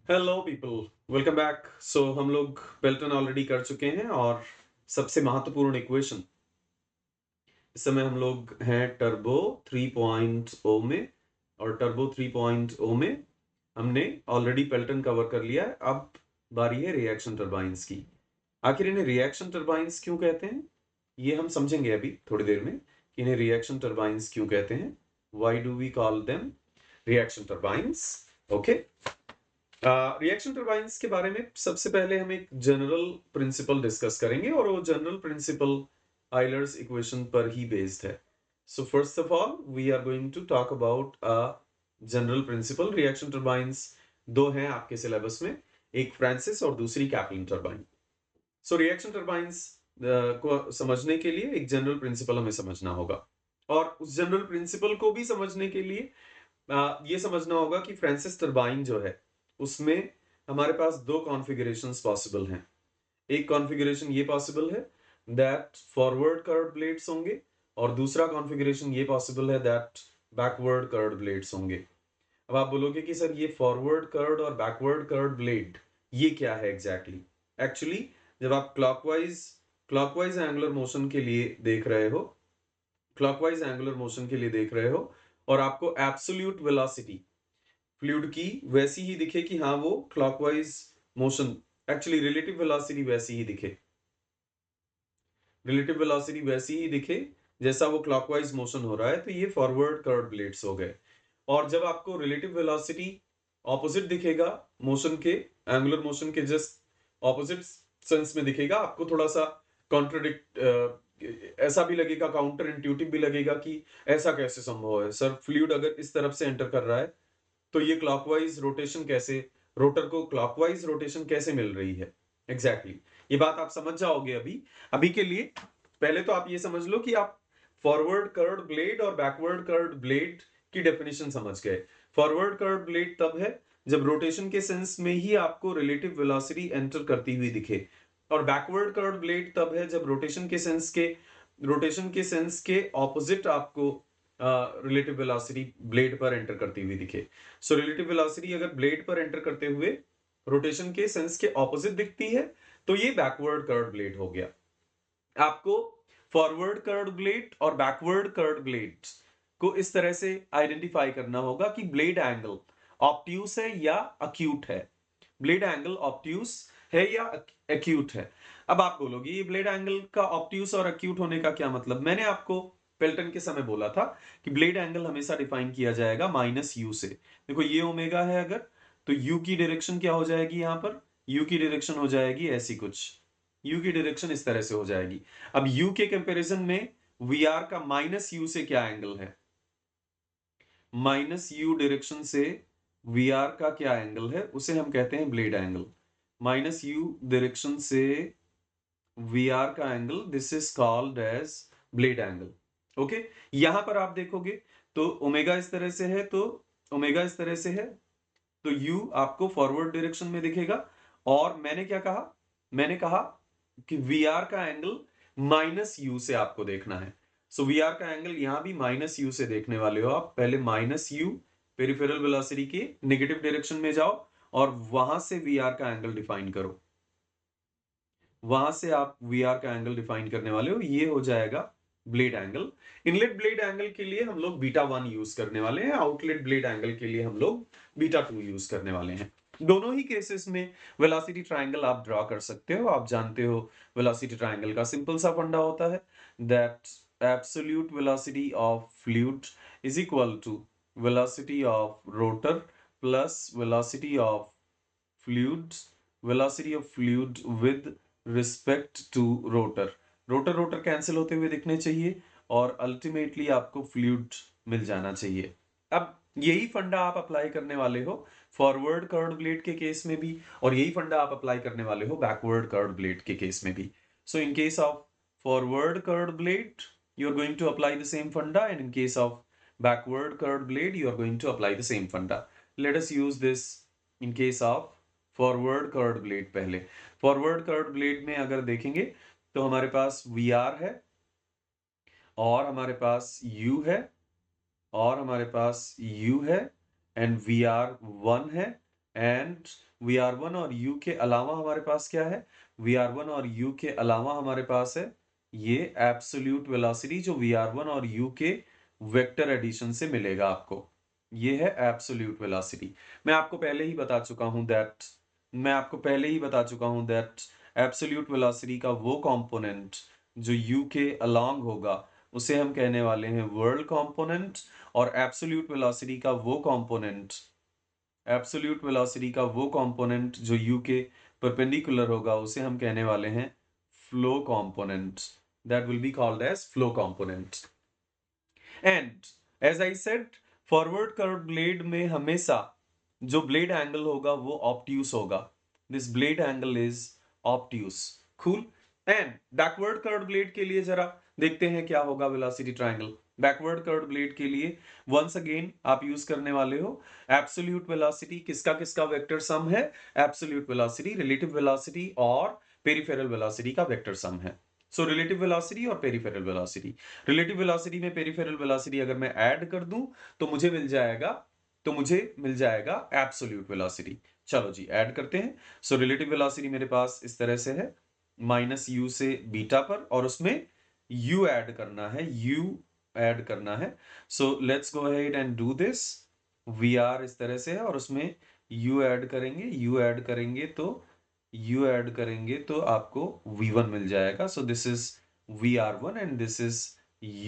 Hello people, welcome back. So हम लोग Pelton already कर चुके हैं और सबसे महत्वपूर्ण इक्वेशन इस समय हम लोग हैं टर्बो 3.0 में। और टर्बो 3.0 में हमने ऑलरेडी पेल्टन कवर कर लिया है। अब बारी है रिएक्शन टर्बाइंस की। आखिर इन्हें रिएक्शन टर्बाइंस क्यों कहते हैं, ये हम समझेंगे अभी थोड़ी देर में कि इन्हें रिएक्शन टर्बाइंस क्यों कहते हैं। Why do we call them reaction turbines? Okay. Reaction turbines के बारे में सबसे पहले हम एक जनरल प्रिंसिपल डिस्कस करेंगे और वो जनरल प्रिंसिपल आयलर्स इक्वेशन पर ही बेस्ड है। So first of all we are going to talk about a general principle. Reaction turbines दो हैं आपके सिलेबस में, एक फ्रांसिस और दूसरी Kaplan turbine. So reaction turbines को समझने के लिए एक जनरल प्रिंसिपल हमें समझना होगा और उस जनरल प्रिंसिपल को भी समझने के लिए ये समझना होगा कि फ्रांसिस टर्बाइन जो है उसमें हमारे पास दो कॉन्फ़िगरेशंस पॉसिबल हैं। एक कॉन्फ़िगरेशन ये पॉसिबल है दैट फॉरवर्ड कर्व्ड ब्लेड्स होंगे और दूसरा कॉन्फ़िगरेशन ये पॉसिबल है दैट बैकवर्ड कर्व्ड ब्लेड्स होंगे। अब आप बोलोगे कि सर ये फॉरवर्ड कर्व्ड और बैकवर्ड कर्व्ड ब्लेड ये क्या है एग्जैक्टली? एक्चुअली जब आप क्लॉकवाइज एंगुलर मोशन के लिए देख रहे हो, क्लॉकवाइज एंगुलर मोशन के लिए देख रहे हो और आपको एब्सोल्यूट वेलोसिटी फ्लूइड की वैसी ही दिखे कि हाँ वो clockwise motion, actually relative velocity वैसी ही दिखे, रिलेटिव वेलोसिटी वैसी ही दिखे जैसा वो क्लॉकवाइज मोशन हो रहा है, तो ये फॉरवर्ड कर्व्ड ब्लेड्स हो गए। और जब आपको रिलेटिव वेलोसिटी ऑपोजिट दिखेगा मोशन के, एंगुलर मोशन के जस्ट ऑपोजिट सेंस में दिखेगा, आपको थोड़ा सा कॉन्ट्रडिक्ट ऐसा भी लगेगा, काउंटर इंट्यूटिव भी लगेगा कि ऐसा कैसे संभव है सर, फ्लूइड अगर इस तरफ से एंटर कर रहा है तो ये क्लॉकवाइज रोटेशन कैसे, रोटर को क्लॉकवाइज रोटेशन कैसे मिल रही है एग्जैक्टली ये बात आप समझ जाओगे अभी। अभी के लिए पहले तो आप ये समझ लो कि आप फॉरवर्ड कर्व्ड ब्लेड और बैकवर्ड कर्व्ड ब्लेड की डेफिनेशन समझ गए। फॉरवर्ड कर्व्ड ब्लेड तब है जब रोटेशन के सेंस में ही आपको रिलेटिव वेलोसिटी एंटर करती हुई दिखे, और बैकवर्ड कर्व्ड ब्लेड तब है जब रोटेशन के सेंस के ऑपोजिट आपको रिलेटिव वेलोसिटी ब्लेड पर एंटर करती हुई दिखे। सो रिलेटिव वेलोसिटी अगर ब्लेड पर एंटर करते हुए रोटेशन के सेंस के ऑपोजिट दिखती है तो ये बैकवर्ड कर्व्ड ब्लेड हो गया। आपको फॉरवर्ड कर्व्ड ब्लेड और बैकवर्ड कर्व्ड ब्लेड को इस तरह से आइडेंटिफाई करना होगा कि ब्लेड एंगल ऑब्ट्यूस है या अक्यूट है, ब्लेड एंगल ऑब्ट्यूस है या एक्यूट है। अब आप बोलोगे ये ब्लेड एंगल का ऑब्ट्यूस और एक्यूट होने का क्या मतलब? मैंने आपको पेल्टन के समय बोला था कि ब्लेड एंगल हमेशा डिफाइन किया जाएगा माइनस यू से। देखो ये ओमेगा है अगर, तो यू की डायरेक्शन क्या हो जाएगी, यहां पर यू की डायरेक्शन हो जाएगी ऐसी कुछ, यू की डायरेक्शन इस तरह से हो जाएगी। अब यू के कंपैरिजन में वी आर का माइनस यू से क्या एंगल है, माइनस यू डायरेक्शन से वी आर का क्या एंगल है, उसे हम कहते हैं blade angle. Minus U direction से वी आर का angle, this is called as blade angle. Okay, यहां पर आप देखोगे तो ओमेगा इस तरह से है, तो ओमेगा इस तरह से है, तो यू आपको फॉरवर्ड डायरेक्शन में दिखेगा। और मैंने क्या कहा, मैंने कहा कि वी आर का एंगल माइनस यू से आपको देखना है। सो वी आर का एंगल यहां भी माइनस यू से देखने वाले हो आप। पहले माइनस यू पेरिफेरल वेलोसिटी के नेगेटिव डायरेक्शन में जाओ और वहां से वी आर का एंगल डिफाइन करो, वहां से आप वी आर का एंगल डिफाइन करने वाले हो, ये हो जाएगा blade angle. Inlet blade angle के लिए हम लोग बीटा 1 यूज करने वाले हैं, आउटलेट ब्लेड एंगल के लिए हम लोग बीटा 2 यूज करने वाले हैं। दोनों ही केसेस में वेलोसिटी ट्रायंगल आप ड्रॉ कर सकते हो। आप जानते हो वेलोसिटी ट्रायंगल का सिंपल सा फंडा होता है that absolute velocity of fluid is equal to velocity of rotor plus velocity of fluid with respect to rotor. Rotor rotor cancel होते हुए दिखने चाहिए और अल्टीमेटली आपको फ्लूइड मिल जाना चाहिए। अब यही फंडा आप अप्लाई करने वाले हो फॉरवर्ड कर्व्ड ब्लेड के केस में भी, और यही फंडा आप अप्लाई करने वाले हो बैकवर्ड कर्व्ड ब्लेड के केस में भी। So in case of forward curved blade you are going to apply the same funda, and in case of backward curved blade you are going to apply the same funda. Let us use this in case of forward curved blade. पहले forward curved blade में अगर देखेंगे तो हमारे पास we are है और हमारे पास यू है और हमारे पास यू है एंड वी आर 1 है एंड VR1 और U के अलावा हमारे पास क्या है, VR1 और U के अलावा हमारे पास है ये एब्सोल्यूट वेलोसिटी जो VR1 और U के वेक्टर एडिशन से मिलेगा आपको, ये है एब्सोल्यूट वेलोसिटी। मैं आपको पहले ही बता चुका हूं दैट एब्सोल्यूट वेलोसिटी का वो कंपोनेंट जो U के अलोंग होगा उसे हम कहने वाले हैं वर्ल्ड कंपोनेंट, और एब्सोल्यूट वेलोसिटी का वो कंपोनेंट जो U के परपेंडिकुलर होगा उसे हम कहने वाले हैं flow component, that will be called as flow component. And as I said, forward curve blade में हमेशा जो ब्लेड एंगल होगा वो ऑब्ट्यूस होगा, this blade angle is obtuse. Cool. And backward curve blade के लिए जरा देखते हैं क्या होगा velocity triangle. Backward curve blade के लिए वंस अगेन आप यूज करने वाले हो एब्सोल्यूट वेलोसिटी, किसका किसका वेक्टर सम है, एब्सोल्यूट वेलोसिटी, रिलेटिव वेलोसिटी और पेरिफेरल वेलोसिटी का वेक्टर सम है। सो रिलेटिव वेलोसिटी और पेरिफेरल वेलोसिटी, रिलेटिव वेलोसिटी में पेरिफेरल वेलोसिटी अगर मैं ऐड कर दूं तो मुझे मिल जाएगा एब्सोल्यूट वेलोसिटी। चलो जी ऐड करते हैं। सो रिलेटिव वेलोसिटी मेरे पास इस तरह से है माइनस यू से बीटा पर, और उसमें u ऐड करना है। So let's go ahead and do this. vr इस तरह से है और उसमें u ऐड करेंगे तो आपको v1 मिल जाएगा। So this is vr1 and this is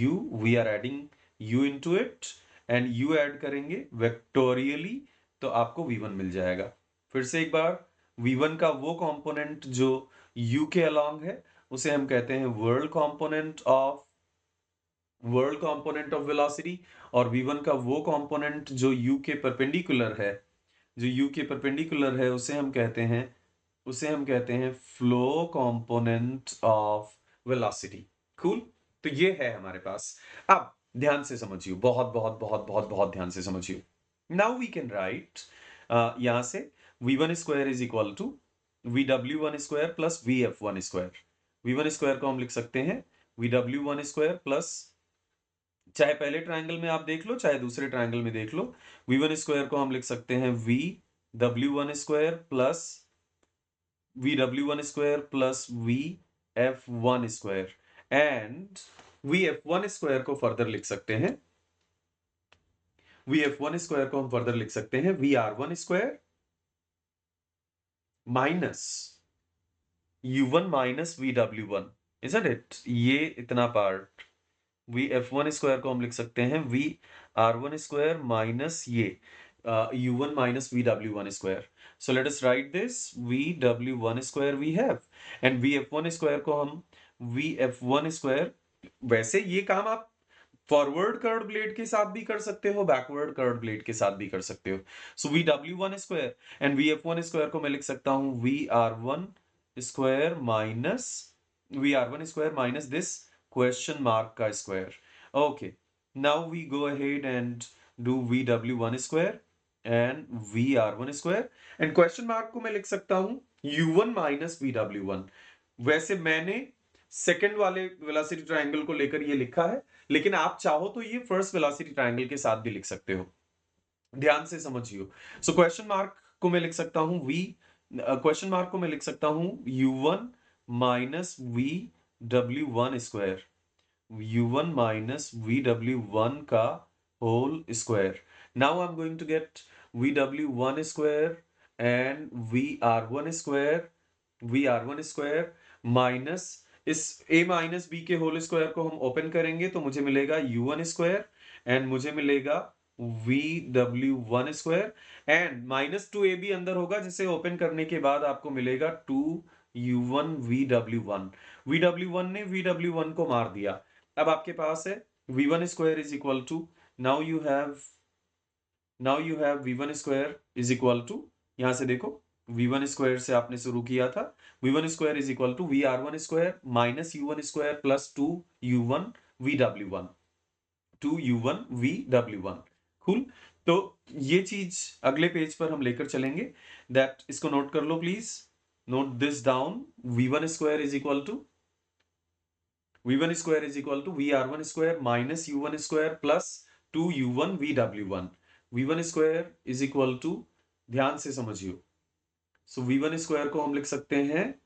u, we are adding u into it and u add करेंगे वेक्टोरियली तो आपको v1 मिल जाएगा। फिर से एक बार, v1 का वो कंपोनेंट जो u के अलोंग है उसे हम कहते हैं वर्ल्ड कंपोनेंट ऑफ वेलोसिटी, और v1 का वो कंपोनेंट जो u के परपेंडिकुलर है उसे हम कहते हैं flow component of velocity. Cool. तो ये है हमारे पास। अब ध्यान से समझिए, बहुत बहुत बहुत बहुत बहुत ध्यान से समझिए। नाउ वी कैन राइट यहां से v1 square is equal to vw1 square plus vf1 square. v1 square को हम लिख सकते हैं vw1 स्क्वायर प्लस, चाहे पहले ट्रायंगल में आप देख लो चाहे दूसरे ट्रायंगल में देख लो, v1 स्क्वायर को हम लिख सकते हैं vw1 square plus vw1 square plus vf1 square, and vf1 square को फर्दर लिख सकते हैं vr1 square minus u1 minus vw1, isn't it? ये इतना पार्ट vf1 स्क्वायर को हम लिख सकते हैं vr1 स्क्वायर माइनस ये u1 minus vw1 square. So let us write this vw1 square we have, and vf1 square को हम vf1 स्क्वायर, वैसे ये काम आप फॉरवर्ड कर्व ब्लेड के साथ भी कर सकते हो, बैकवर्ड कर्व ब्लेड के साथ भी कर सकते हो। सो vw1 square and vf1 square को मैं लिख सकता हूं vr1 square minus this question mark का square. Okay, now we go ahead and do vw1 square and vr1 square, and question mark को मैं लिख सकता हूं u1 माइनस vw1। वैसे मैंने सेकंड वाले वेलोसिटी ट्रायंगल को लेकर ये लिखा है, लेकिन आप चाहो तो ये फर्स्ट वेलोसिटी ट्रायंगल के साथ भी लिख सकते हो। ध्यान से समझियो। सो क्वेश्चन मार्क को मैं लिख सकता हूं u1 minus vw1 square, u1 minus vw1 का whole square. Now I am going to get vw1 square and vr1 square minus इस a माइनस बी के होल स्क्वायर को हम ओपन करेंगे तो मुझे मिलेगा u1 स्क्वायर एंड मुझे मिलेगा vw1 square, and minus 2ab अंदर होगा जिसे ओपन करने के बाद आपको मिलेगा 2u1 vw1 ने vw1 को मार दिया। अब आपके पास है v1 square is equal to, now you have v1 square is equal to, यहां से देखो v1 स्क्वायर से आपने शुरू किया था, v1 square is equal to vr1 square minus u1 square plus 2u1 vw1। Cool. तो ये चीज अगले पेज पर हम लेकर चलेंगे, दैट इसको नोट कर लो please, note this down. v1 square is equal to vr1 square minus u1 square plus 2u1 vw1। v1 square is equal to ध्यान से समझिए। सो v1 स्क्वायर को हम लिख सकते हैं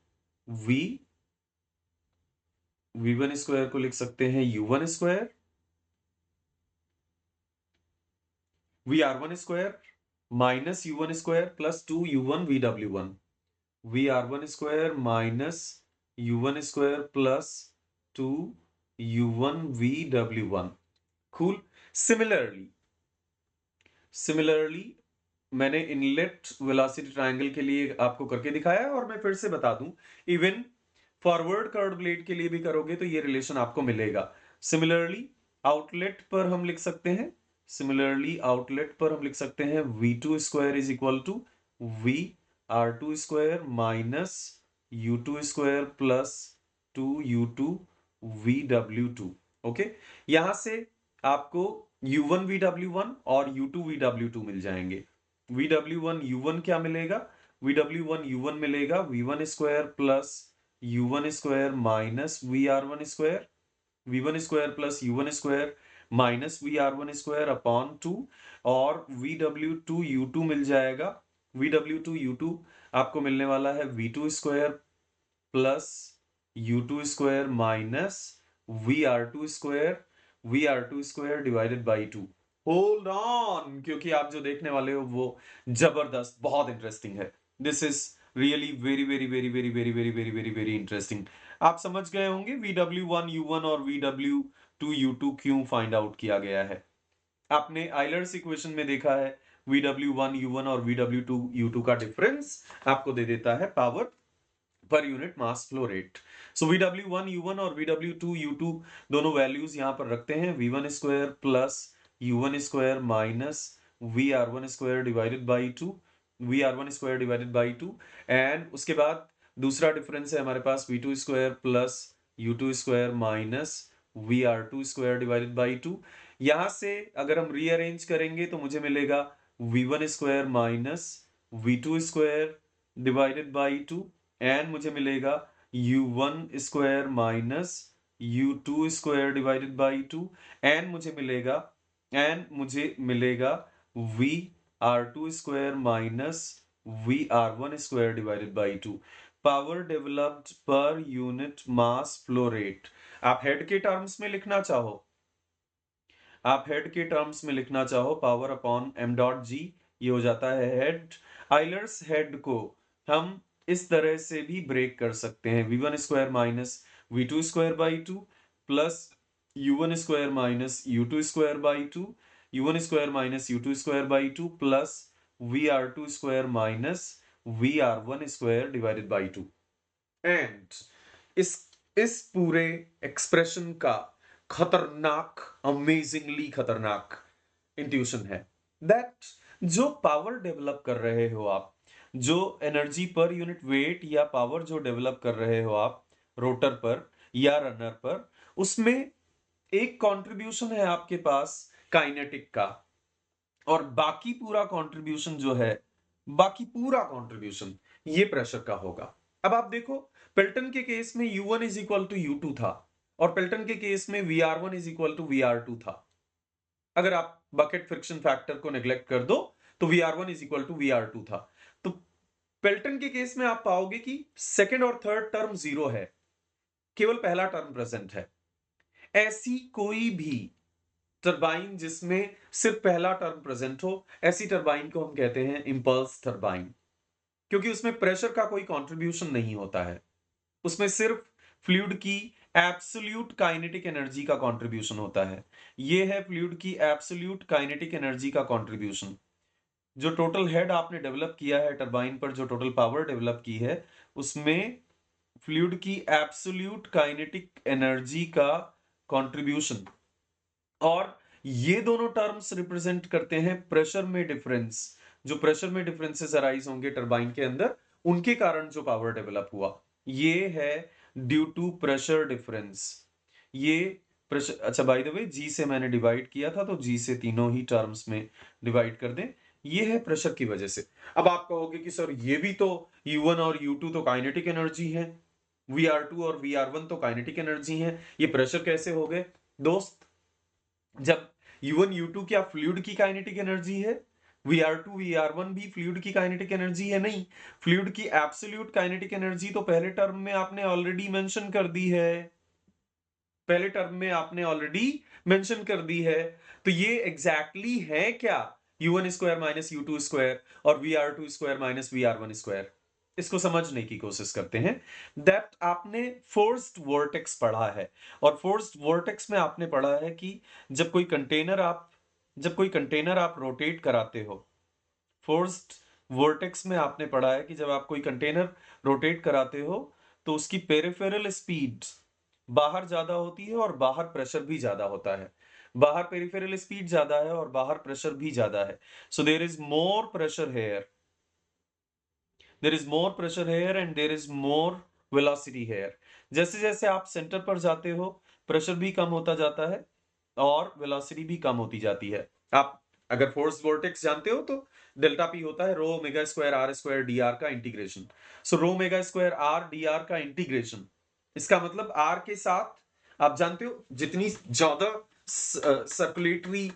v1 स्क्वायर को लिख सकते हैं u1 square, vr1 square minus u1 square plus 2u1 vw1, vr1 square minus u1 square plus 2u1 vw1। Cool. Similarly मैंने इनलेट वेलोसिटी ट्रायंगल के लिए आपको करके दिखाया है, और मैं फिर से बता दूं, इवन फॉरवर्ड कर्व्ड ब्लेड के लिए भी करोगे तो ये रिलेशन आपको मिलेगा। सिमिलरली आउटलेट पर हम लिख सकते हैं v2 square is equal to vr2 square minus u2 square plus 2u2 vw2। Okay, यहां से आपको u1 vw1 और u2 vw2 मिल जाएंगे। vw1 u1 क्या मिलेगा? vw1 u1 मिलेगा v1 square plus u1 square minus vr1 square, v1 square plus u1 square minus vr1 square upon 2, और vw2 u2 मिल जाएगा। vw2 u2 आपको मिलने वाला है v2 square plus u2 square minus vr2 square divided by 2। Hold on, क्योंकि आप जो देखने वाले हो वो जबरदस्त, बहुत इंटरेस्टिंग है। This is really very very very very very very very very very interesting. आप समझ गए होंगे vw1 u1 और vw2 u2 क्यों फाइंड आउट किया गया है। आपने आइलर्स इक्वेशन में देखा है vw1 u1 और vw2 u2 का डिफरेंस आपको दे देता है power per unit mass flow rate. So vw1 u1 और vw2 u2 दोनों वैल्यूज यहां पर रखते हैं, v1 square plus u1 square minus vr1 square divided by 2, and उसके बाद दूसरा डिफरेंस है हमारे पास v2 square plus u2 square minus vr2 square divided by 2। यहां से अगर हम रीअरेंज करेंगे तो मुझे मिलेगा v1 square minus v2 square divided by 2, and मुझे मिलेगा u1 square minus u2 square divided by 2, and मुझे मिलेगा vr2 square minus vr1 square divided by 2। Power developed पर यूनिट मास फ्लो रेट आप हेड के टर्म्स में लिखना चाहो, power upon m dot G, ये हो जाता है हेड। आइलर्स हेड को हम इस तरह से भी ब्रेक कर सकते हैं, v1 square minus v2 square by 2 plus u1 square minus u2 square by 2, u1 square minus u2 square by 2 plus vr2 square minus vr1 square divided by 2। And इस पूरे एक्सप्रेशन का खतरनाक, अमेजिंगली खतरनाक intuition है that जो power develop कर रहे हो आप, जो एनर्जी पर यूनिट वेट या पावर जो डेवलप कर रहे हो आप रोटर पर या रनर पर, उसमें एक कंट्रीब्यूशन है आपके पास काइनेटिक का, और बाकी पूरा कंट्रीब्यूशन ये प्रेशर का होगा। अब आप देखो, पेल्टन के केस में u1 is equal to u2 था, और पेल्टन के केस में vr1 is equal to vr2 था। अगर आप बकेट फ्रिक्शन फैक्टर को नेग्लेक्ट कर दो तो vr1 is equal to vr2 था। तो पेल्टन के केस में आप पाओगे कि सेकेंड और थर्ड टर्म जीरो है, केवल पहला टर्म प्रेजेंट है। ऐसी कोई भी टरबाइन जिसमें सिर्फ पहला टर्म प्रेजेंट हो, ऐसी टरबाइन को हम कहते हैं इंपल्स टरबाइन, क्योंकि उसमें प्रेशर का कोई कंट्रीब्यूशन नहीं होता है, उसमें सिर्फ फ्लूइड की एब्सोल्यूट काइनेटिक एनर्जी का कंट्रीब्यूशन होता है। ये है फ्लूइड की एब्सोल्यूट काइनेटिक एनर्जी का कंट्रीब्यूशन। जो टोटल हेड आपने डेवलप किया है टरबाइन पर, जो टोटल पावर डेवलप की है, उसमें फ्लूइड की एब्सोल्यूट काइनेटिक एनर्जी का कंट्रीब्यूशन, और ये दोनों टर्म्स रिप्रेजेंट करते हैं प्रेशर में डिफरेंस। जो प्रेशर में डिफरेंसेस अराइज होंगे टरबाइन के अंदर, उनके कारण जो पावर डेवलप हुआ, ये है ड्यू टू प्रेशर डिफरेंस। ये प्रेशर, अच्छा बाय द वे जी से मैंने डिवाइड किया था, तो जी से तीनों ही टर्म्स में डिवाइड कर दें, ये है प्रेशर की वजह से। अब आप कहोगे कि सर ये भी तो u1 और u2 तो काइनेटिक एनर्जी है, vr2 और vr1 तो काइनेटिक एनर्जी है, ये प्रेशर कैसे हो गए? दोस्त, जब u1 u2 क्या फ्लूइड की काइनेटिक एनर्जी है, Vr2 Vr1 भी फ्लूइड की काइनेटिक एनर्जी है? नहीं। फ्लूइड की एब्सोल्यूट काइनेटिक एनर्जी तो पहले टर्म में आपने ऑलरेडी मेंशन कर दी है, पहले टर्म में आपने ऑलरेडी मेंशन कर दी है। तो ये एग्जैक्टली है क्या? u1 square minus u2 square और Vr2 square minus Vr1 square. इसको समझने की कोशिश करते हैं। दैट आपने फोर्स्ड वोर्टेक्स पढ़ा है, और फोर्स्ड वोर्टेक्स में आपने पढ़ा है कि जब कोई कंटेनर आप रोटेट कराते हो, फोर्स्ड वोर्टेक्स में आपने पढ़ा है कि जब आप कोई कंटेनर रोटेट कराते हो तो उसकी पेरिफेरल स्पीड बाहर ज्यादा होती है और बाहर प्रेशर भी ज्यादा होता है। बाहर पेरिफेरल स्पीड ज्यादा है और बाहर प्रेशर भी ज्यादा है। So there is more pressure here, there is more pressure here and there is more velocity here. जैसे जैसे आप सेंटर पर जाते हो प्रेशर भी कम होता जाता है और वेलोसिटी भी कम होती जाती है। आप अगर फोर्स वोर्टेक्स जानते हो तो डेल्टा पी होता है rho omega square r square d r का integration. So rho omega square r d r का इंटीग्रेशन, इसका मतलब आर के साथ आप जानते हो जितनी ज्यादा सर्कुलेटरी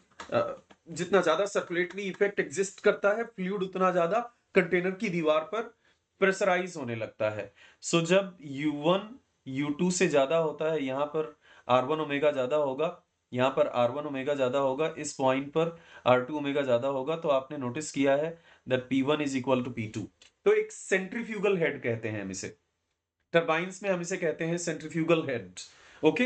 जितना ज्यादा सर्कुलेटरी इफेक्ट एग्जिस्ट करता है फ्लूइड, उतना ज्यादा कंटेनर की दीवार पर प्रेशराइज होने लगता है। सो जब U1 U2 से ज्यादा होता है, यहां पर R1 ओमेगा ज्यादा होगा, यहां पर R1 ओमेगा ज्यादा होगा, इस पॉइंट पर R2 ओमेगा ज्यादा होगा, तो आपने नोटिस किया है that P1 is equal to P2। तो एक सेंट्रीफ्यूगल हेड कहते हैं हम इसे, टर्बाइंस में हम इसे कहते हैं सेंट्रीफ्यूगल हेड। ओके,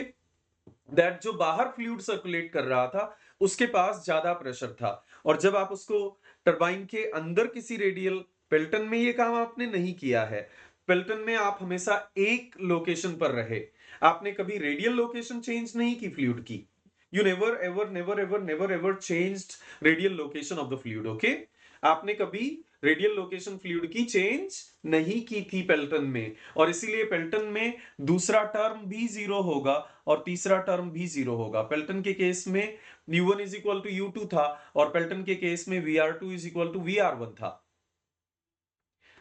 दैट जो बाहर फ्लूइड सर्कुलेट कर रहा था उसके पास ज्यादा प्रेशर था, और जब आप उसको टरबाइन के अंदर किसी रेडियल, पेल्टन में ये काम आपने नहीं किया है। पेल्टन में आप हमेशा एक लोकेशन पर रहे, आपने कभी रेडियल लोकेशन चेंज नहीं की फ्लूइड की। You never ever changed radial location of the fluid. Okay, आपने कभी रेडियल लोकेशन फ्लूइड की चेंज नहीं की थी पेल्टन में, और इसीलिए पेल्टन में दूसरा टर्म भी जीरो होगा और तीसरा टर्म भी जीरो होगा। पेल्टन के केस में u1 is equal to u2 था, और पेल्टन के केस में Vr2 is equal to Vr1 था।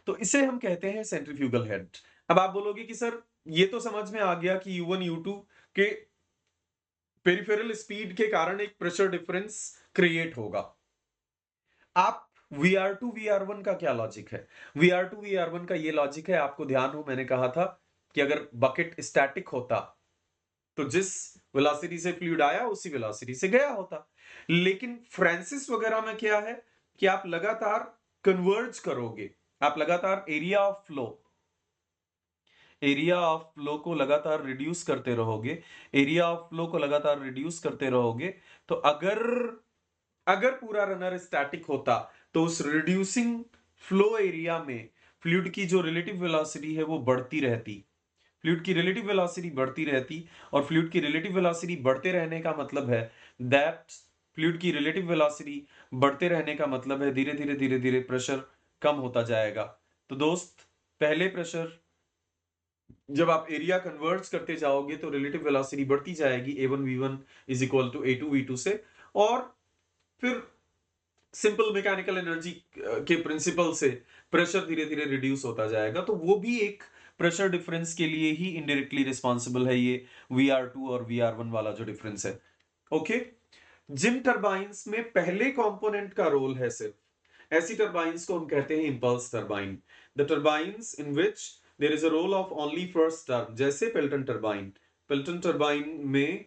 तो इसे हम कहते हैं सेंट्रीफ्यूगल हेड। अब आप बोलोगे कि सर ये तो समझ में आ गया कि u1 u2 के पेरिफेरल स्पीड के कारण एक प्रेशर डिफरेंस क्रिएट होगा। आप Vr2 Vr1 का क्या लॉजिक है? Vr2 Vr1 का ये लॉजिक है, आपको ध्यान हो मैंने कहा था कि अगर बकेट स्टैटिक होता तो जिस वेलोसिटी से फ्लूइड आया उसी वेलोसिटी से गया होता। लेकिन फ्रांसिस वगैरह में क्या है कि आप लगातार कन्वर्ज करोगे, आप लगातार एरिया ऑफ फ्लो को लगातार रिड्यूस करते रहोगे, एरिया ऑफ फ्लो को लगातार रिड्यूस करते रहोगे। तो अगर पूरा रनर स्टैटिक होता तो उस रिड्यूसिंग फ्लो एरिया में फ्लूइड की जो रिलेटिव वेलोसिटी है वो बढ़ती रहती, फ्लूइड की रिलेटिव वेलोसिटी बढ़ती रहती। और फ्लूइड की रिलेटिव वेलोसिटी बढ़ते रहने का मतलब है दैट फ्लूइड की रिलेटिव वेलोसिटी बढ़ते रहने का मतलब है धीरे धीरे प्रेशर कम होता जाएगा। तो दोस्त, पहले प्रेशर जब आप एरिया कन्वर्ज करते जाओगे तो रिलेटिव वेलोसिटी बढ़ती जाएगी a1 v1 is equal to a2 v2 से, और फिर सिंपल मैकेनिकल एनर्जी के प्रिंसिपल से प्रेशर धीरे धीरे रिड्यूस होता जाएगा। तो वो भी एक प्रेशर डिफरेंस के लिए ही इनडायरेक्टली रिस्पॉन्सिबल है, ये Vr2 और Vr1 वाला जो डिफरेंस है। ओके, जिन टरबाइंस में पहले कंपोनेंट का रोल है सिर्फ, ऐसी टरबाइंस को हम कहते हैं impulse turbine. The turbines in which there is a role of only first term, जैसे पेल्टन टरबाइन। पेल्टन टरबाइन में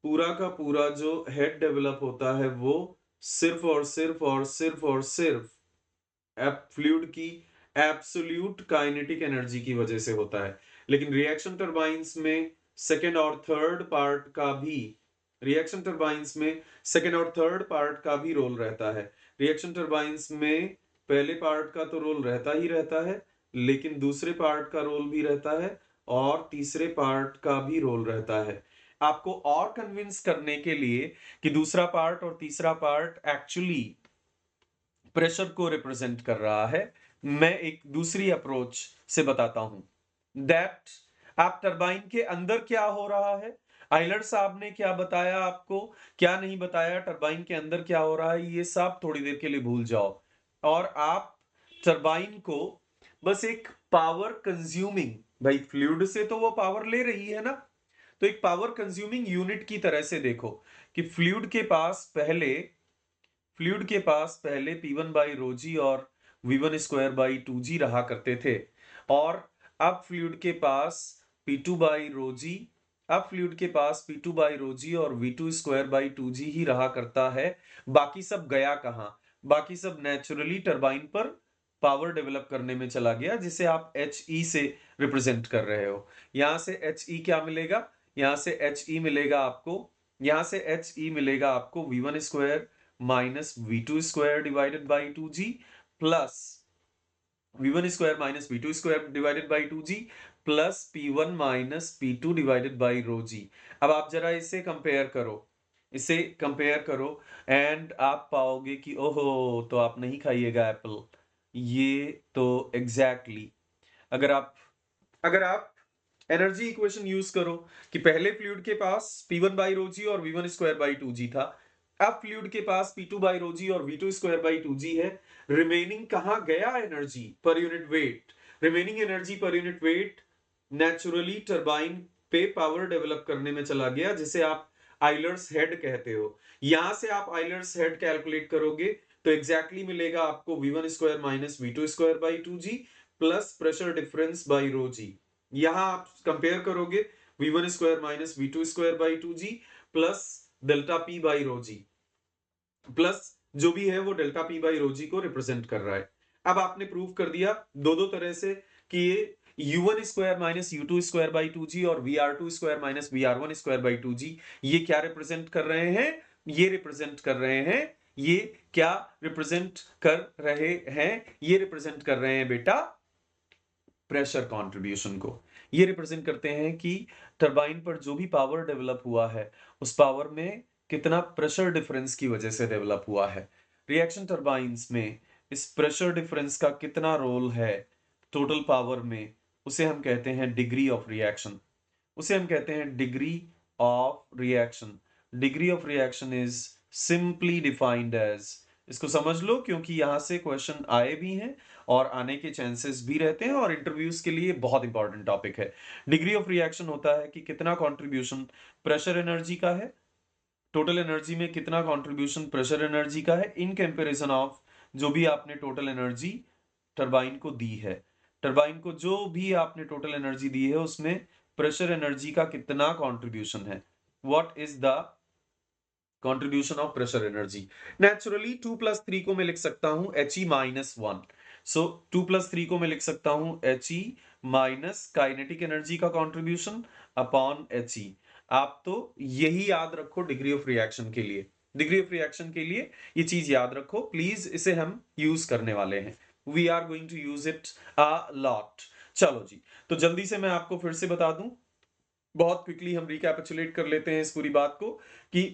पूरा का पूरा जो हेड डेवलप होता है वो सिर्फ फ्लूइड की एब्सोल्यूट काइनेटिक एनर्जी की वजह से होता है। लेकिन रिएक्शन टरबाइंस में सेकेंड और थर्ड पार्ट का भी रिएक्शन टरबाइंस में सेकेंड और थर्ड पार्ट का भी रोल रहता है। रिएक्शन टरबाइंस में पहले पार्ट का तो रोल रहता ही रहता है, लेकिन दूसरे पार्ट का रोल भी रहता है और तीसरे पार्ट का भी रोल रहता है। आपको और कन्विंस करने के लिए कि दूसरा पार्ट और तीसरा पार्ट एक्चुअली प्रेशर को रिप्रेजेंट कर रहा है, मैं एक दूसरी अप्रोच से बताता हूं दैट आप टरबाइन के अंदर क्या हो रहा है, आइलर साहब ने क्या बताया आपको, क्या नहीं बताया, टरबाइन के अंदर क्या हो रहा है, ये सब थोड़ी देर के लिए भूल जाओ, और आप टरबाइन को बस एक पावर कंज्यूमिंग, भाई फ्लूइड से तो वो पावर ले रही है ना, तो एक पावर कंज्यूमिंग यूनिट की तरह से देखो कि फ्लूइड के पास पहले फ्लूइड के पास पहले P1 बाई रो जी और V1 स्क्वायर बाई 2G रहा करते थे, और अब फ्लूइड के पास P2 बाई रो जी, अब फ्लूइड के पास P2 बाई रो जी और V2 स्क्वायर बाई 2G ही रहा करता है। बाकी सब गया कहाँ? बाकी सब नेचुरली टरबाइन पर पावर डेवलप करने में चला गया, जिसे आप HE से रिप्रेजेंट कर रहे हो। यहां से HE क्या मिलेगा? यहां से HE मिलेगा आपको, यहां से HE मिलेगा आपको V1 square minus V2 square divided by 2G plus V1 square minus V2 square divided by 2G plus P1 minus P2 divided by rho g. अब आप जरा इसे कंपेयर करो, इसे कंपेयर करो एंड आप पाओगे कि ओहो, तो आप नहीं खाइएगा एप्पल। ये तो एग्जैक्टली अगर आप एनर्जी इक्वेशन यूज करो कि पहले फ्लूइड के पास P1 बाई रो जी और V1 स्क्वायर बाई 2G था, अब फ्लूइड के पास P2 बाई रो जी और V2 स्क्वायर बाई 2G है। रिमेनिंग कहां गया? Energy per unit weight. Remaining energy per unit weight naturally turbine पे पावर डेवलप करने में चला गया, जिसे आप आइलर्स हेड कहते हो। यहां से आप आइलर्स हेड कैलकुलेट करोगे तो एग्जैक्टली मिलेगा आपको V1 square minus V2 square by 2G plus pressure difference by rho g. यहां आप कंपेयर करोगे V1 square minus V2 square by 2G plus delta P by rho g, plus जो भी है वो delta P by rho g को represent कर रहा है। अब आपने प्रूव कर दिया दो तरह से कि ये U1 square minus U2 square by 2G और VR2 square minus VR1 square by 2G ये क्या रिप्रेजेंट कर रहे हैं? ये रिप्रेजेंट कर रहे हैं, ये क्या रिप्रेजेंट कर रहे हैं? ये रिप्रेजेंट कर रहे हैं बेटा प्रेशर कंट्रीब्यूशन को। ये रिप्रेजेंट करते हैं कि टरबाइन पर जो भी पावर डेवलप हुआ है उस पावर में कितना प्रेशर डिफरेंस की वजह से डेवलप हुआ है। रिएक्शन टरबाइंस में इस प्रेशर डिफरेंस का कितना रोल है टोटल पावर में, उसे हम कहते हैं डिग्री ऑफ रिएक्शन। उसे हम कहते हैं degree of reaction. Degree of reaction is simply defined as, इसको समझ लो क्योंकि यहां से क्वेश्चन आए भी हैं और आने के चांसेस भी रहते हैं और इंटरव्यूज के लिए बहुत इंपॉर्टेंट टॉपिक है। डिग्री ऑफ रिएक्शन होता है कि कितना कंट्रीब्यूशन प्रेशर एनर्जी का है, टोटल एनर्जी में कितना कंट्रीब्यूशन प्रेशर एनर्जी का है इन कंपैरिजन ऑफ जो भी आपने टोटल एनर्जी टरबाइन को दी है। टरबाइन को जो भी आपने टोटल एनर्जी दी है उसमें प्रेशर एनर्जी का कितना कंट्रीब्यूशन है, what is the contribution of pressure energy. Naturally 2 plus 3 को मैं लिख सकता हूं HE माइनस 1। सो 2 प्लस 3 को मैं लिख सकता हूं HE माइनस काइनेटिक एनर्जी का कंट्रीब्यूशन अपॉन HE। आप तो यही याद रखो डिग्री ऑफ रिएक्शन के लिए, डिग्री ऑफ रिएक्शन के लिए ये चीज याद रखो प्लीज, इसे हम यूज करने वाले हैं। We are going to use it a lot. चलो जी, तो जल्दी से मैं आपको फिर से बता दूं, बहुत क्विकली हम रिकैपिचुलेट कर लेते हैं इस पूरी बात को कि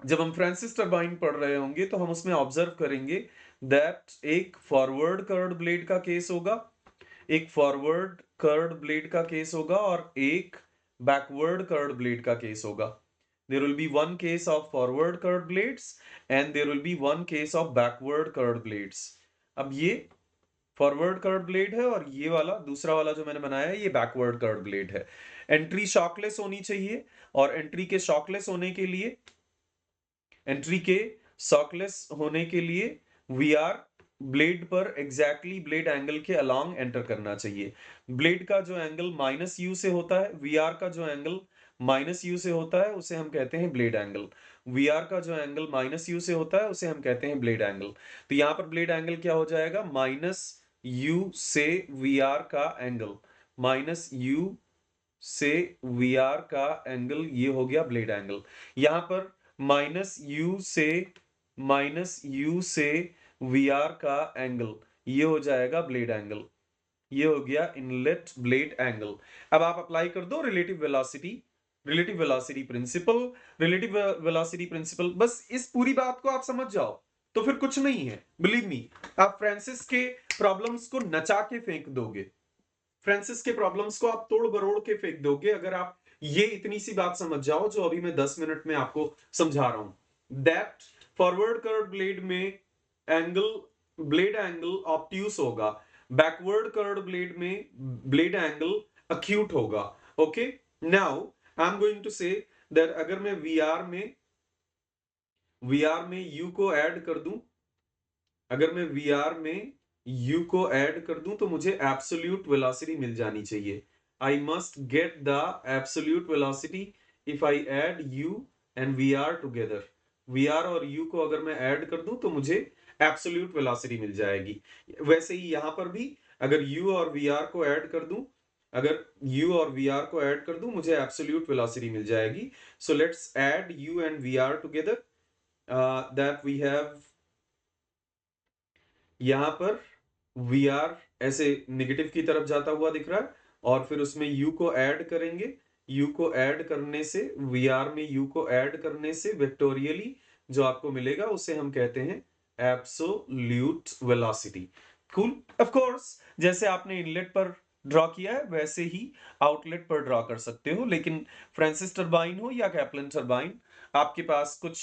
जब हम फ्रांसिस टरबाइन पढ़ रहे होंगे तो हम उसमें ऑब्जर्व करेंगे दैट एक फॉरवर्ड कर्व्ड ब्लेड का केस होगा, एक फॉरवर्ड कर्व्ड ब्लेड का केस होगा और एक बैकवर्ड कर्व्ड ब्लेड का केस होगा। There will be one case of forward curved blades and there will be one case of backward curved blades. अब ये फॉरवर्ड कर्व्ड ब्लेड है और ये वाला दूसरा वाला जो मैंने बनाया है ये बैकवर्ड कर्व्ड ब्लेड है। एंट्री शॉकलेस होनी चाहिए और एंट्री के शॉकलेस होने के लिए, एंट्री के सॉकलेस होने के लिए वी आर ब्लेड पर एग्जैक्टली ब्लेड एंगल के अलोंग एंटर करना चाहिए। ब्लेड का जो एंगल माइनस यू से होता है, वी आर का जो एंगल माइनस यू से होता है उसे हम कहते हैं ब्लेड एंगल। वी आर का जो एंगल माइनस यू से होता है उसे हम कहते हैं ब्लेड एंगल। तो यहां पर ब्लेड एंगल क्या हो जाएगा? माइनस यू से वी आर का एंगल, माइनस यू से वी आर का एंगल, ये हो गया ब्लेड एंगल। यहां पर माइनस यू से वी आर का एंगल, ये हो जाएगा ब्लेड एंगल, ये हो गया इनलेट ब्लेड एंगल। अब आप अप्लाई कर दो relative velocity, relative velocity principle, relative velocity principle. बस इस पूरी बात को आप समझ जाओ तो फिर कुछ नहीं है, बिलीव मी। आप फ्रांसिस के प्रॉब्लम्स को नचा के फेंक दोगे, फ्रांसिस के प्रॉब्लम्स को आप तोड़ बरोड़ के फेंक दोगे अगर आप ये इतनी सी बात समझ जाओ जो अभी मैं 10 मिनट में आपको समझा रहा हूं। दैट फॉरवर्ड कर्व्ड ब्लेड में एंगल, ब्लेड एंगल ऑब्ट्यूस होगा, बैकवर्ड कर्व्ड ब्लेड में ब्लेड एंगल अक्यूट होगा। Okay, now I am going to say that अगर मैं वीआर में VR में U को ऐड कर दूं, अगर मैं VR में U को ऐड कर दूं तो मुझे एब्सोल्यूट वेलोसिटी मिल जानी चाहिए। I must get the absolute velocity if I add U and VR together. VR और U को अगर मैं ऐड कर दूं तो मुझे एब्सोल्यूट वेलोसिटी मिल जाएगी। वैसे ही यहां पर भी अगर U और VR को ऐड कर दूं, अगर U और VR को ऐड कर दूं मुझे एब्सोल्यूट वेलोसिटी मिल जाएगी। So let's add U and VR together. That we have यहां पर VR ऐसे नेगेटिव की तरफ जाता हुआ दिख रहा है और फिर उसमें U को ऐड करेंगे। U को ऐड करने से VR में U को ऐड करने से वेक्टोरियली जो आपको मिलेगा उसे हम कहते हैं absolute velocity. Cool. Of course जैसे आपने इनलेट पर ड्रॉ किया है वैसे ही आउटलेट पर ड्रॉ कर सकते हो, लेकिन फ्रांसिस टरबाइन हो या कैप्लन टरबाइन, आपके पास कुछ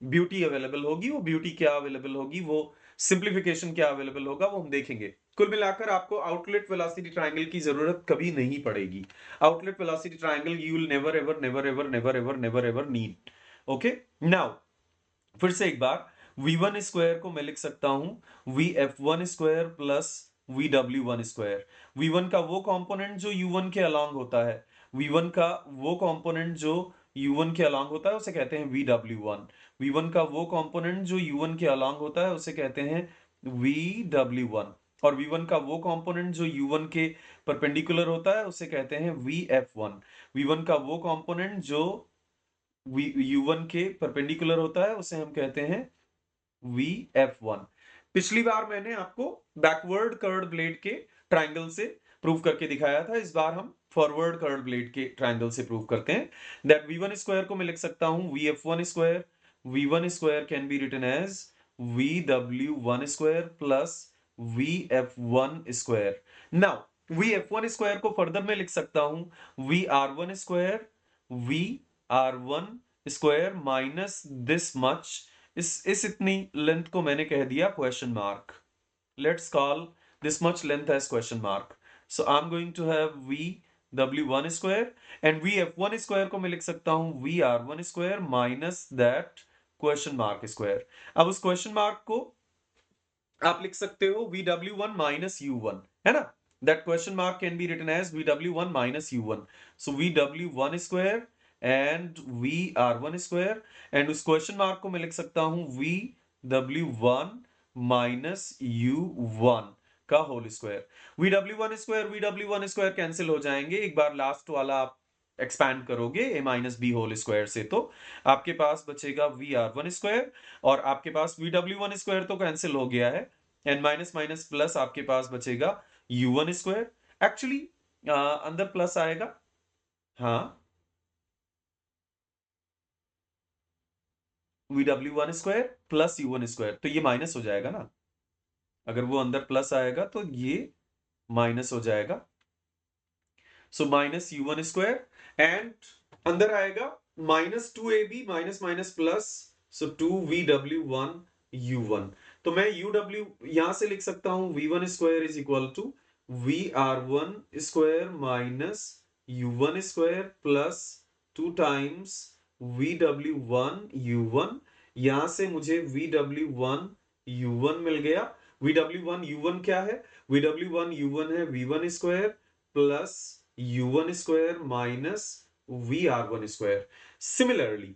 ब्यूटी अवेलेबल होगी। वो ब्यूटी क्या अवेलेबल होगी, वो सिंप्लीफिकेशन क्या अवेलेबल होगा, वो हम देखेंगे। कुल मिलाकर आपको आउटलेट वेलोसिटी ट्रायंगल की जरूरत कभी नहीं पड़ेगी। Outlet velocity triangle you will never ever never ever never ever never ever need. Okay, now फिर से एक बार v1 स्क्वायर को मैं लिख सकता हूं vf1 square plus vw1 square. v1 का वो कंपोनेंट जो u1 के अलोंग होता है, v1 का वो कंपोनेंट जो u1 के अलोंग होता है उसे कहते हैं vw1। v1 का वो कंपोनेंट जो u1 के अलोंग होता है उसे कहते हैं vw1। और v1 का वो कंपोनेंट जो u1 के परपेंडिकुलर होता है उसे कहते हैं vf1। v1 का वो कंपोनेंट जो u1 के परपेंडिकुलर होता है उसे हम कहते हैं vf1। पिछली बार मैंने आपको बैकवर्ड कर्व्ड ब्लेड के ट्रायंगल से प्रूव करके दिखाया था, इस बार हम फॉरवर्ड कर्व्ड ब्लेड के ट्रायंगल से प्रूव करते हैं। दैट v1 स्क्वायर को मैं लिख सकता हूं vf1 square. v1 square can be written as vw1 square plus vf1 square. Now vf1 square को फर्दर में लिख सकता हूं vr1 square vr1 square minus this much. इस इतनी लेंथ को मैंने कह दिया question mark. Let's call this much length as question mark. So I am going to have vw1 square and vf1 square को मैं लिख सकता हूं vr1 square minus that question mark square. अब उस क्वेश्चन मार्क को आप लिख सकते हो vw1 माइनस u1, है ना। That question mark can be written as vw1 minus u1। So vw1 square and vr1 square, and उस क्वेश्चन मार्क को मैं लिख सकता हूं vw1 माइनस u1 का whole square. vw1 square cancel हो जाएंगे, एक बार लास्ट वाला आप एक्सपैंड करोगे a minus B whole square से, तो आपके पास बचेगा vr1 स्क्वायर और आपके पास vw1 स्क्वायर तो कैंसिल हो गया है, एंड माइनस माइनस प्लस आपके पास बचेगा u1 स्क्वायर। एक्चुअली अंदर प्लस आएगा, हाँ, vw1 square plus u1 square, तो ये माइनस हो जाएगा ना। अगर वो अंदर प्लस आएगा तो ये माइनस हो जाएगा। So minus u1 square and अंदर आएगा minus 2ab minus minus plus, so 2vw1 u1। तो मैं uw यहां से लिख सकता हूं v1 square is equal to vr1 square minus u1 square plus 2 times vw1 u1। यहां से मुझे vw1 u1 मिल गया। vw1 u1 क्या है, vw1 u1 है v1 square plus u1 square minus vr1 square. Similarly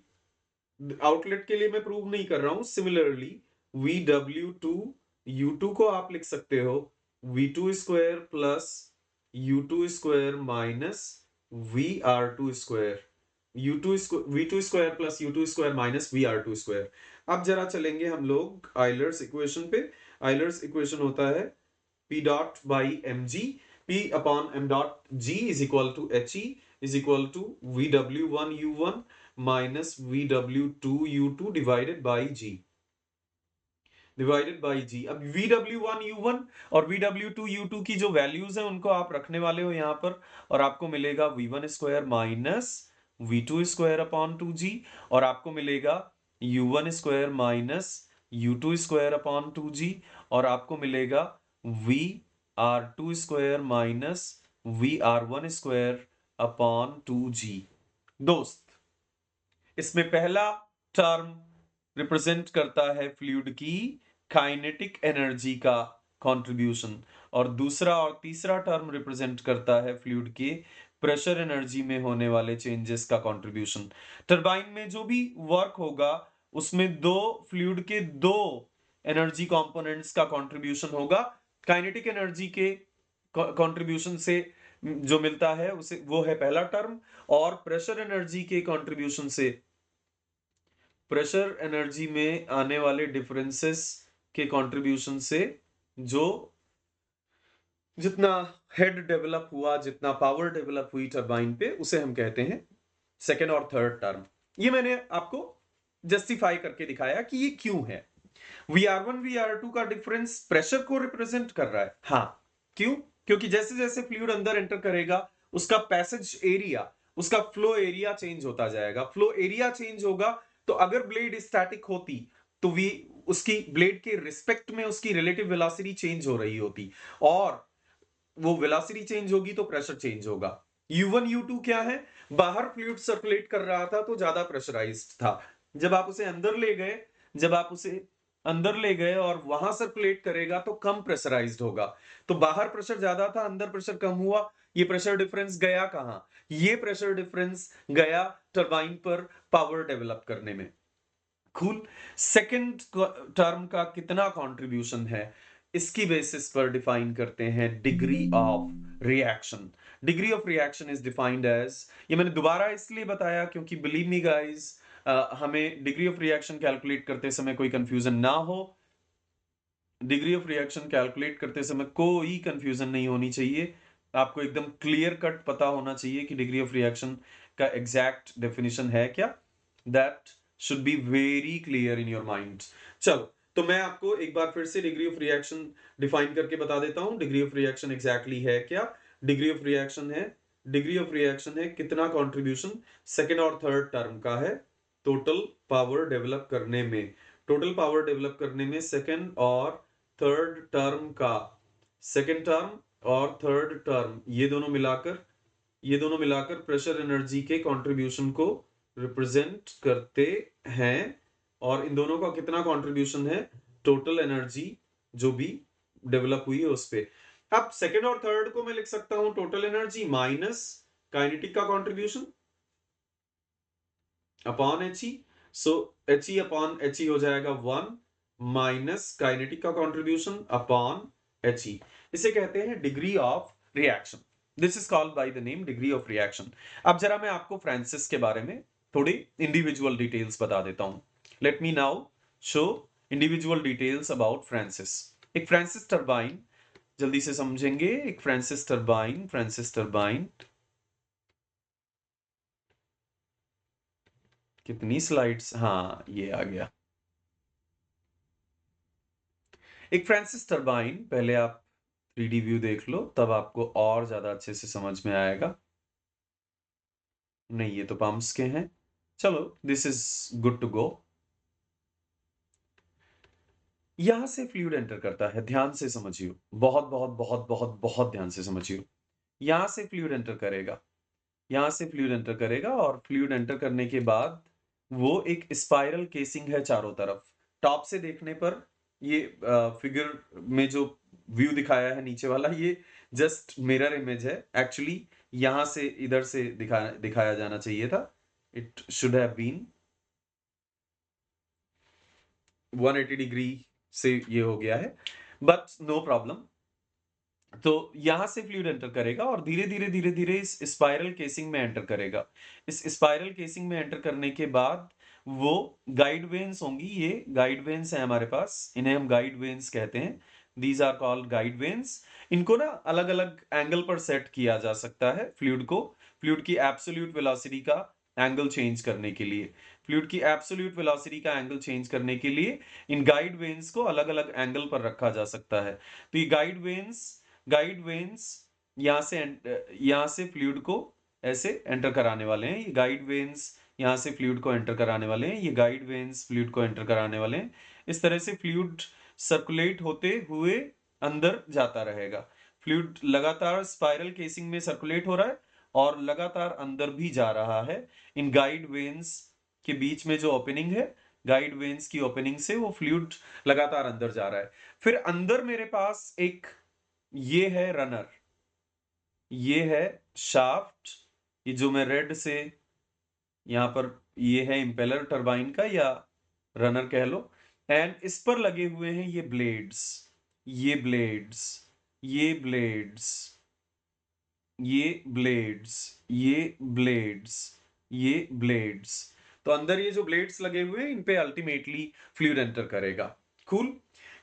outlet के लिए मैं प्रूव नहीं कर रहा हूं, सिमिलरली vw2 u2 को आप लिख सकते हो v2 square plus u2 square minus vr2 square. v2 square plus u2 square minus vr2 square. अब जरा चलेंगे हम लोग आइलर्स इक्वेशन पे। आइलर्स इक्वेशन होता है P dot by mg, P upon m dot g is equal to he is equal to vw1 u1 minus vw2 u2 divided by g, divided by g. अब vw1 u1 और vw2 u2 की जो values हैं उनको आप रखने वाले हो यहां पर, और आपको मिलेगा v1 square minus v2 square upon 2g, और आपको मिलेगा u1 square minus u2 square upon 2g, और आपको मिलेगा vr2 square minus vr1 square upon 2g। दोस्त, इसमें पहला टर्म रिप्रेजेंट करता है फ्लूइड की काइनेटिक एनर्जी का कंट्रीब्यूशन, और दूसरा और तीसरा टर्म रिप्रेजेंट करता है फ्लूइड के प्रेशर एनर्जी में होने वाले चेंजेस का कंट्रीब्यूशन। टरबाइन में जो भी वर्क होगा उसमें दो फ्लूइड के दो एनर्जी कंपोनेंट्स का कंट्रीब्यूशन होगा। काइनेटिक एनर्जी के कंट्रीब्यूशन से जो मिलता है उसे वो है पहला टर्म, और प्रेशर एनर्जी के कंट्रीब्यूशन से, प्रेशर एनर्जी में आने वाले डिफरेंसेस के कंट्रीब्यूशन से जो जितना हेड डेवलप हुआ, जितना पावर डेवलप हुई टरबाइन पे, उसे हम कहते हैं सेकेंड और थर्ड टर्म। ये मैंने आपको जस्टिफाई करके दिखाया कि ये क्यों है। VR1 VR2 का डिफरेंस प्रेशर को रिप्रेजेंट कर रहा है। हाँ, क्यों? क्योंकि जैसे जैसे फ्लूइड अंदर एंटर करेगा उसका पैसेज एरिया, उसका फ्लो एरिया चेंज होता जाएगा। फ्लो एरिया चेंज होगा तो अगर ब्लेड स्टैटिक होती तो वी उसकी ब्लेड के रिस्पेक्ट में उसकी रिलेटिव वेलोसिटी चेंज हो रही होती, और वो वेलोसिटी चेंज होगी तो प्रेशर चेंज होगा। U1 U2 क्या है? बाहर फ्लूइड सर्कुलेट कर रहा था तो ज्यादा प्रेशराइज्ड था। जब आप उसे अंदर ले गए, जब आप उसे अंदर ले गए और वहां सर्कुलेट करेगा तो कम प्रेशराइज्ड होगा। तो बाहर प्रेशर ज्यादा था, अंदर प्रेशर कम हुआ। ये प्रेशर डिफरेंस गया कहां? ये प्रेशर डिफरेंस गया टरबाइन पर पावर डेवलप करने में। कूल। सेकंड टर्म का कितना कंट्रीब्यूशन है इसकी बेसिस पर डिफाइन करते हैं degree of reaction. Degree of reaction is defined as, ये मैंने दोबारा इसलिए बताया क्योंकि बिलीव मी गाइस, हमें डिग्री ऑफ रिएक्शन कैलकुलेट करते समय कोई कंफ्यूजन ना हो। डिग्री ऑफ रिएक्शन कैलकुलेट करते समय कोई कंफ्यूजन नहीं होनी चाहिए। आपको एकदम क्लियर कट पता होना चाहिए कि डिग्री ऑफ रिएक्शन का एग्जैक्ट डेफिनेशन है क्या। That should be very clear in your mind. चलो, तो मैं आपको एक बार फिर से डिग्री ऑफ रिएक्शन डिफाइन करके बता देता हूं। डिग्री ऑफ रिएक्शन एग्जैक्टली है क्या? डिग्री ऑफ रिएक्शन है, डिग्री ऑफ रिएक्शन है कितना कंट्रीब्यूशन सेकेंड और थर्ड टर्म का है टोटल पावर डेवलप करने में। टोटल पावर डेवलप करने में सेकेंड और थर्ड टर्म का, सेकेंड टर्म और थर्ड टर्म ये दोनों मिलाकर प्रेशर एनर्जी के कंट्रीब्यूशन को रिप्रेजेंट करते हैं। और इन दोनों का कितना कंट्रीब्यूशन है टोटल एनर्जी जो भी डेवलप हुई है उस पे। अब सेकेंड और थर्ड को मैं लिख सकता हूं टोटल एनर्जी माइनस काइनेटिक का contribution upon He। So He upon He हो जाएगा 1 माइनस काइनेटिक का कंट्रीब्यूशन अपॉन He। इसे कहते हैं degree of reaction. This is called by the name degree of reaction. अब जरा मैं आपको फ्रांसिस के बारे में थोड़ी इंडिविजुअल डिटेल्स बता देता हूं। Let me now show individual details about Francis. एक फ्रांसिस टरबाइन जल्दी से समझेंगे। एक फ्रांसिस टरबाइन कितनी स्लाइड्स, हाँ ये आ गया। एक फ्रांसिस टरबाइन, पहले आप 3D व्यू देख लो तब आपको और ज्यादा अच्छे से समझ में आएगा। नहीं, ये तो पंप्स के हैं। चलो, this is good to go. यहां से फ्लूइड एंटर करता है, ध्यान से समझियो, बहुत बहुत बहुत बहुत बहुत ध्यान से समझियो। यहां से फ्लूइड एंटर करेगा, यहां से फ्लूइड एंटर करेगा, और फ्लूइड एंटर करने के बाद वो एक स्पाइरल केसिंग है चारों तरफ। टॉप से देखने पर ये फिगर में जो व्यू दिखाया है नीचे वाला, ये जस्ट मिरर इमेज है। एक्चुअली यहां से इधर से दिखाया जाना चाहिए था। It should have been 180 degree से ये हो गया है, बट नो प्रॉब्लम। तो यहां से फ्लूइड एंटर करेगा और धीरे धीरे धीरे धीरे इस स्पाइरल केसिंग में एंटर करेगा। इस स्पाइरल केसिंग में एंटर करने के बाद वो गाइड वेन्स होंगी, ये गाइड वेन्स है हमारे पास, इन्हें हम गाइड वेन्स कहते हैं। These are called guide vanes. इनको ना अलग अलग एंगल पर सेट किया जा सकता है फ्लूइड को, फ्लूइड की एब्सोल्यूट वेलोसिटी का एंगल चेंज करने के लिए। फ्लूइड की एब्सोल्यूट वेलोसिटी का एंगल चेंज करने के लिए इन गाइड वेन्स को अलग अलग एंगल पर रखा जा सकता है। तो ये गाइड वेन्स यहां से फ्लूइड को ऐसे एंटर कराने वाले हैं। ये गाइड वेन्स यहां से फ्लूइड को एंटर कराने वाले हैं, ये गाइड वेन्स फ्लूइड को एंटर कराने वाले हैं। इस तरह से फ्लूइड सर्कुलेट होते हुए अंदर जाता रहेगा। फ्लूइड लगातार स्पाइरल केसिंग में सर्कुलेट हो रहा है और लगातार अंदर भी जा रहा है। इन गाइड वेन्स के बीच में जो ओपनिंग है गाइड वेन्स की ओपनिंग से वो फ्लूइड लगातार अंदर जा रहा है। फिर अंदर मेरे पास एक ये है रनर, ये है शाफ्ट, ये जो मैं रेड से यहां पर, ये है इंपेलर टरबाइन का या रनर कह लो, एंड इस पर लगे हुए हैं ये ब्लेड्स, ये ब्लेड्स, ये ब्लेड्स, ये ब्लेड्स, ये ब्लेड्स, ये ब्लेड्स। तो अंदर ये जो ब्लेड्स लगे हुए हैं इन पे अल्टीमेटली फ्लूइड एंटर करेगा। कूल।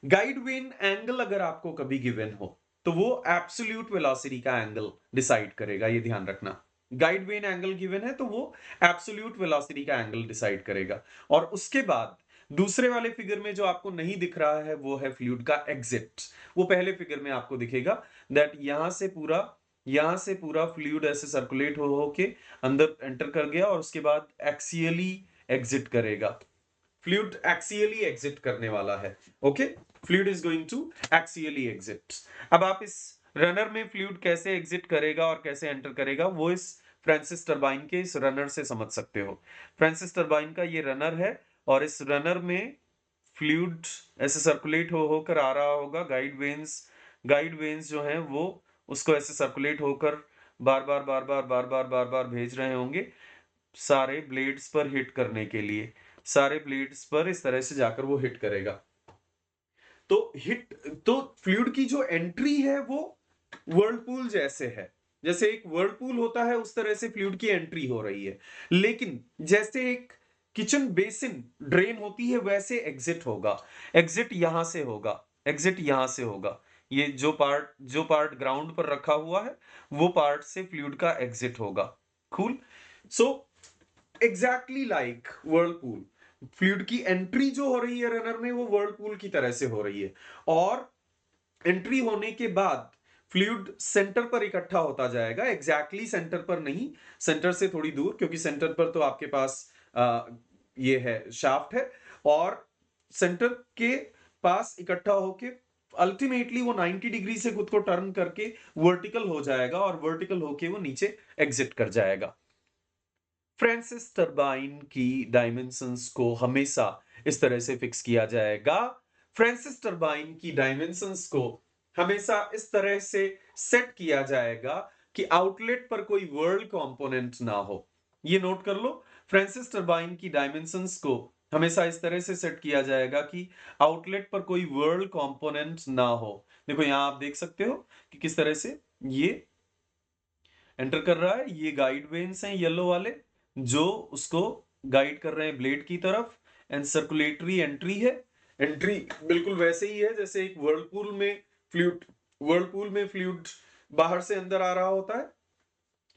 गाइड वेन एंगल अगर आपको कभी गिवन हो तो वो एब्सोल्यूट वेलोसिटी का एंगल डिसाइड करेगा, ये ध्यान रखना। गाइड वेन एंगल गिवन है तो वो एब्सोल्यूट वेलोसिटी का एंगल डिसाइड करेगा। और उसके बाद दूसरे वाले फिगर में जो आपको नहीं दिख रहा है वो है फ्लूइड का एग्जिट। वो पहले फिगर में आपको दिखेगा दैट यहां से पूरा फ्लूइड ऐसे सर्कुलेट हो के अंदर एंटर कर गया और उसके बाद एक्सियली एग्जिट करेगा। फ्लूइड एक्सियली एग्जिट करने वाला है। Okay, fluid is going to axially exit. अब आप इस रनर में फ्लूइड कैसे एग्जिट करेगा और कैसे एंटर करेगा वो इस फ्रांसिस टरबाइन के इस रनर से समझ सकते हो। फ्रांसिस टरबाइन का ये रनर है और इस रनर में फ्लूइड ऐसे सर्कुलेट होकर आ रहा होगा। गाइड वेन्स जो हैं वो उसको ऐसे सर्कुलेट होकर बार बार भेज रहे होंगे सारे ब्लेड्स पर हिट करने के लिए। सारे ब्लेड्स पर इस तरह से जाकर वो हिट करेगा। तो फ्लूइड की जो एंट्री है वो वर्लपूल जैसे है, जैसे एक वर्लपूल होता है उस तरह से फ्लूइड की एंट्री हो रही है। लेकिन जैसे एक किचन बेसिन ड्रेन होती है वैसे एग्जिट होगा। एग्जिट यहां से होगा, एग्जिट यहां से होगा। ये जो पार्ट ग्राउंड पर रखा हुआ है वो पार्ट से फ्लूइड का एग्जिट होगा। Cool. So exactly like Whirlpool, fluid की एंट्री जो हो रही है रनर में वो वर्लपूल की तरह से हो रही है। और एंट्री होने के बाद फ्लूइड सेंटर पर इकट्ठा होता जाएगा, एग्जैक्टली सेंटर पर नहीं, सेंटर से थोड़ी दूर, क्योंकि सेंटर पर तो आपके पास ये है शाफ्ट है, और सेंटर के पास इकट्ठा होके अल्टीमेटली वो 90 डिग्री से खुद को टर्न करके वर्टिकल हो जाएगा और वर्टिकल होके वो नीचे एग्जिट कर जाएगा। फ्रांसिस टरबाइन की डायमेंशंस को हमेशा इस तरह से फिक्स किया जाएगा। फ्रांसिस टरबाइन की डायमेंशंस को हमेशा इस तरह से सेट किया जाएगा कि आउटलेट पर कोई वर्ल्ड कंपोनेंट ना हो। ये नोट कर लो, फ्रांसिस टरबाइन की डायमेंशंस को हमेशा इस तरह से सेट किया जाएगा कि आउटलेट पर कोई वर्ल्ड कंपोनेंट ना हो। देखो यहां आप देख सकते हो कि किस तरह से ये एंटर कर रहा है। ये गाइड वेन्स हैं येलो वाले जो उसको गाइड कर रहे हैं ब्लेड की तरफ, एंड सर्कुलेटरी एंट्री है। एंट्री बिल्कुल वैसे ही है जैसे एक वर्लपूल में फ्लूइड बाहर से अंदर आ रहा होता है,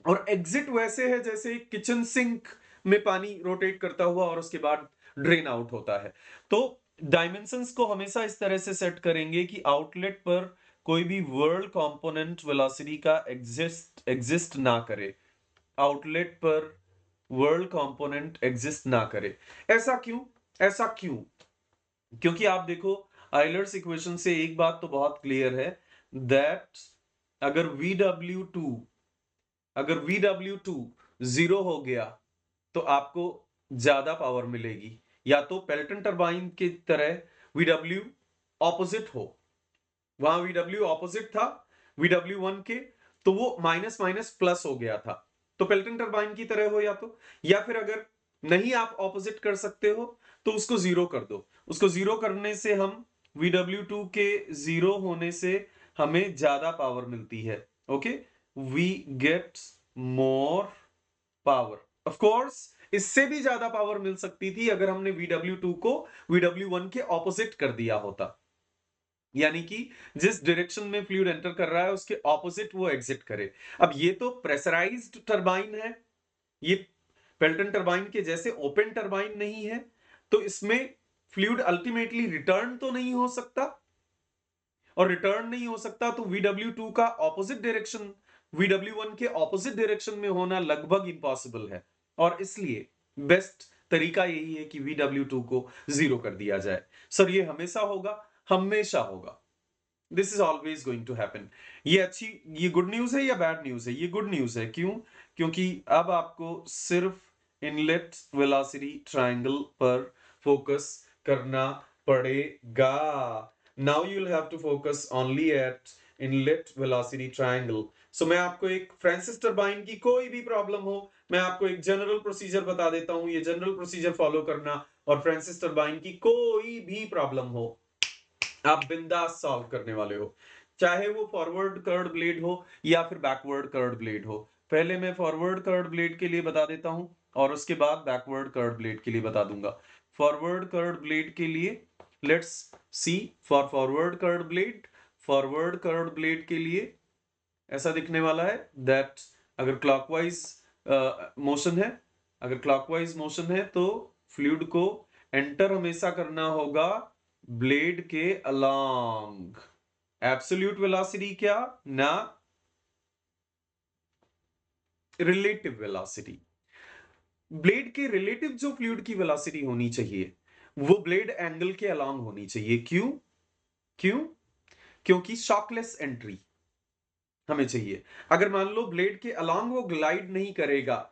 और एग्जिट वैसे है जैसे एक किचन सिंक में पानी रोटेट करता हुआ और उसके बाद ड्रेन आउट होता है। तो डायमेंशंस को हमेशा इस तरह से सेट करेंगे कि आउटलेट पर कोई भी वर्ल्ड कंपोनेंट वेलोसिटी का एग्जिस्ट ना करे, आउटलेट पर वर्ल्ड कंपोनेंट एग्जिस्ट ना करे। ऐसा क्यों? ऐसा क्यों? क्योंकि आप देखो आयलर्स इक्वेशन से एक बात तो बहुत क्लियर है दैट अगर VW2 जीरो हो गया तो आपको ज्यादा पावर मिलेगी, या तो पेल्टन टरबाइन की तरह VW ऑपोजिट हो, वहां VW ऑपोजिट था VW1 के, तो वो माइनस माइनस प्लस हो गया था, तो पेल्टन टरबाइन की तरह हो, या फिर अगर नहीं आप ऑपोजिट कर सकते हो तो उसको जीरो कर दो। उसको जीरो करने से हम VW2 के जीरो होने से हमें ज्यादा पावर मिलती है। Okay, we get more power. Of course इससे भी ज्यादा पावर मिल सकती थी अगर हमने VW2 को VW1 के ऑपोजिट कर दिया होता, यानी कि जिस डायरेक्शन में फ्लूइड एंटर कर रहा है उसके ऑपोजिट वो एग्जिट करे। अब ये तो प्रेशराइज्ड टरबाइन है, ये पेल्टन टरबाइन के जैसे ओपन टरबाइन नहीं है, तो इसमें फ्लूइड अल्टीमेटली रिटर्न तो नहीं हो सकता, और रिटर्न नहीं हो सकता तो VW2 का ऑपोजिट डायरेक्शन VW1 के ऑपोजिट डायरेक्शन में होना लगभग इम्पॉसिबल है, और इसलिए बेस्ट तरीका यही है कि VW2 को जीरो कर दिया जाए। सर ये हमेशा होगा? हमेशा होगा। This is always going to happen. ये गुड न्यूज है या बैड न्यूज है? ये गुड न्यूज है। क्यों? क्योंकि अब आपको सिर्फ इनलेट वेलोसिटी ट्रायंगल पर फोकस करना पड़ेगा। Now you will have to focus only at inlet velocity triangle. So मैं आपको एक फ्रांसिस टरबाइन की कोई भी प्रॉब्लम हो, मैं आपको एक जनरल प्रोसीजर बता देता हूं, ये जनरल प्रोसीजर फॉलो करना, और फ्रांसिस टरबाइन की कोई भी प्रॉब्लम हो आप बिंदास सॉल्व करने वाले हो, चाहे वो फॉरवर्ड कर्व्ड ब्लेड हो या फिर बैकवर्ड कर्व्ड ब्लेड हो। पहले मैं फॉरवर्ड कर्व्ड ब्लेड के लिए बता देता हूं और उसके बाद बैकवर्ड कर्व्ड ब्लेड के लिए बता दूंगा। फॉरवर्ड कर्व्ड ब्लेड के लिए let's see for forward curved blade. Forward curved blade के लिए ऐसा दिखने वाला है दैट अगर क्लॉकवाइज मोशन है, अगर क्लॉकवाइज मोशन है तो फ्लूइड को एंटर हमेशा करना होगा ब्लेड के अलोंग। एब्सोल्यूट वेलोसिटी क्या ना रिलेटिव वेलोसिटी। ब्लेड के रिलेटिव जो फ्लूइड की वेलोसिटी होनी चाहिए वो ब्लेड एंगल के अलोंग होनी चाहिए। क्यों? क्यों? क्योंकि शॉकलेस एंट्री हमें चाहिए। अगर मान लो ब्लेड के अलोंग वो ग्लाइड नहीं करेगा,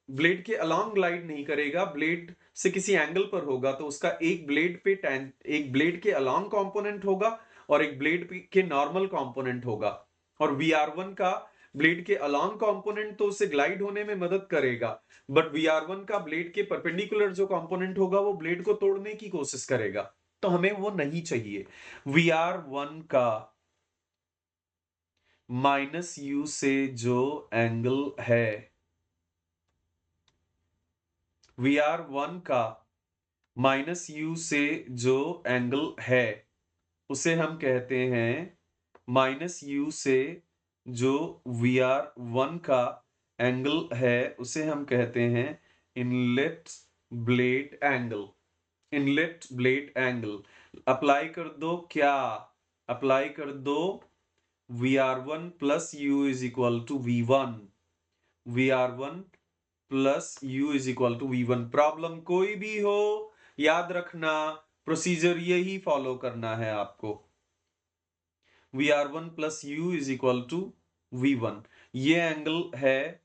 ब्लेड के अलोंग ग्लाइड नहीं करेगा, ब्लेड से किसी एंगल पर होगा, तो उसका एक ब्लेड पे एक ब्लेड के अलोंग कंपोनेंट होगा और एक ब्लेड के नॉर्मल कंपोनेंट होगा। और VR1 का ब्लेड के अलोंग कंपोनेंट तो उसे ग्लाइड होने में मदद करेगा, बट VR1 का ब्लेड के परपेंडिकुलर जो कंपोनेंट होगा वो ब्लेड को तोड़ने की कोशिश करेगा, तो हमें वो नहीं चाहिए। VR1 का -u से जो एंगल है, VR1 का -u से जो एंगल है उसे हम कहते हैं -u से जो VR1 का एंगल है उसे हम कहते हैं inlet blade angle. Inlet blade angle apply कर दो, क्या अप्लाई कर दो? VR1 plus u is equal to V1। VR1 plus u is equal to V1। Problem कोई भी हो याद रखना प्रोसीजर यही फॉलो करना है आपको। VR1 plus u is equal to V1। ये एंगल है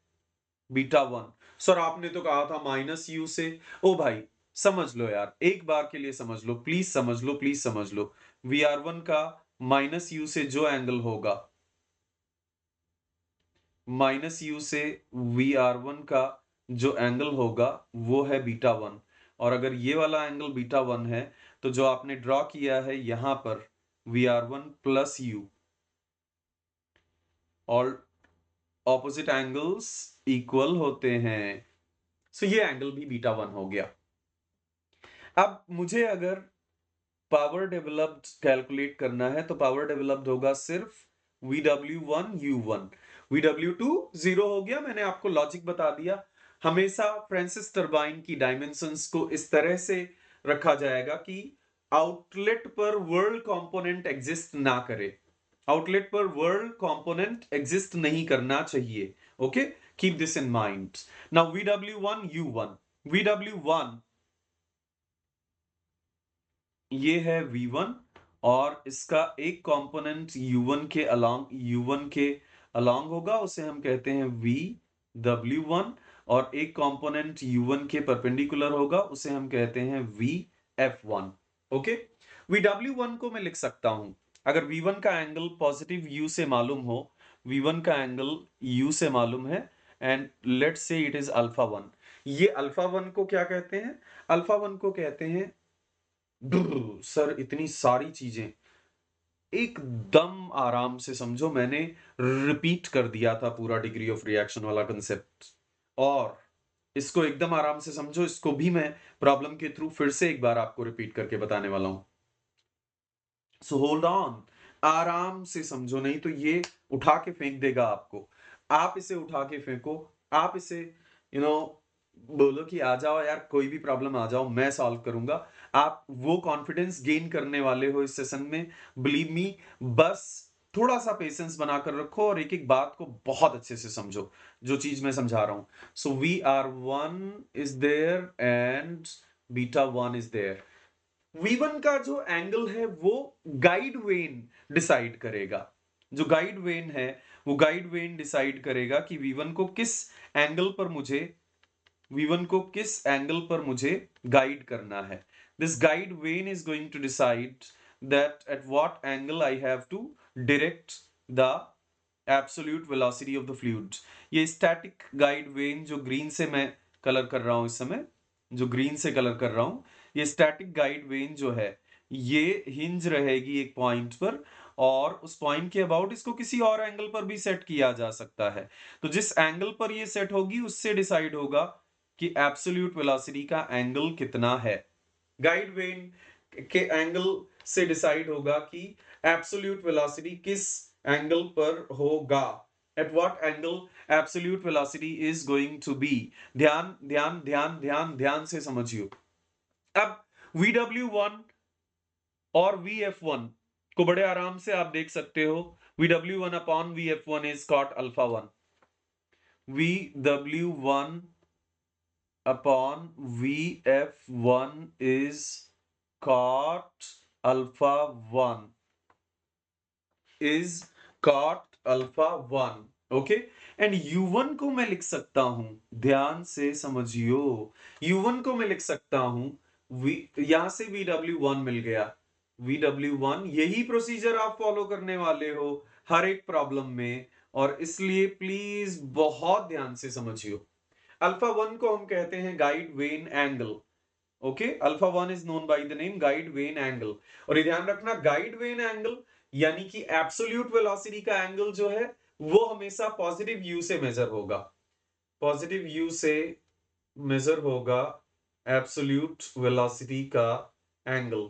β1। सर आपने तो कहा था -u से। ओ भाई समझ लो यार, एक बार के लिए समझ लो, प्लीज समझ लो, प्लीज समझ लो। VR1 का -u से जो एंगल होगा, -u से VR1 का जो एंगल होगा वो है β1। और अगर ये वाला एंगल β1 है तो जो आपने ड्रॉ किया है यहां पर VR1 प्लस u, और ऑपोजिट एंगल्स इक्वल होते हैं, सो ये एंगल भी β1 हो गया। अब मुझे अगर पावर डेवलप्ड कैलकुलेट करना है तो पावर डेवलप्ड होगा सिर्फ VW1 U1। VW2 0 हो गया, मैंने आपको लॉजिक बता दिया। हमेशा फ्रांसिस टरबाइन की डायमेंशंस को इस तरह से रखा जाएगा कि आउटलेट पर वर्ल्ड कंपोनेंट एग्जिस्ट ना करे, आउटलेट पर वर्ल्ड कंपोनेंट एग्जिस्ट नहीं करना चाहिए। Okay, keep this in mind. Now VW1 U1, VW1 ये है V1 और इसका एक कंपोनेंट U1 के अलोंग होगा, उसे हम कहते हैं VW1, और एक कंपोनेंट U1 के परपेंडिकुलर होगा, उसे हम कहते हैं VF1। ओके, VW1 को मैं लिख सकता हूं, अगर V1 का एंगल पॉजिटिव U से मालूम हो, V1 का एंगल U से मालूम है, and let's say it is α1। ये α1 को क्या कहते हैं? α1 को कहते हैं सर इतनी सारी चीजें एकदम आराम से समझो, मैंने रिपीट कर दिया था पूरा डिग्री ऑफ रिएक्शन वाला कंसेप्ट, और इसको एकदम आराम से समझो, इसको भी मैं प्रॉब्लम के थ्रू फिर से एक बार आपको रिपीट करके बताने वाला हूं। सो होल्ड ऑन, आराम से समझो, नहीं तो ये उठा के फेंक देगा आपको। आप इसे उठा के फेंको, आप इसे बोलो कि आ जाओ यार, कोई भी प्रॉब्लम आ जाओ, मैं सॉल्व करूंगा। आप वो कॉन्फिडेंस गेन करने वाले हो इस सेशन में, बिलीव मी। बस थोड़ा सा पेशेंस बनाकर रखो और एक एक बात को बहुत अच्छे से समझो जो चीज मैं समझा रहा हूं। So VR1 is there and β1 is there. V1 का जो एंगल है वो गाइड वेन डिसाइड करेगा, जो गाइड वेन है वो गाइड वेन डिसाइड करेगा कि V1 को किस एंगल पर मुझे गाइड करना है। this guide vane is going to decide that at what angle I have to direct the absolute velocity of the fluid. ये static guide vane जो green से मैं कलर कर रहा हूं इस समय, जो green से कलर कर रहा हूं, ये static guide vane जो है ये हिंज रहेगी एक पॉइंट पर, और उस पॉइंट के अबाउट इसको किसी और एंगल पर भी सेट किया जा सकता है। तो जिस एंगल पर ये सेट होगी उससे डिसाइड होगा कि एब्सोल्यूट वेलोसिटी का एंगल कितना है। गाइड वेन के एंगल से डिसाइड होगा कि एब्सोल्यूट वेलोसिटी किस एंगल पर होगा, at what angle absolute velocity is going to be. ध्यान ध्यान ध्यान ध्यान ध्यान से समझिए। अब VW1 और VF1 को बड़े आराम से आप देख सकते हो। VW1 upon VF1 is cot alpha 1, VW1 upon VF1 is cot alpha 1 is cot alpha 1, okay. And U1 को मैं लिख सकता हूं, ध्यान से समझियो, U1 को मैं लिख सकता हूं यहां से VW1 मिल गया, VW1 यही प्रोसीजर आप फॉलो करने वाले हो हर एक प्रॉब्लम में, और इसलिए प्लीज बहुत ध्यान से समझियो। अल्फा 1 को हम कहते हैं guide when angle, okay. Alpha 1 is known by the name guide when angle. और ये ध्यान रखना, गाइड वेन एंगल यानी कि एब्सोल्यूट वेलोसिटी का एंगल जो है वो हमेशा पॉजिटिव यू से मेजर होगा, पॉजिटिव यू से मेजर होगा एब्सोल्यूट वेलोसिटी का एंगल,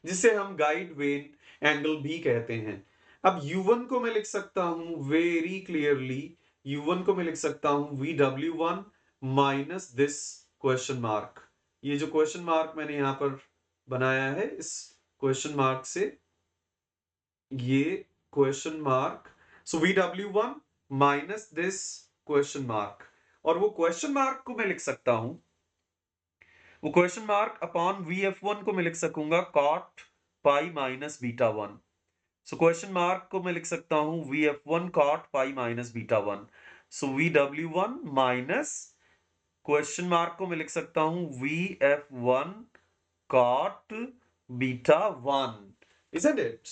जिसे हम गाइड वेन एंगल भी कहते हैं। अब U1 को मैं लिख सकता हूं वेरी क्लियरली, U1 को मैं लिख सकता हूं VW1 minus this question mark. ये जो क्वेश्चन मार्क मैंने यहां पर बनाया है, इस क्वेश्चन मार्क से ये question mark, so VW1 minus this question mark, और वो क्वेश्चन मार्क को मैं लिख सकता हूं, वो क्वेश्चन मार्क अपॉन VF1 को मैं लिख सकूंगा cot pi minus beta 1। So question mark को मैं लिख सकता हूं VF1 cot pi minus beta 1। So VW1 minus question mark को मैं लिख सकता हूं VF1 cot beta 1, isn't it?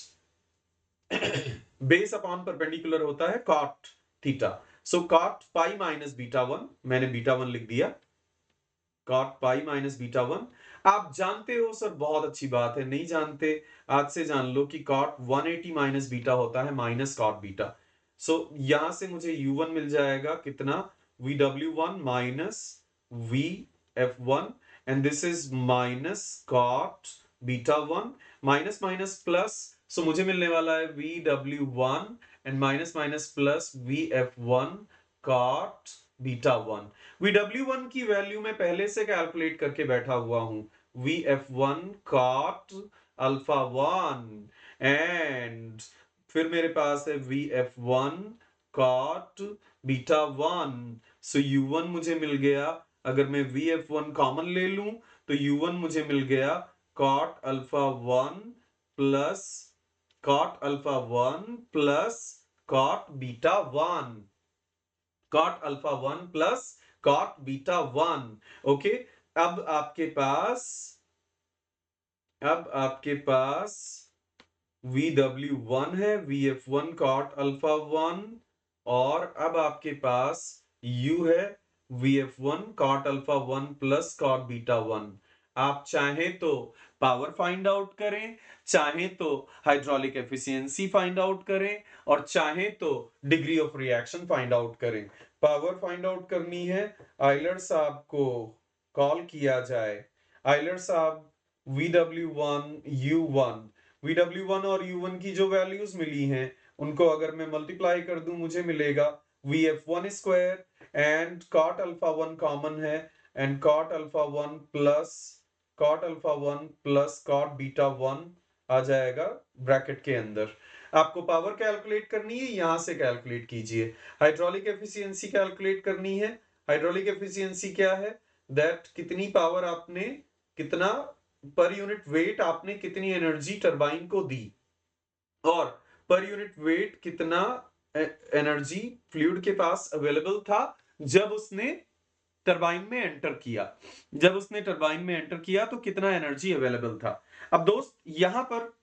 Base upon perpendicular होता है cot theta, so cot pi minus beta 1, मैंने बीटा 1 लिख दिया, कॉट पाई माइनस बीटा 1। आप जानते हो सर, बहुत अच्छी बात है, नहीं जानते आज से जान लो कि कॉट 180 माइनस बीटा होता है माइनस कॉट बीटा। सो यहां से मुझे U1 मिल जाएगा कितना, VW1 minus VF1, and this is minus cot beta 1, minus minus plus, so मुझे मिलने वाला है VW1 and minus minus plus VF1 cot beta 1। VW1 की वैल्यू मैं पहले से कैलकुलेट करके बैठा हुआ हूं, VF1 cot अल्फा 1, एंड फिर मेरे पास है VF1 cot बीटा 1। सो U1 मुझे मिल गया, अगर मैं VF1 कॉमन ले लूं तो U1 मुझे मिल गया cot alpha 1 plus cot alpha 1 plus cot beta 1, cot alpha 1 plus cot beta 1, okay. अब आपके पास VW1 है, VF1 cot अल्फा 1, और अब आपके पास U है VF1 cot alpha 1 plus cot beta 1। आप चाहें तो पावर फाइंड आउट करें, चाहें तो हाइड्रोलिक एफिशिएंसी फाइंड आउट करें, और चाहें तो degree of reaction find out करें। पावर फाइंड आउट करनी है, आइलर साहब को कॉल किया जाए। आइलर साहब VW1 U1, VW1 और U1 की जो वैल्यूज मिली हैं उनको अगर मैं मल्टीप्लाई कर दूं मुझे मिलेगा VF1 square, and cot alpha 1 common है, and cot alpha 1 plus cot alpha 1 plus cot beta 1 आ जाएगा ब्रैकेट के अंदर। आपको पावर कैलकुलेट करनी है, यहां से कैलकुलेट कीजिए। हाइड्रोलिक एफिशिएंसी कैलकुलेट करनी है, हाइड्रोलिक एफिशिएंसी क्या है, दैट कितनी पावर आपने, कितना पर यूनिट वेट आपने कितनी एनर्जी टरबाइन को दी, और पर यूनिट वेट कितना एनर्जी फ्लूइड के पास अवेलेबल था जब उसने टरबाइन में एंटर किया। जब उसने टरबाइन में एंटर किया तो कितना एनर्जी अवेलेबल था। अब दोस्त यहां पर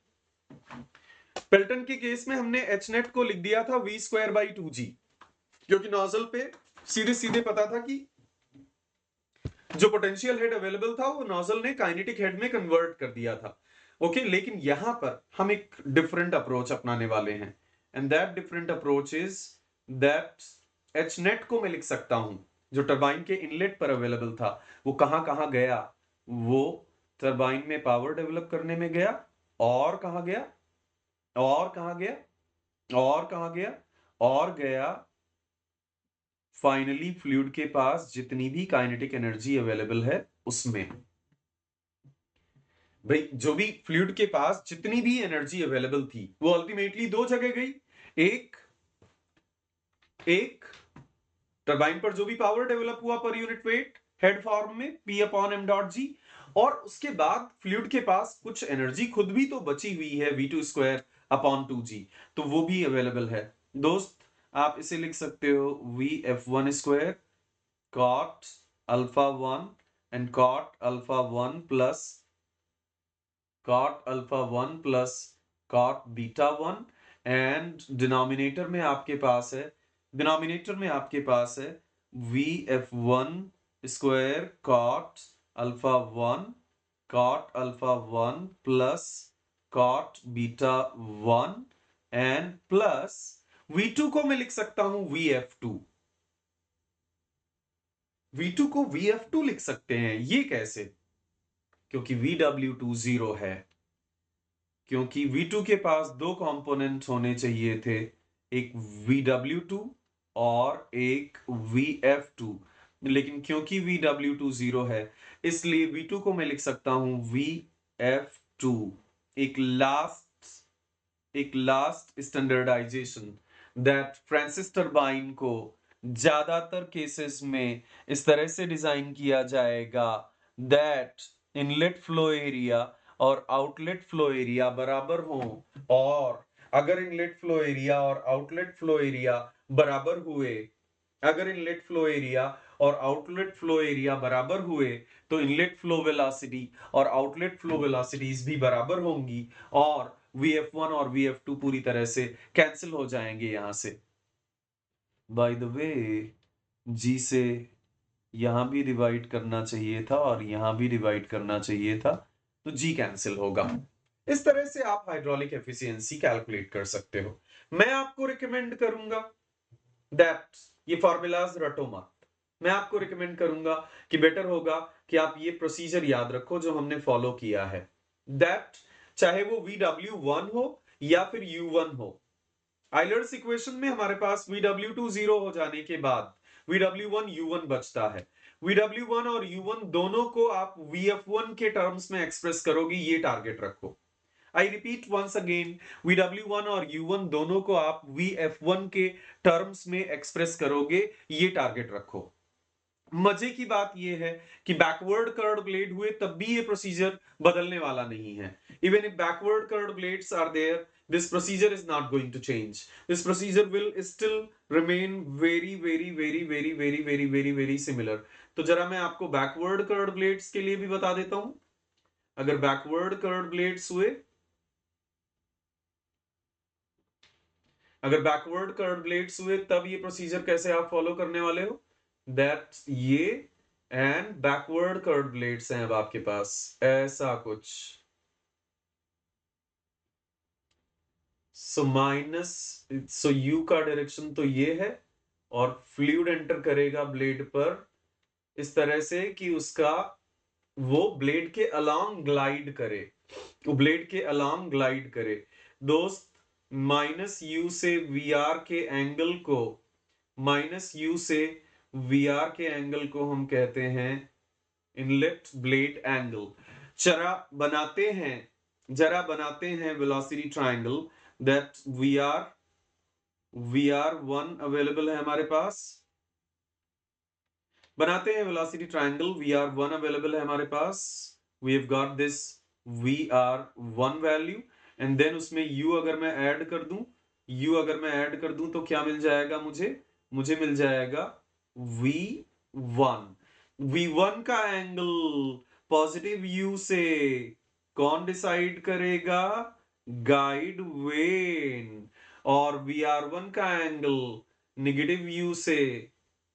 पेल्टन के केस में हमने एच नेट को लिख दिया था v²/2g, क्योंकि नोजल पे सीधे सीधे पता था कि जो पोटेंशियल हेड अवेलेबल था वो नोजल ने काइनेटिक हेड में कन्वर्ट कर दिया था। ओके, लेकिन यहां पर हम एक डिफरेंट अप्रोच अपनाने वाले हैं, and that different approach is that H net को मैं लिख सकता हूं जो टरबाइन के इनलेट पर अवेलेबल था, वो कहां गया, वो टरबाइन में पावर डेवलप करने में गया, और कहां गया, और कहां गया, और कहां गया, और गया फाइनली फ्लूइड के पास जितनी भी काइनेटिक एनर्जी अवेलेबल है उसमें। भाई जो भी फ्लूइड के पास जितनी भी एनर्जी अवेलेबल थी वो अल्टीमेटली दो जगह गई। एक टरबाइन पर जो भी पावर डेवलप हुआ per unit weight head form में P/m.g, और उसके बाद फ्लूइड के पास कुछ एनर्जी खुद भी तो बची हुई है V²/2g, तो वो भी अवेलेबल है। दोस्त आप इसे लिख सकते हो Vf1² cot α1 and cot α1 plus cot α1 plus cot β1, and denominator में आपके पास है Vf1² cot α1 plus cot β1 and plus V2 को मैं लिख सकता हूं V2 को Vf2 लिख सकते हैं। ये कैसे? क्योंकि VW2 0 है, क्योंकि V2 के पास दो कंपोनेंट होने चाहिए थे, एक VW2 और एक Vf2, लेकिन क्योंकि VW2 0 है इसलिए V2 को मैं लिख सकता हूं Vf2। एक last standardization that Francis turbine को ज्यादातर केसेस में इस तरह से डिजाइन किया जाएगा दैट इनलेट फ्लो एरिया और आउटलेट फ्लो एरिया बराबर हो, और अगर इनलेट फ्लो एरिया और आउटलेट फ्लो एरिया बराबर हुए, अगर इनलेट फ्लो एरिया और आउटलेट फ्लो एरिया बराबर हुए तो इनलेट फ्लो वेलोसिटी और आउटलेट फ्लो वेलोसिटीज भी बराबर होंगी, और Vf1 और Vf2 पूरी तरह से कैंसिल हो जाएंगे यहां से। बाय द वे जी से यहां भी डिवाइड करना चाहिए था और यहां भी डिवाइड करना चाहिए था, तो जी कैंसिल होगा। इस तरह से आप हाइड्रोलिक एफिशिएंसी कैलकुलेट कर सकते हो। मैं आपको रिकमेंड करूंगा दैट ये फॉर्मूलाज रटो मत। मैं आपको रिकमेंड करूंगा कि बेटर होगा कि आप ये प्रोसीजर याद रखो जो हमने फॉलो किया है, दैट चाहे वो VW1 हो या फिर U1 हो, आइलर्स इक्वेशन में हमारे पास VW2 0 हो जाने के बाद VW1 U1 बचता है। VW1 और U1 दोनों को आप Vf1 के टर्म्स में एक्सप्रेस करोगे, ये टारगेट रखो। I repeat once again, VW1 और U1 दोनों को आप Vf1 के टर्म्स में एक्सप्रेस करोगे, ये टारगेट रखो। मजे की बात यह है कि बैकवर्ड कर्व्ड ब्लेड हुए तब भी ये प्रोसीजर बदलने वाला नहीं है। Even if backward curved blades are there, this procedure is not going to change. This procedure will still remain very similar. तो जरा मैं आपको बैकवर्ड कर्व्ड ब्लेड्स के लिए भी बता देता हूं। अगर बैकवर्ड कर्व्ड ब्लेड्स हुए, अगर बैकवर्ड कर्व्ड ब्लेड्स हुए तब ये प्रोसीजर कैसे आप फॉलो करने वाले हो, दैट ये एंड बैकवर्ड कर्व्ड ब्लेड्स हैं अब आपके पास ऐसा कुछ। सो यू का डायरेक्शन तो ये है, और फ्लूइड एंटर करेगा ब्लेड पर इस तरह से कि उसका वो ब्लेड के अलोंग ग्लाइड करे, वो ब्लेड के अलोंग ग्लाइड करे। दोस्त -u से VR के एंगल को, -u से VR के एंगल को हम कहते हैं इनलेट ब्लेड एंगल। जरा बनाते हैं velocity triangle that VR1 available है हमारे पास। बनाते हैं वेलोसिटी ट्रायंगल, VR1 अवेलेबल है हमारे पास। We have got this VR1 value, and then उसमें U अगर मैं ऐड कर दूं तो क्या मिल जाएगा मुझे मिल जाएगा V1। V1 का एंगल पॉजिटिव U से कौन डिसाइड करेगा? Guide when. और VR1 का एंगल नेगेटिव U से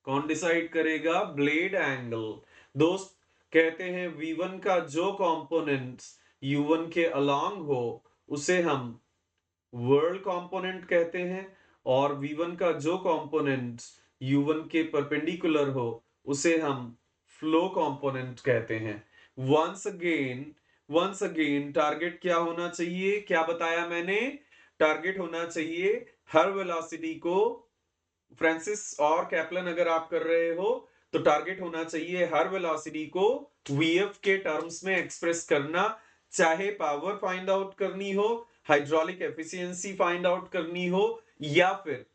कौन डिसाइड करेगा? Blade angle. दोस्त कहते हैं V1 का जो कंपोनेंट्स U1 के अलोंग हो उसे हम वर्ल्ड कंपोनेंट कहते हैं, और V1 का जो कंपोनेंट U1 के परपेंडिकुलर हो उसे हम फ्लो कंपोनेंट कहते हैं। वंस अगेन टारगेट क्या होना चाहिए? क्या बताया मैंने? टारगेट होना चाहिए हर वेलोसिटी को, फ्रांसिस और कैप्लन अगर आप कर रहे हो तो टारगेट होना चाहिए हर वेलोसिटी को Vf के टर्म्स में एक्सप्रेस करना, चाहे पावर फाइंड आउट करनी हो, हाइड्रोलिक एफिशिएंसी फाइंड आउट करनी हो, या फिर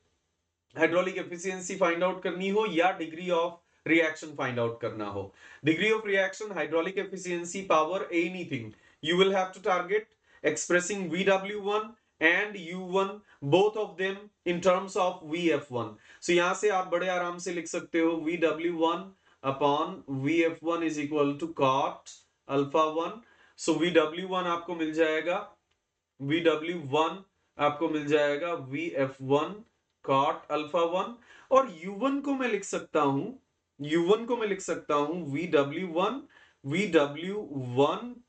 हाइड्रोलिक एफिशिएंसी फाइंड आउट करनी हो, या degree of reaction find out करना हो। Degree of reaction, hydraulic efficiency, power, anything you will have to target expressing VW1 and U1 both of them in terms of VF1। so यहां से आप बड़े आराम से लिख सकते हो VW1 upon VF1 is equal to cot alpha 1। so VW1 आपको मिल जाएगा VW1 आपको मिल जाएगा VF1 cot alpha 1, और U1 को मैं लिख सकता हूं VW1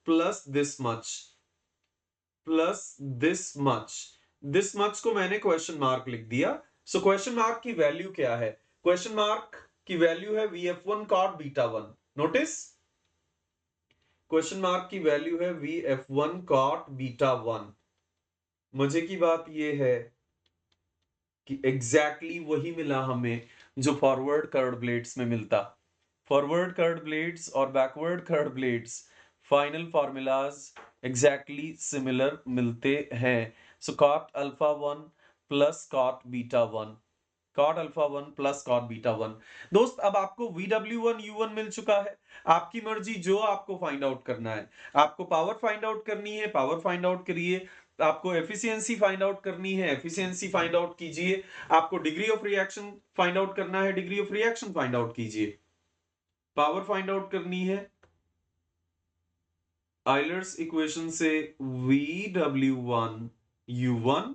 प्लस दिस मच को मैंने क्वेश्चन मार्क लिख दिया। सो क्वेश्चन मार्क की वैल्यू क्या है? क्वेश्चन मार्क की वैल्यू है VF1 cot beta 1। Notice, question mark की वैल्यू है VF1 cot बीटा 1। मजे की बात यह है कि एग्जैक्टली वही मिला हमें जो फॉरवर्ड कर्व्ड ब्लेड्स में मिलता। फॉरवर्ड कर्व्ड ब्लेड्स और backward curved blades final formulas exactly similar मिलते हैं। So cot alpha 1 plus cot beta 1, cot alpha 1 plus cot beta 1। दोस्त अब आपको VW1 U1 मिल चुका है। आपकी मर्जी जो आपको फाइंड आउट करना है। आपको पावर फाइंड आउट करनी है, पावर फाइंड आउट करिए। आपको एफिशिएंसी फाइंड आउट करनी है, एफिशिएंसी फाइंड आउट कीजिए। आपको degree of reaction find out करना है, degree of reaction find out कीजिए। पावर फाइंड आउट करनी है आयलर्स इक्वेशन से VW1 U1,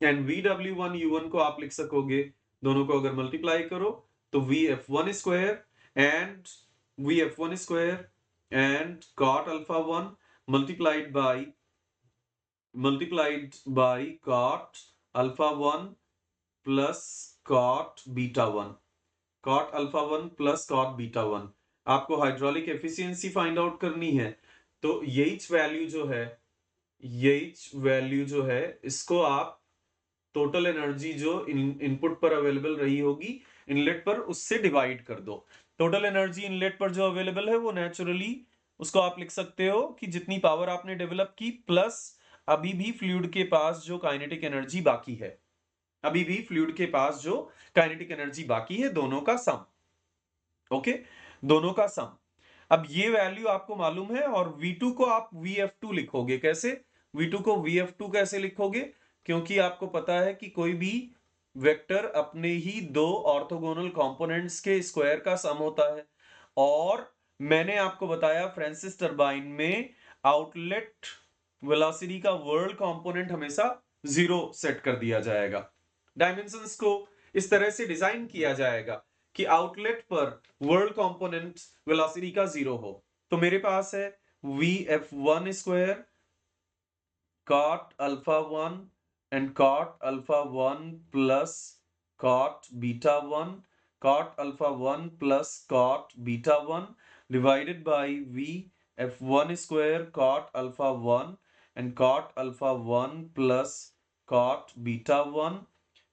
and VW1 U1 को आप लिख सकोगे, दोनों को अगर मल्टीप्लाई करो तो VF1 square and cot alpha 1 multiplied by cot alpha 1 plus cot beta 1, cot alpha 1 plus cot beta 1। आपको हाइड्रोलिक एफिशिएंसी फाइंड आउट करनी है, तो यही वैल्यू जो है इसको आप टोटल एनर्जी जो इनपुट पर अवेलेबल रही होगी इनलेट पर, उससे डिवाइड कर दो। टोटल एनर्जी इनलेट पर जो अवेलेबल है वो नेचुरली उसको आप लिख सकते हो कि जितनी पावर आपने डेवलप की प्लस अभी भी फ्लूइड के पास जो काइनेटिक एनर्जी बाकी है, दोनों का सम। ओके, दोनों का सम। अब ये वैल्यू आपको मालूम है, और V2 को आप VF2 लिखोगे कैसे? V2 को VF2 कैसे लिखोगे? क्योंकि आपको पता है कि कोई भी वेक्टर अपने ही दो ऑर्थोगोनल कंपोनेंट्स के स्क्वायर का सम होता है। और मैंने आपको बताया फ्रांसिस टरबाइन में आउटलेट वेलोसिटी का वर्ल्ड कंपोनेंट हमेशा 0 सेट कर दिया जाएगा। डायमेंशंस को इस तरह से डिजाइन किया जाएगा कि आउटलेट पर वर्ल्ड कंपोनेंट वेलोसिटी का 0 हो। तो मेरे पास है VF1 square cot alpha 1 and cot alpha 1 plus cot beta 1, cot alpha 1 plus cot beta 1 divided by VF1 square cot alpha 1 and cot alpha 1 plus cot beta 1,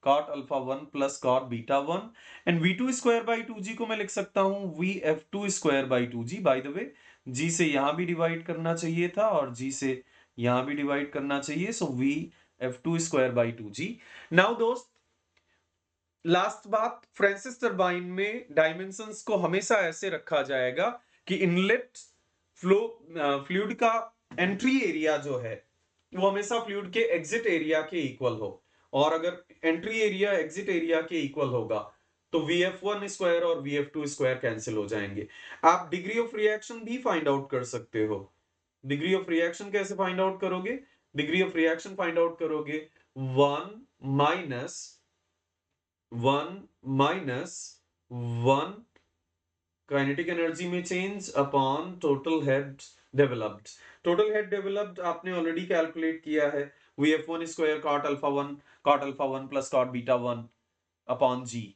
cot alpha 1 plus cot beta 1, and V2 square by 2g को मैं लिख सकता हूं VF2 square by 2g। Bye the way g से यहां भी divide करना चाहिए था और g से यहां भी डिवाइड करना चाहिए, सो VF2 square by 2g। Now दोस्त लास्ट बात, फ्रांसिस टरबाइन में डायमेंशंस को हमेशा ऐसे रखा जाएगा कि इनलेट फ्लूइड का एंट्री एरिया जो है वो हमेशा फ्लूइड के एग्जिट एरिया के इक्वल हो, और अगर एंट्री एरिया एग्जिट एरिया के इक्वल होगा तो VF1 स्क्वायर और VF2 स्क्वायर कैंसिल हो जाएंगे। आप डिग्री ऑफ रिएक्शन भी फाइंड आउट कर सकते हो। डिग्री ऑफ रिएक्शन कैसे फाइंड आउट करोगे? Degree of reaction find out करोगे 1 - 1 काइनेटिक एनर्जी में change upon total head developed. Total head developed आपने ऑलरेडी कैलकुलेट किया है, VF1 square cot alpha 1 plus cot beta 1 upon G,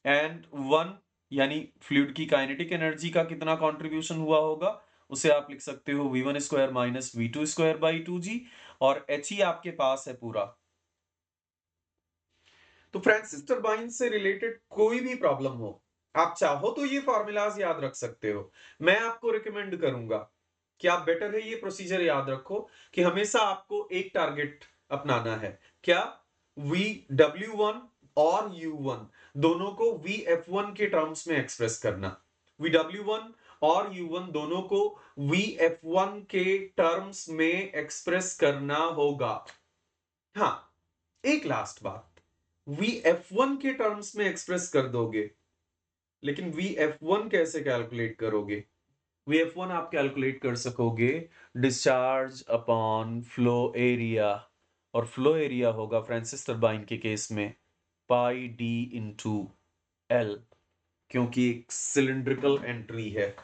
and 1 यानी fluid की kinetic energy का कितना कंट्रीब्यूशन हुआ होगा, उसे आप लिख सकते हो V1 square minus V2 square by 2G, और He आपके पास है पूरा। तो फ्रांसिस टर्बाइन से रिलेटेड कोई भी प्रॉब्लम हो, आप चाहो तो ये फॉर्मूलाज याद रख सकते हो। मैं आपको रिकमेंड करूंगा कि आप बेटर है ये प्रोसीजर याद रखो कि हमेशा आपको एक टारगेट अपनाना है। क्या? VW1 और U1 दोनों को VF1 के टर्म्स में एक्सप्रेस करना। VW1 और U1 दोनों को VF1 के टर्म्स में एक्सप्रेस करना होगा। हाँ, एक लास्ट बात, VF1 के टर्म्स में एक्सप्रेस कर दोगे, लेकिन VF1 कैसे कैलकुलेट करोगे? VF1 आप कैलकुलेट कर सकोगे डिस्चार्ज अपॉन फ्लो एरिया, और फ्लो एरिया होगा फ्रांसिस टर्बाइन के केस में पाई डी इंटू एल, क्योंकि एक सिलिंड्रिकल एंट्री है।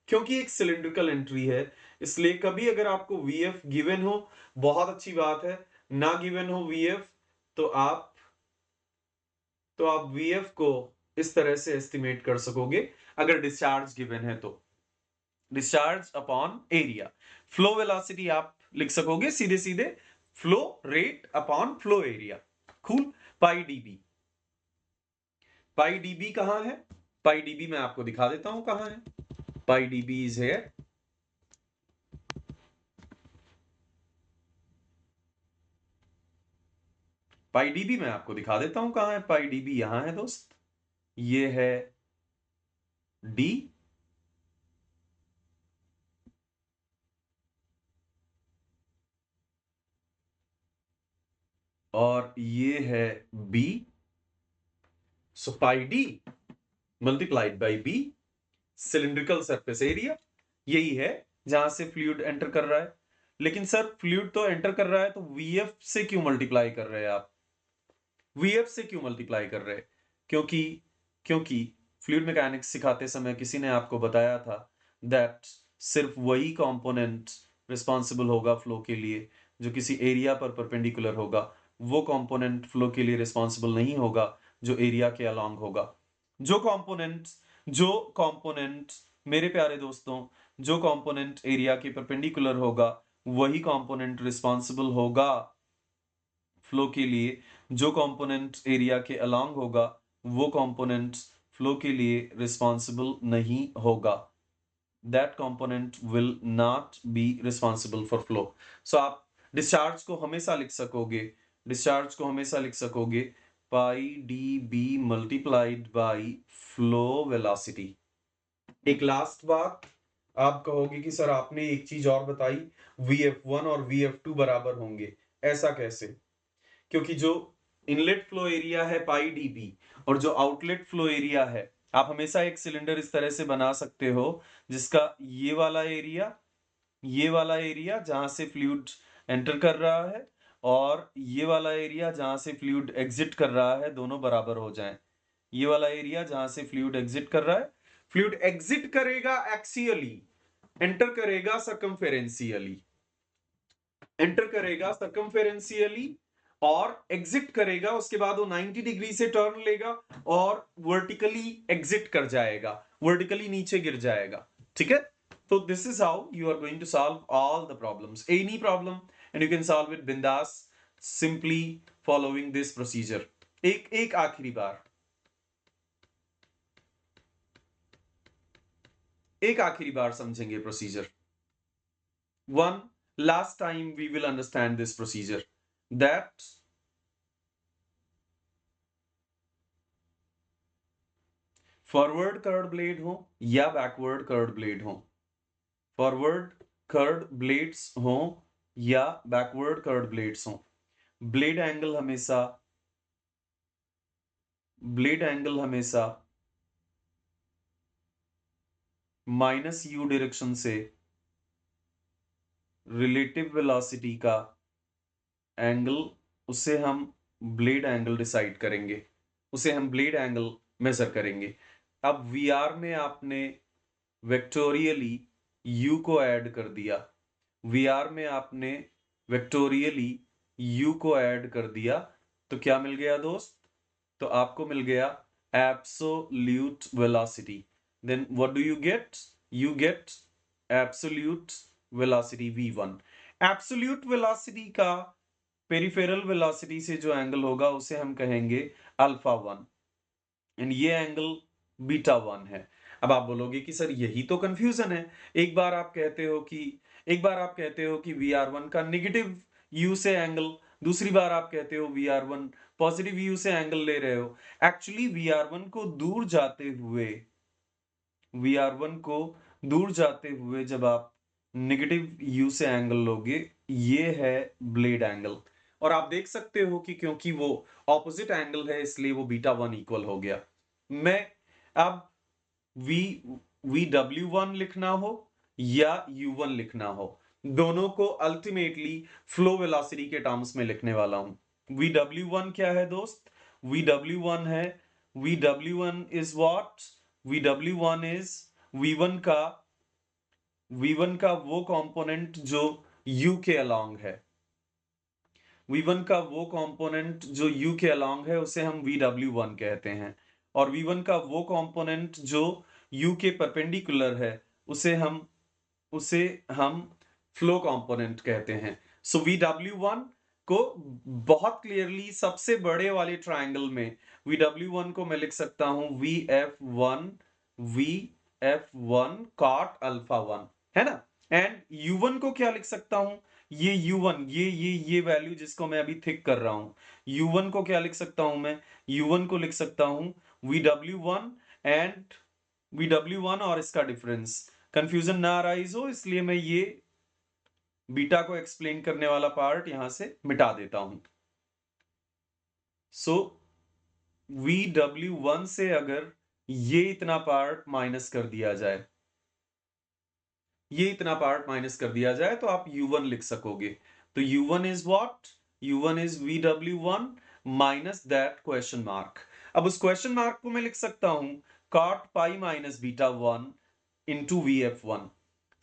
क्योंकि एक सिलिंड्रिकल एंट्री है, इसलिए कभी अगर आपको VF गिवन हो, बहुत अच्छी बात है, ना गिवन हो VF, तो आप VF को इस तरह से एस्टिमेट कर सकोगे अगर डिस्चार्ज गिवन है तो, discharge upon area. Flow velocity आप लिख सकोगे सीधे सीधे flow rate upon flow area. Cool. Pi DB, pi DB कहां है? पाई डीबी मैं आपको दिखा देता हूं कहां है। Pi DB is here. Pi DB मैं आपको दिखा देता हूं कहां है। पाई डीबी यहां है दोस्त, ये है डी, और ये है B. So pi D multiplied by B, cylindrical surface area, यही है जहां से फ्लूइड एंटर कर रहा है। लेकिन सर फ्लूइड तो एंटर कर रहा है, तो VF से क्यों मल्टीप्लाई कर रहे हैं आप? VF से क्यों मल्टीप्लाई कर रहे हैं? क्योंकि क्योंकि फ्लूइड मैकेनिक्स सिखाते समय किसी ने आपको बताया था दैट सिर्फ वही कंपोनेंट रिस्पॉन्सिबल होगा फ्लो के लिए जो किसी एरिया पर परपेंडिकुलर होगा। वो कंपोनेंट फ्लो के लिए रिस्पॉन्सिबल नहीं होगा जो एरिया के अलोंग होगा। जो कंपोनेंट मेरे प्यारे दोस्तों, जो कंपोनेंट एरिया के परपेंडिकुलर होगा वही कंपोनेंट रिस्पॉन्सिबल होगा फ्लो के लिए। जो कंपोनेंट एरिया के अलोंग होगा वो कंपोनेंट फ्लो के लिए रिस्पॉन्सिबल नहीं होगा। That component will not be responsible for flow. So आप डिस्चार्ज को हमेशा लिख सकोगे, डिस्चार्ज को हमेशा लिख सकोगे pi D B multiplied by flow velocity. एक लास्ट बात, आप कहोगे कि सर आपने एक चीज और बताई, VF1 और VF2 बराबर होंगे, ऐसा कैसे? क्योंकि जो इनलेट फ्लो एरिया है पाई डीबी और जो आउटलेट फ्लो एरिया है, आप हमेशा एक सिलेंडर इस तरह से बना सकते हो जिसका ये वाला एरिया जहां से फ्लूइड एंटर कर रहा है और ये वाला एरिया जहां से फ्लूइड एग्जिट कर रहा है, दोनों बराबर हो जाएं। ये वाला एरिया जहां से फ्लूइड एग्जिट कर रहा है, फ्लूइड एग्जिट करेगा एक्सियली, एंटर करेगा सर्कमफेरेंशियली, एंटर करेगा सर्कमफेरेंशियली और एग्जिट करेगा, उसके बाद वो 90 डिग्री से टर्न लेगा और वर्टिकली एग्जिट कर जाएगा, वर्टिकली नीचे गिर जाएगा। ठीक है? तो this is how you are going to solve all the problems, any problem, and you can solve it बिंदास सिंपली फॉलोइंग दिस प्रोसीजर। एक आखिरी बार, एक आखिरी बार समझेंगे procedure. One last time we will understand this procedure, that forward curved blade हो या बैकवर्ड कर्ड ब्लेड हो, फॉरवर्ड कर्ड ब्लेड्स हो या बैकवर्ड कर्ड ब्लेड्स हो, ब्लेड एंगल हमेशा ब्लेड एंगल हमेशा माइनस यू डायरेक्शन से रिलेटिव वेलोसिटी का एंगल, उसे हम ब्लेड एंगल डिसाइड करेंगे, उसे हम ब्लेड एंगल मेजर करेंगे। अब वीआर में आपने वेक्टोरियली u को ऐड कर दिया, वीआर में आपने वेक्टोरियली u को ऐड कर दिया, तो क्या मिल गया दोस्त? तो आपको मिल गया absolute velocity. Then what do you get? You get absolute velocity v1। Absolute velocity का पेरिफेरल वेलोसिटी से जो एंगल होगा उसे हम कहेंगे अल्फा 1, एंड ये एंगल बीटा 1 है। अब आप बोलोगे कि सर यही तो कंफ्यूजन है। एक बार आप कहते हो कि VR1 का नेगेटिव यू से एंगल, दूसरी बार आप कहते हो VR1 पॉजिटिव यू से एंगल ले रहे हो। एक्चुअली VR1 को दूर जाते हुए जब आप नेगेटिव यू से एंगल लोगे, ये है ब्लेड एंगल। और आप देख सकते हो कि क्योंकि वो ऑपोजिट एंगल है इसलिए वो बीटा 1 इक्वल हो गया। मैं अब VW1 लिखना हो या U1 लिखना हो, दोनों को अल्टीमेटली फ्लो वेलोसिटी के टर्म्स में लिखने वाला हूं। VW1 क्या है दोस्त? VW1 है, VW1 is what? VW1 is V1 का वो कंपोनेंट जो U के अलोंग है, V1 का वो कंपोनेंट जो U के अलोंग है उसे हम VW1 कहते हैं, और V1 का वो कंपोनेंट जो U के परपेंडिकुलर है उसे हम फ्लो कंपोनेंट कहते हैं। सो VW1 को बहुत क्लियरली सबसे बड़े वाले ट्रायंगल में VW1 को मैं लिख सकता हूं VF1 cot अल्फा 1, है ना। एंड U1 को क्या लिख सकता हूं? ये U1, ये वैल्यू जिसको मैं अभी थिक कर रहा हूं, U1 को क्या लिख सकता हूं मैं? U1 को लिख सकता हूं VW1 एंड VW1 और इसका डिफरेंस। कंफ्यूजन ना अराइज हो इसलिए मैं ये बीटा को एक्सप्लेन करने वाला पार्ट यहां से मिटा देता हूं। सो VW1 से अगर ये इतना पार्ट माइनस कर दिया जाए, तो आप U1 लिख सकोगे। तो U1 is what? U1 is VW1 minus that question mark. अब उस क्वेश्चन मार्क को मैं लिख सकता हूं cot pi minus beta 1 into VF1.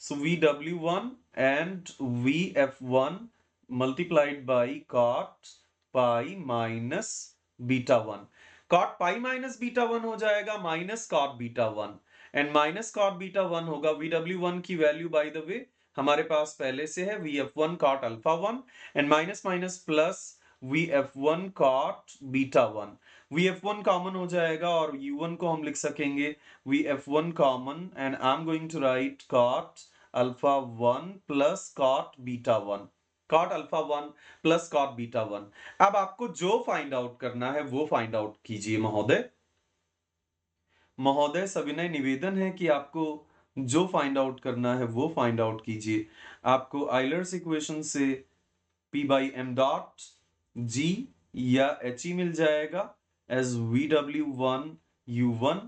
So VW1 and VF1 multiplied by cot pi minus beta 1. Cot pi minus beta 1 हो जाएगा minus cot beta 1, and minus cot beta 1 होगा VW1 की वैल्यू बाय द वे हमारे पास पहले से है VF1 cot alpha 1 and minus minus plus VF1 cot beta 1। VF1 common हो जाएगा और U1 को हम लिख सकेंगे VF1 common, and I'm going to write cot alpha 1 plus cot beta 1, cot alpha 1 plus cot beta 1। अब आपको जो फाइंड आउट करना है वो फाइंड आउट कीजिए महोदय सविनय निवेदन है कि आपको जो फाइंड आउट करना है वो फाइंड आउट कीजिए। आपको आइलर्स इक्वेशन से P by m dot G या HE मिल जाएगा एज VW1 U1,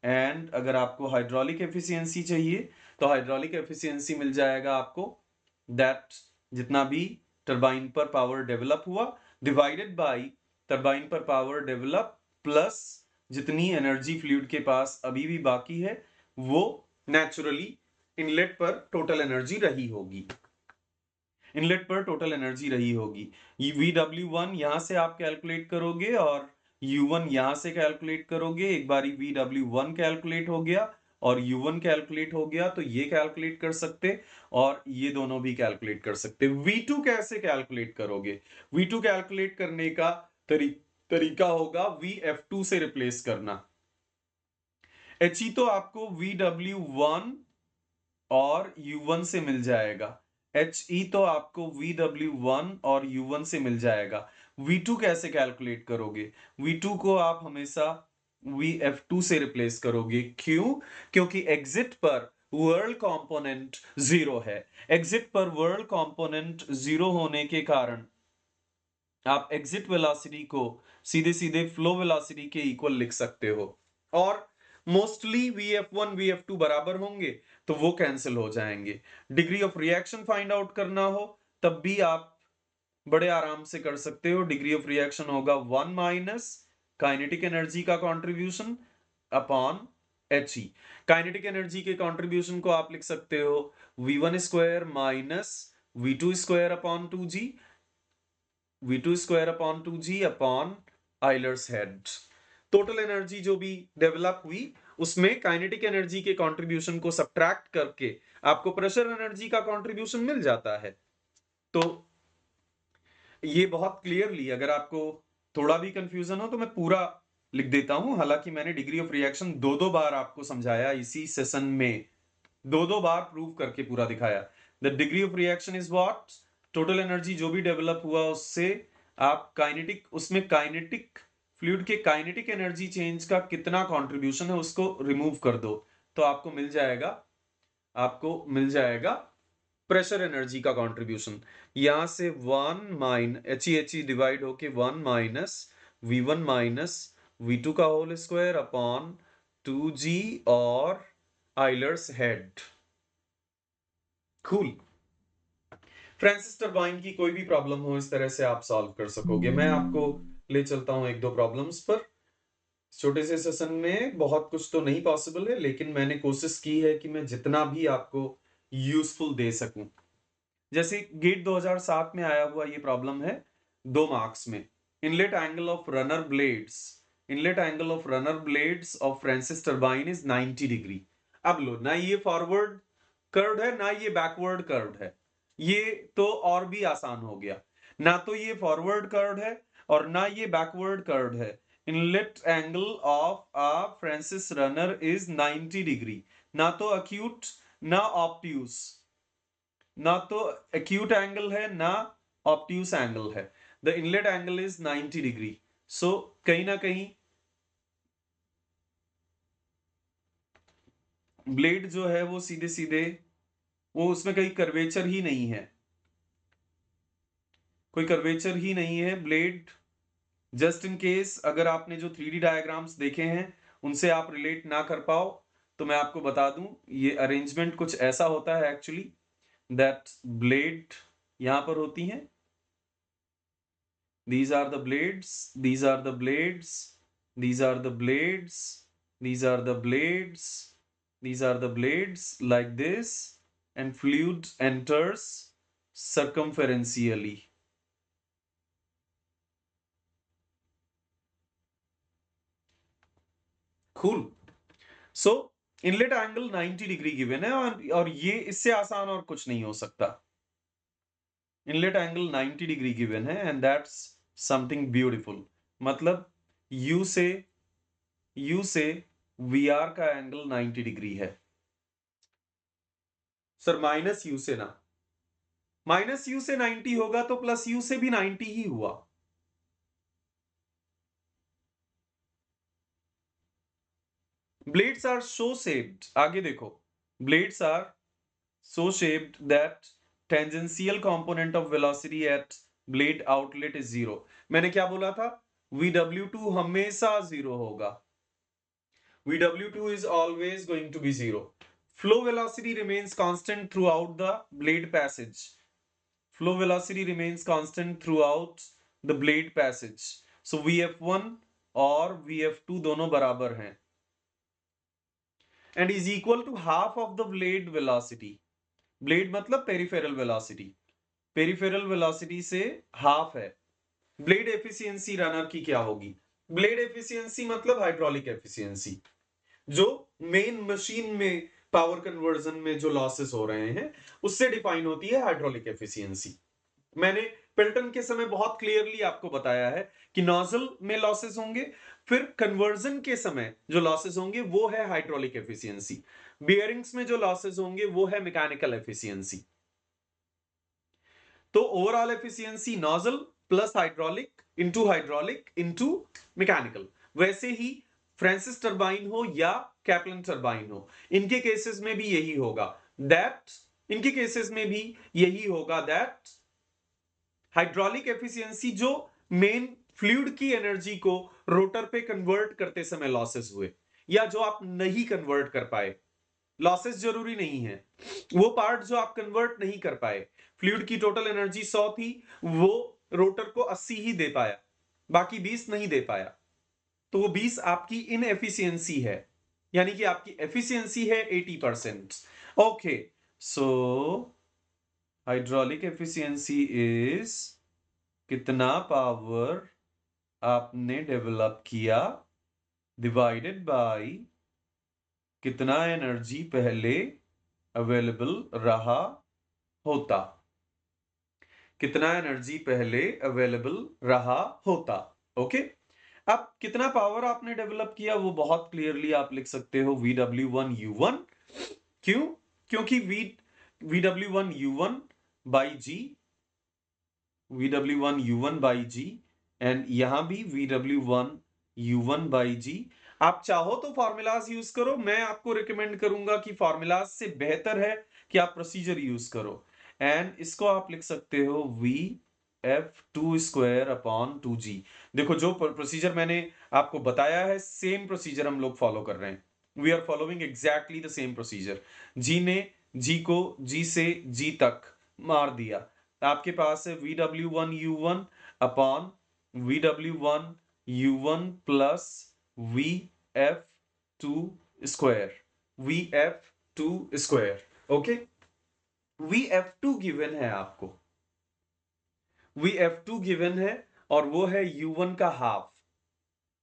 एंड अगर आपको हाइड्रोलिक एफिशिएंसी चाहिए तो हाइड्रोलिक एफिशिएंसी मिल जाएगा आपको दैट जितना भी टरबाइन पर पावर डेवलप हुआ डिवाइडेड बाय टरबाइन पर पावर डेवलप प्लस जितनी एनर्जी फ्लूइड के पास अभी भी बाकी है वो नेचुरली इनलेट पर टोटल एनर्जी रही होगी, VW1 यहां से आप कैलकुलेट करोगे और U1 यहां से कैलकुलेट करोगे। एक बारी VW1 कैलकुलेट हो गया और U1 कैलकुलेट हो गया तो ये कैलकुलेट कर सकते और ये दोनों भी कैलकुलेट कर सकते। V2 कैसे कैलकुलेट करोगे? V2 कैलकुलेट करने का तरीका होगा VF2 से रिप्लेस करना। HE तो आपको VW1 और U1 से मिल जाएगा, HE तो आपको VW1 और U1 से मिल जाएगा। V2 कैसे कैलकुलेट करोगे? V2 को आप हमेशा VF2 से रिप्लेस करोगे। क्यों? क्योंकि एग्जिट पर वर्ल्ड कंपोनेंट 0 है। एग्जिट पर वर्ल्ड कंपोनेंट 0 होने के कारण आप एग्जिट वेलोसिटी को सीधे सीधे फ्लो वेलोसिटी के इक्वल लिख सकते हो, और मोस्टली VF1 VF2 बराबर होंगे तो वो कैंसिल हो जाएंगे। Degree of reaction find out करना हो तब भी आप बड़े आराम से कर सकते हो। डिग्री ऑफ रिएक्शन होगा 1 माइनस काइनेटिक एनर्जी का contribution upon He। Kinetic energy के कंट्रीब्यूशन को आप लिख सकते हो V1 square minus V2 square upon 2G, V2 square upon 2G upon Euler's head. Total energy जो भी डेवलप हुई उसमें काइनेटिक एनर्जी के कंट्रीब्यूशन को सब्ट्रैक्ट करके आपको प्रेशर एनर्जी का कंट्रीब्यूशन मिल जाता है। तो ये बहुत क्लियरली, अगर आपको थोड़ा भी कंफ्यूजन हो तो मैं पूरा लिख देता हूं। हालांकि मैंने डिग्री ऑफ रिएक्शन दो बार आपको समझाया इसी सेशन में, दो बार प्रूव करके पूरा दिखाया। The degree of reaction is what, total energy जो भी डेवलप हुआ उससे आप काइनेटिक, उसमें काइनेटिक फ्लूइड के काइनेटिक एनर्जी चेंज का कितना कंट्रीब्यूशन है उसको रिमूव कर दो तो आपको मिल जाएगा प्रेशर एनर्जी का कंट्रीब्यूशन। यहां से 1 माइन He डिवाइड होके 1 माइनस V1 माइनस V2 का होल स्क्वायर अपॉन 2G और Euler's head. Cool. Francis turbine की कोई भी प्रॉब्लम हो इस तरह से आप सॉल्व कर सकोगे। मैं आपको ले चलता हूं एक दो प्रॉब्लम्स पर। छोटे से सेशन में बहुत कुछ तो नहीं पॉसिबल है, लेकिन मैंने कोशिश की है कि मैं जितना भी आपको यूजफुल दे सकूं। जैसे गेट 2007 में आया हुआ ये प्रॉब्लम है 2 मार्क्स में। Inlet angle of runner blades of Francis turbine is 90 degree. अब लो, ना ये फॉरवर्ड कर्व है ना ये बैकवर्ड कर्व है, ये तो और भी आसान हो गया। ना तो ये फॉरवर्ड कर्व है और ना ये बैकवर्ड कर्व है। Inlet angle of a Francis runner is 90 degree. ना तो अक्यूट ना ऑब्ट्यूस, ना तो एक्यूट एंगल है ना ऑब्ट्यूस एंगल है। The inlet angle is 90 degree. So कहीं ना कहीं ब्लेड जो है वो सीधे सीधे, वो उसमें कहीं कर्वेचर ही नहीं है, कोई कर्वेचर ही नहीं है ब्लेड। जस्ट इन केस अगर आपने जो 3D डायग्राम्स देखे हैं उनसे आप रिलेट ना कर पाओ तो मैं आपको बता दूं ये अरेंजमेंट कुछ ऐसा होता है एक्चुअली, दैट ब्लेड यहां पर होती हैं। These are the blades, these are the blades, these are the blades, these are the blades, these are the blades like this, and fluid enters circumferentially. Cool. So inlet angle 90 degree given है और ये इससे आसान और कुछ नहीं हो सकता। इनलेट एंगल 90 डिग्री गिवन है एंड दैट्स समथिंग ब्यूटीफुल। मतलब यू से VR का एंगल 90 डिग्री है। सर माइनस यू से ना, माइनस यू से 90 होगा तो प्लस यू से भी 90 ही हुआ। ब्लेड्स आर सो शेप्ड, आगे देखो, blades are so shaped that tangential component of velocity at blade outlet is zero. मैंने क्या बोला था, VW2 हमेशा जीरो होगा, VW2 is always going to be zero. Flow velocity remains constant throughout the blade passage. Flow velocity remains constant throughout the blade passage. So VF1 और VF2 दोनों बराबर हैं and is equal to half of the blade velocity. Blade मतलब peripheral velocity. Peripheral velocity से half है। Blade efficiency runner की क्या होगी? Blade efficiency मतलब hydraulic efficiency, जो मेन मशीन में पावर कन्वर्जन में जो लॉसेस हो रहे हैं उससे डिफाइन होती है हाइड्रोलिक एफिशिएंसी। मैंने पेल्टन के समय बहुत क्लियरली आपको बताया है कि नोजल में लॉसेस होंगे, फिर कन्वर्जन के समय जो लॉसेस होंगे वो है हाइड्रोलिक एफिशिएंसी, बियरिंग्स में जो लॉसेस होंगे वो है मैकेनिकल एफिशिएंसी। तो overall efficiency nozzle plus hydraulic into mechanical. वैसे ही फ्रांसिस टर्बाइन हो या कैप्लन टर्बाइन हो, इनके केसेस में भी यही होगा दैट हाइड्रोलिक एफिशिएंसी जो मेन फ्लूइड की एनर्जी को रोटर पे कन्वर्ट करते समय लॉसेस हुए, या जो आप नहीं कन्वर्ट कर पाए। लॉसेस जरूरी नहीं है, वो पार्ट जो आप कन्वर्ट नहीं कर पाए। फ्लूइड की टोटल एनर्जी 100 थी, वो रोटर को 80 ही दे पाया, बाकी 20 नहीं दे पाया। तो वो 20 आपकी इनएफिशिएंसी है, यानी कि आपकी एफिशिएंसी है 80%। Okay, so hydraulic efficiency is कितना पावर आपने डेवलप किया डिवाइडेड बाय कितना एनर्जी पहले अवेलेबल रहा होता, कितना एनर्जी पहले अवेलेबल रहा होता। ओके, अब कितना पावर आपने डेवलप किया वो बहुत क्लियरली आप लिख सकते हो VW1U1। क्यों? क्योंकि VW1U1 by g, VW1U1 by g, and यहां भी VW1U1 बाई जी। आप चाहो तो फॉर्मूलाज यूज करो, मैं आपको रिकमेंड करूंगा कि फॉर्मूलाज से बेहतर है कि आप प्रोसीजर यूज करो। एंड इसको आप लिख सकते हो VF2² अपॉन 2G। देखो, जो प्रोसीजर मैंने आपको बताया है, सेम प्रोसीजर हम लोग फॉलो कर रहे हैं। We are following exactly the same procedure. जी ने जी को जी से जी तक मार दिया, आपके पास है VW1U1 upon VW1U1 plus VF2², VF2²। Okay, VF2 given है आपको, VF2 गिवन है, और वो है U1 का half.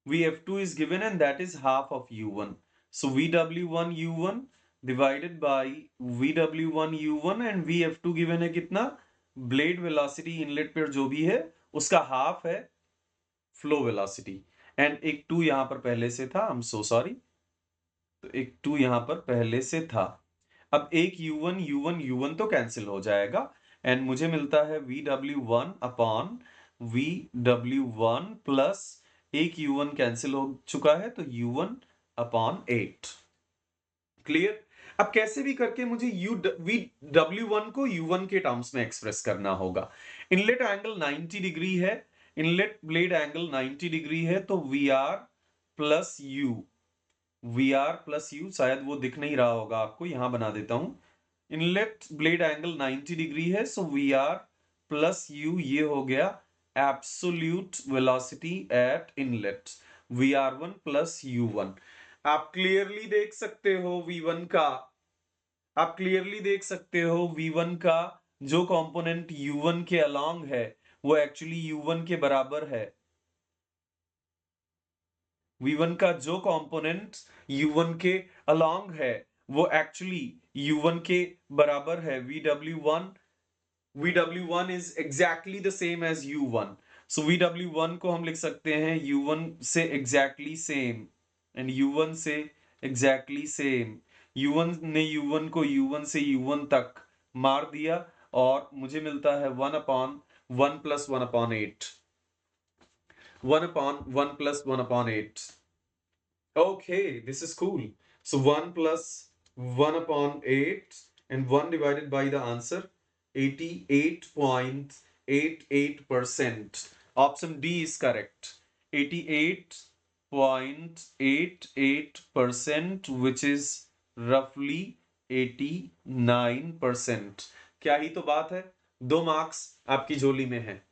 VF2 is given and that is half of U1. So VW1U1 divided by VW1U1, and VF2 given है कितना, ब्लेड वेलोसिटी इनलेट पर जो भी है उसका हाफ है फ्लो वेलोसिटी। एंड एक 2 यहां पर पहले से था, आई एम सो सॉरी, तो एक 2 यहां पर पहले से था। अब एक U1 तो कैंसिल हो जाएगा, एंड मुझे मिलता है VW1 अपॉन VW1 प्लस एक U1 कैंसिल हो चुका है, तो U1 अपॉन 8। क्लियर? अब कैसे भी करके मुझे VW1 को U1 के टर्म्स में एक्सप्रेस करना होगा। इनलेट एंगल 90 डिग्री है, इनलेट ब्लेड एंगल 90 डिग्री है, तो VR plus U, VR plus U, शायद वो दिख नहीं रहा होगा आपको, यहां बना देता हूं। इनलेट ब्लेड एंगल 90 डिग्री है, सो VR प्लस U, ये हो गया absolute velocity at inlet, VR1 plus U1। आप क्लियरली देख सकते हो V1 का, आप क्लियरली देख सकते हो V1 का जो कंपोनेंट U1 के अलोंग है वो एक्चुअली U1 के बराबर है। V1 का जो कंपोनेंट U1 के अलोंग है वो एक्चुअली U1 के बराबर है। VW1 is exactly the same as U1, so VW1 को हम लिख सकते हैं U1 से exactly same, and U1 से exactly same। U1 ने U1 को U1 से U1 तक मार दिया, और मुझे मिलता है 1/1 plus 1/8, 1/1 plus 1/8। Okay, this is cool. So 1 plus 1/8, and 1 divided by the answer 88.88%. Option D is correct. 88.88%, which is roughly 89%. क्या ही तो बात है, 2 मार्क्स आपकी झोली में है।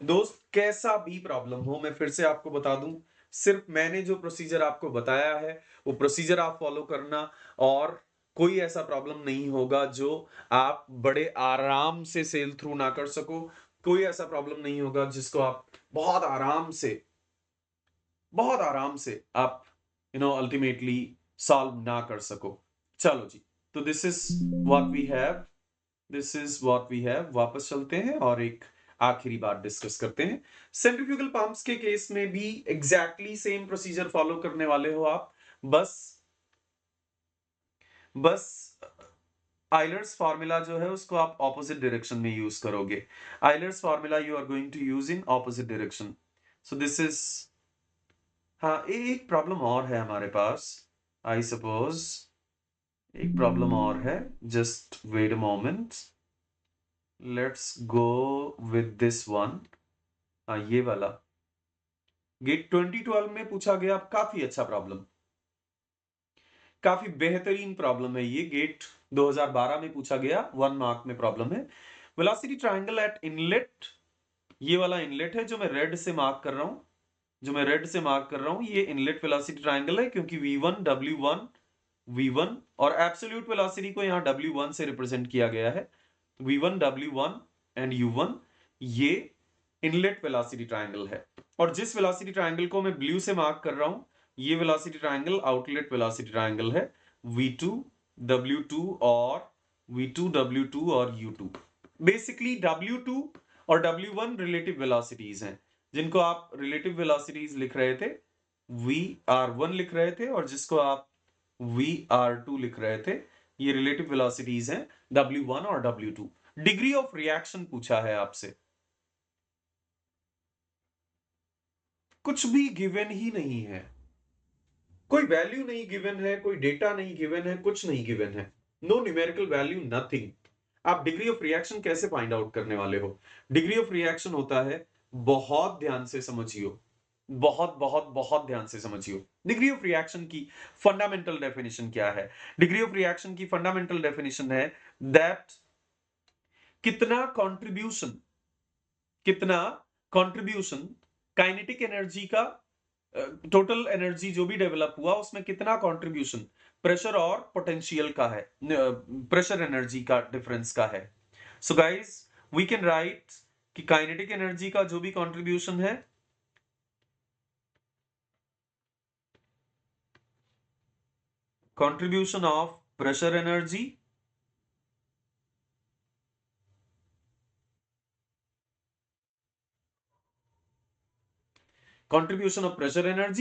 दोस्त, कैसा भी प्रॉब्लम हो, मैं फिर से आपको बता दूं, सिर्फ मैंने जो प्रोसीजर आपको बताया है वो प्रोसीजर आप फॉलो करना, और कोई ऐसा प्रॉब्लम नहीं होगा जो आप बड़े आराम से सेल थ्रू ना कर सको। कोई ऐसा प्रॉब्लम नहीं होगा जिसको आप बहुत आराम से आप अल्टीमेटली सॉल्व ना कर सको। चलो जी, तो this is what we have. वापस चलते हैं और एक आखिरी बात डिस्कस करते हैं। सेंट्रीफ्यूगल पंप्स के केस में भी एग्जैक्टली सेम प्रोसीजर फॉलो करने वाले हो आप। बस आइलर्स फार्मूला जो है उसको आप ऑपोजिट डायरेक्शन में यूज करोगे। Euler's formula you are going to use in opposite direction. So this is, हाँ, एक प्रॉब्लम और है हमारे पास, आई सपोज एक प्रॉब्लम और है। Just wait a moment, let's go with this one। हाँ ये वाला गेट 2012 में पूछा गया, काफी अच्छा प्रॉब्लम, काफी बेहतरीन प्रॉब्लम है ये। गेट 2012 में पूछा गया, 1 मार्क में प्रॉब्लम है। वेलोसिटी ट्रायंगल एट इनलेट, ये वाला इनलेट है जो मैं रेड से मार्क कर रहा हूं, ये इनलेट वेलोसिटी ट्रायंगल है, क्योंकि V1 W1 V1 और एब्सोल्यूट वेलोसिटी को यहां W1 से रिप्रेजेंट किया गया है। V1 W1 एंड U1 ये इनलेट वेलोसिटी ट्रायंगल है। और जिस वेलोसिटी ट्रायंगल को मैं ब्लू से मार्क कर रहा हूं, ये velocity triangle outlet velocity triangle है, V2 W2 और V2 W2 और U2। बेसिकली W2 और W1 रिलेटिव वेलोसिटीज हैं, जिनको आप रिलेटिव वेलोसिटीज लिख रहे थे, VR1 लिख रहे थे, और जिसको आप VR2 लिख रहे थे, ये रिलेटिव वेलोसिटीज हैं W1 और W2। डिग्री ऑफ रिएक्शन पूछा है आपसे, कुछ भी गिवन ही नहीं है, कोई वैल्यू नहीं गिवन है, कोई डेटा नहीं गिवन है, कुछ नहीं गिवन है, नो न्यूमेरिकल वैल्यू, नथिंग। आप डिग्री ऑफ रिएक्शन कैसे फाइंड आउट करने वाले हो? डिग्री ऑफ रिएक्शन होता है, बहुत ध्यान से समझियो, बहुत बहुत बहुत ध्यान से समझियो। डिग्री ऑफ रिएक्शन की फंडामेंटल डेफिनेशन क्या है? डिग्री ऑफ रिएक्शन की फंडामेंटल डेफिनेशन है दैट कितना कंट्रीब्यूशन काइनेटिक एनर्जी का, टोटल एनर्जी जो भी डेवलप हुआ उसमें कितना कंट्रीब्यूशन प्रेशर और पोटेंशियल का है, प्रेशर एनर्जी का डिफरेंस का है। So guys we can write कि काइनेटिक एनर्जी का जो भी कंट्रीब्यूशन है, contribution of pressure energy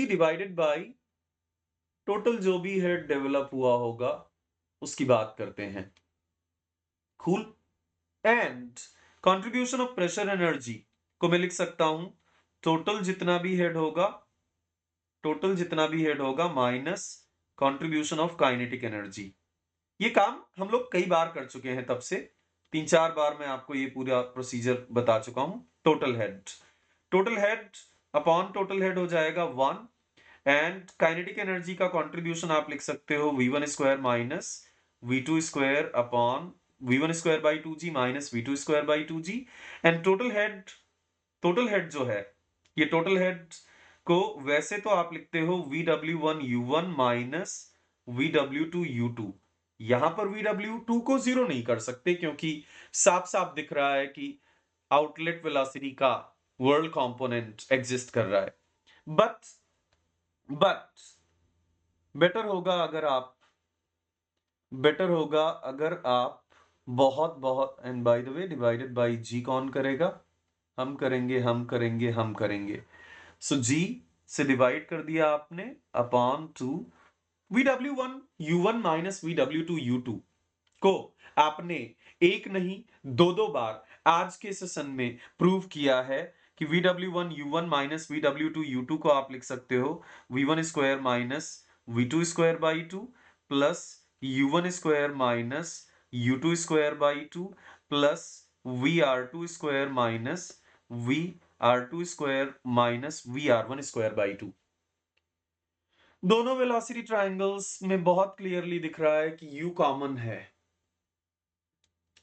divided by total जो भी हेड डेवलप हुआ होगा उसकी बात करते हैं। Cool. And contribution of pressure energy को मैं लिख सकता हूं टोटल जितना भी हेड होगा minus contribution of kinetic energy. ये काम हम लोग कई बार कर चुके हैं, तब से 3-4 बार मैं आपको ये पूरा प्रोसीजर बता चुका हूं। Total head upon total head हो जाएगा 1, एंड काइनेटिक एनर्जी का कंट्रीब्यूशन आप लिख सकते हो V1 square minus V2 square upon V1 square by 2g minus V2 square by 2g। And total head जो है, ये टोटल हेड को वैसे तो आप लिखते हो VW1 U1 minus VW2 U2। यहां पर VW2 को जीरो नहीं कर सकते, क्योंकि साफ साफ दिख रहा है कि आउटलेट वेलोसिटी का वर्ल्ड कंपोनेंट एग्जिस्ट कर रहा है। बट बेटर होगा अगर आप बहुत बहुत, and by the way divided by g कौन करेगा? हम करेंगे। सो जी से डिवाइड कर दिया आपने upon 2 VW1 U1 minus VW2 U2 को आपने एक नहीं दो बार आज के सेशन में प्रूव किया है कि VW1 U1 minus VW2 U2 को आप लिख सकते हो V1 square minus V2 square by 2 plus U1 square minus U2 square by 2 plus VR2 square minus VR2 square minus VR1 square by 2। दोनों वेलोसिटी ट्रायंगल्स में बहुत क्लियरली दिख रहा है कि U कॉमन है।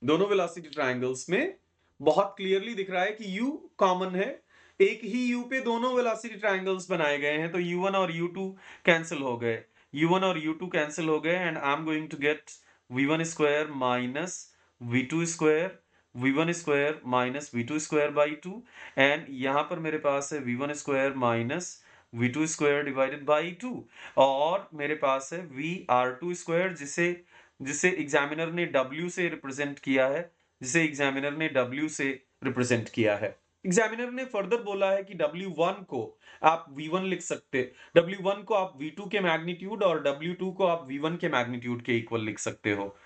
दोनों वेलोसिटी ट्रायंगल्स में बहुत क्लियरली दिख रहा है कि U कॉमन है। एक ही U पे दोनों वेलोसिटी ट्रायंगल्स बनाए गए हैं, तो U1 और U2 कैंसिल हो गए, and I am going to get V1 square minus V2 square, V1 square minus V2 square by 2, and यहां पर मेरे पास है V1 square minus V2 square divided by 2, और मेरे पास है VR2 स्क्वायर जिसे एग्जामिनर ने W से रिप्रेजेंट किया है। एग्जामिनर ने फर्दर बोला है कि W1 को आप V1 लिख सकते, W1 को आप V2 के मैग्नीट्यूड और W2 को आप V1 के मैग्नीट्यूड के इक्वल लिख सकते हो।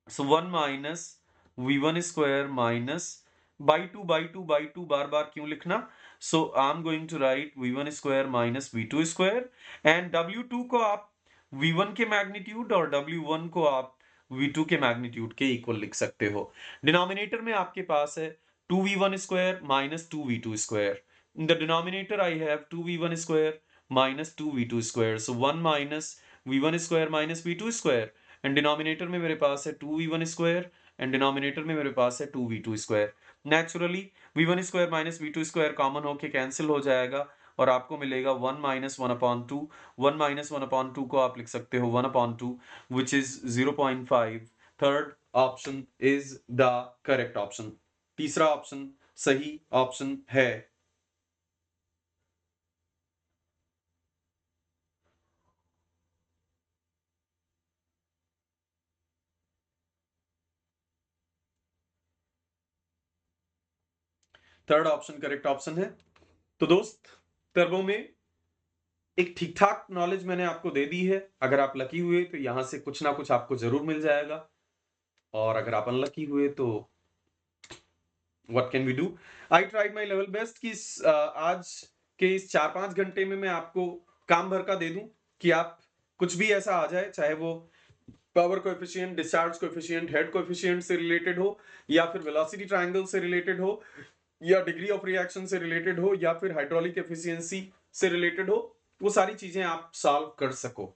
So 1 minus V1 square minus by two बार बार क्यों लिखना? So I am going to write V1 square minus V2 square, and W2 को आप V1 के मैग्नीट्यूड और W1 को आप V2 के मैग्नीट्यूड के इक्वल लिख सकते हो। डिनोमिनेटर में आपके पास है 2v1 square minus 2v2 square. In the denominator I have 2v1 square minus 2v2 square. So 1 minus v1 square minus v2 square, and denominator में मेरे पास है 2v1 square and denominator में मेरे पास है 2v2 square. Naturally v1 square minus v2 square common होके cancel हो जाएगा और आपको मिलेगा 1 minus 1/2. 1 minus 1/2 को आप लिख सकते हो 1/2, which is 0.5. Third option is the correct option. तीसरा ऑप्शन सही ऑप्शन है. थर्ड ऑप्शन करेक्ट ऑप्शन है. तो दोस्त, टर्बो में एक ठीक ठाक नॉलेज मैंने आपको दे दी है. अगर आप लकी हुए तो यहां से कुछ ना कुछ आपको जरूर मिल जाएगा, और अगर आप अनलकी हुए तो what can we do. I tried my level best कि आज के इस 4-5 घंटे में मैं आपको काम भर का दे दूं कि आप कुछ भी ऐसा आ जाए, चाहे वो power coefficient, discharge coefficient, head coefficient से रिलेटेड हो, या फिर वेलोसिटी ट्रायंगल से रिलेटेड हो, या डिग्री ऑफ रिएक्शन से रिलेटेड हो, या फिर हाइड्रोलिक एफिशिएंसी से रिलेटेड हो, वो सारी चीजें आप सॉल्व कर सको.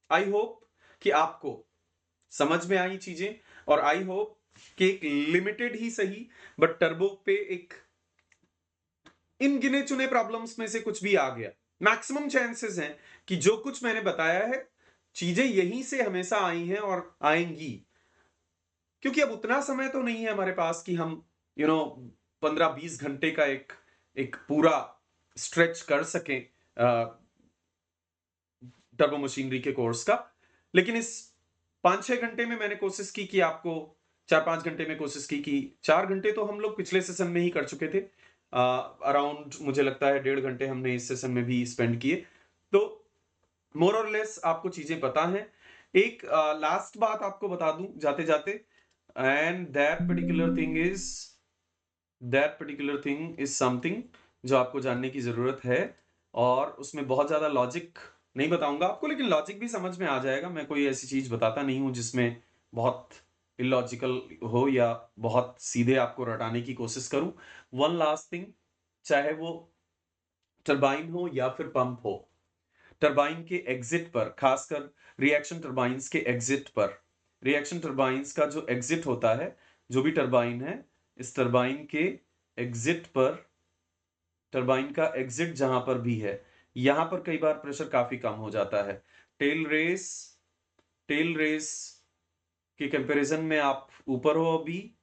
आई होप कि आपको समझ में आई चीजें, और आई होप कि एक लिमिटेड ही सही बट टर्बो पे एक इन गिने चुने प्रॉब्लम्स में से कुछ भी आ गया. मैक्सिमम चांसेस हैं कि जो कुछ मैंने बताया है चीजें यहीं से हमेशा आई हैं और आएंगी, क्योंकि अब उतना समय तो नहीं है हमारे पास कि हम 15-20 घंटे का एक पूरा स्ट्रेच कर सकें टर्बो मशीनरी के कोर्स का. लेकिन इस 5-6 घंटे में मैंने कोशिश की कि आपको 4-5 घंटे में कोशिश की कि 4 घंटे तो हम लोग पिछले सेशन में ही कर चुके थे. अराउंड मुझे लगता है 1.5 घंटे हमने इस सेशन में भी स्पेंड किए. तो मोर और लेस आपको चीजें पता हैं. एक लास्ट बात आपको बता दूं जाते जाते, and that particular thing is something जो आपको जानने की जरूरत है, और उसमें बहुत ज्यादा लॉजिक नहीं बताऊंगा आपको, लेकिन लॉजिक भी समझ में आ जाएगा. मैं कोई ऐसी चीज बताता नहीं हूं जिसमें बहुत इलॉजिकल हो या बहुत सीधे आपको रटाने की कोशिश करूं. वन लास्ट थिंग, चाहे वो टरबाइन हो या फिर पंप हो, टरबाइन के एग्जिट पर, खासकर रिएक्शन टरबाइंस के एग्जिट पर, रिएक्शन टरबाइंस का जो एग्जिट होता है, जो भी टरबाइन है, इस टरबाइन के एग्जिट पर, टरबाइन का एग्जिट जहां पर भी है, यहां पर कई बार प्रेशर काफी कम हो जाता है. टेल रेस के कंपैरिजन में आप ऊपर हो, अभी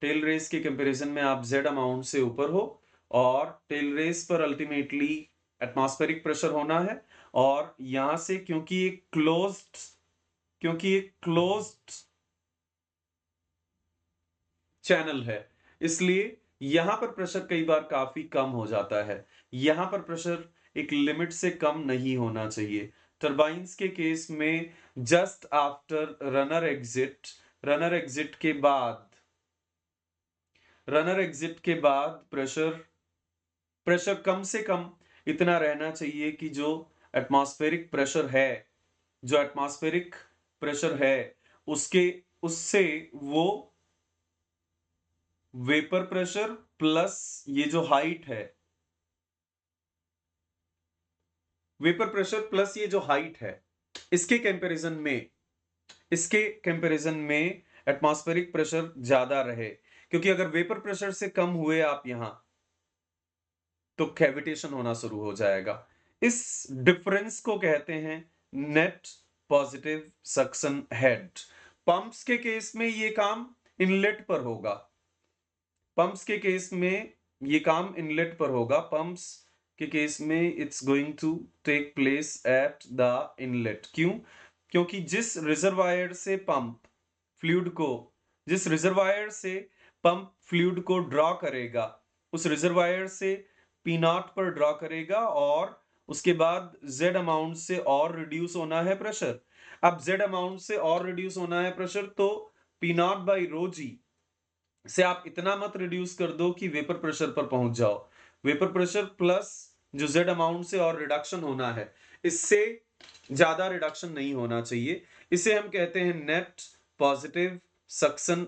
टेल रेस के कंपैरिजन में आप z अमाउंट से ऊपर हो, और टेल रेस पर अल्टीमेटली एटमॉस्फेरिक प्रेशर होना है. और यहां से क्योंकि एक क्लोज्ड चैनल है, इसलिए यहां पर प्रेशर कई बार काफी कम हो जाता है. यहां पर प्रेशर एक लिमिट से कम नहीं होना चाहिए. टरबाइंस के केस में जस्ट आफ्टर रनर एग्जिट के बाद प्रेशर कम से कम इतना रहना चाहिए कि जो एटमॉस्फेरिक प्रेशर है उससे वो वेपर प्रेशर प्लस ये जो हाइट है, वेपर प्रेशर प्लस ये जो हाइट है, इसके कंपैरिजन में एटमॉस्फेरिक प्रेशर ज्यादा रहे. क्योंकि अगर वेपर प्रेशर से कम हुए आप यहां, तो कैविटेशन होना शुरू हो जाएगा. इस डिफरेंस को कहते हैं net positive suction head. Pumps के केस में ये काम इनलेट पर होगा. पंप्स के केस में it's going to take place at the inlet. क्यों? क्योंकि जिस रिजर्वायर से पंप फ्लूइड को ड्रॉ करेगा, उस रिजर्वायर से P0 पर ड्रॉ करेगा, और उसके बाद Z अमाउंट से और रिड्यूस होना है प्रेशर. अब Z अमाउंट से और रिड्यूस होना है प्रेशर, तो P0 by rho G से आप इतना मत रिड्यूस कर दो कि वेपर प्रेशर पर पहुंच जाओ. वेपर प्रेशर प्लस जो Z अमाउंट से और रिडक्शन होना है, इससे ज्यादा रिडक्शन नहीं होना चाहिए. इसे हम कहते हैं net positive suction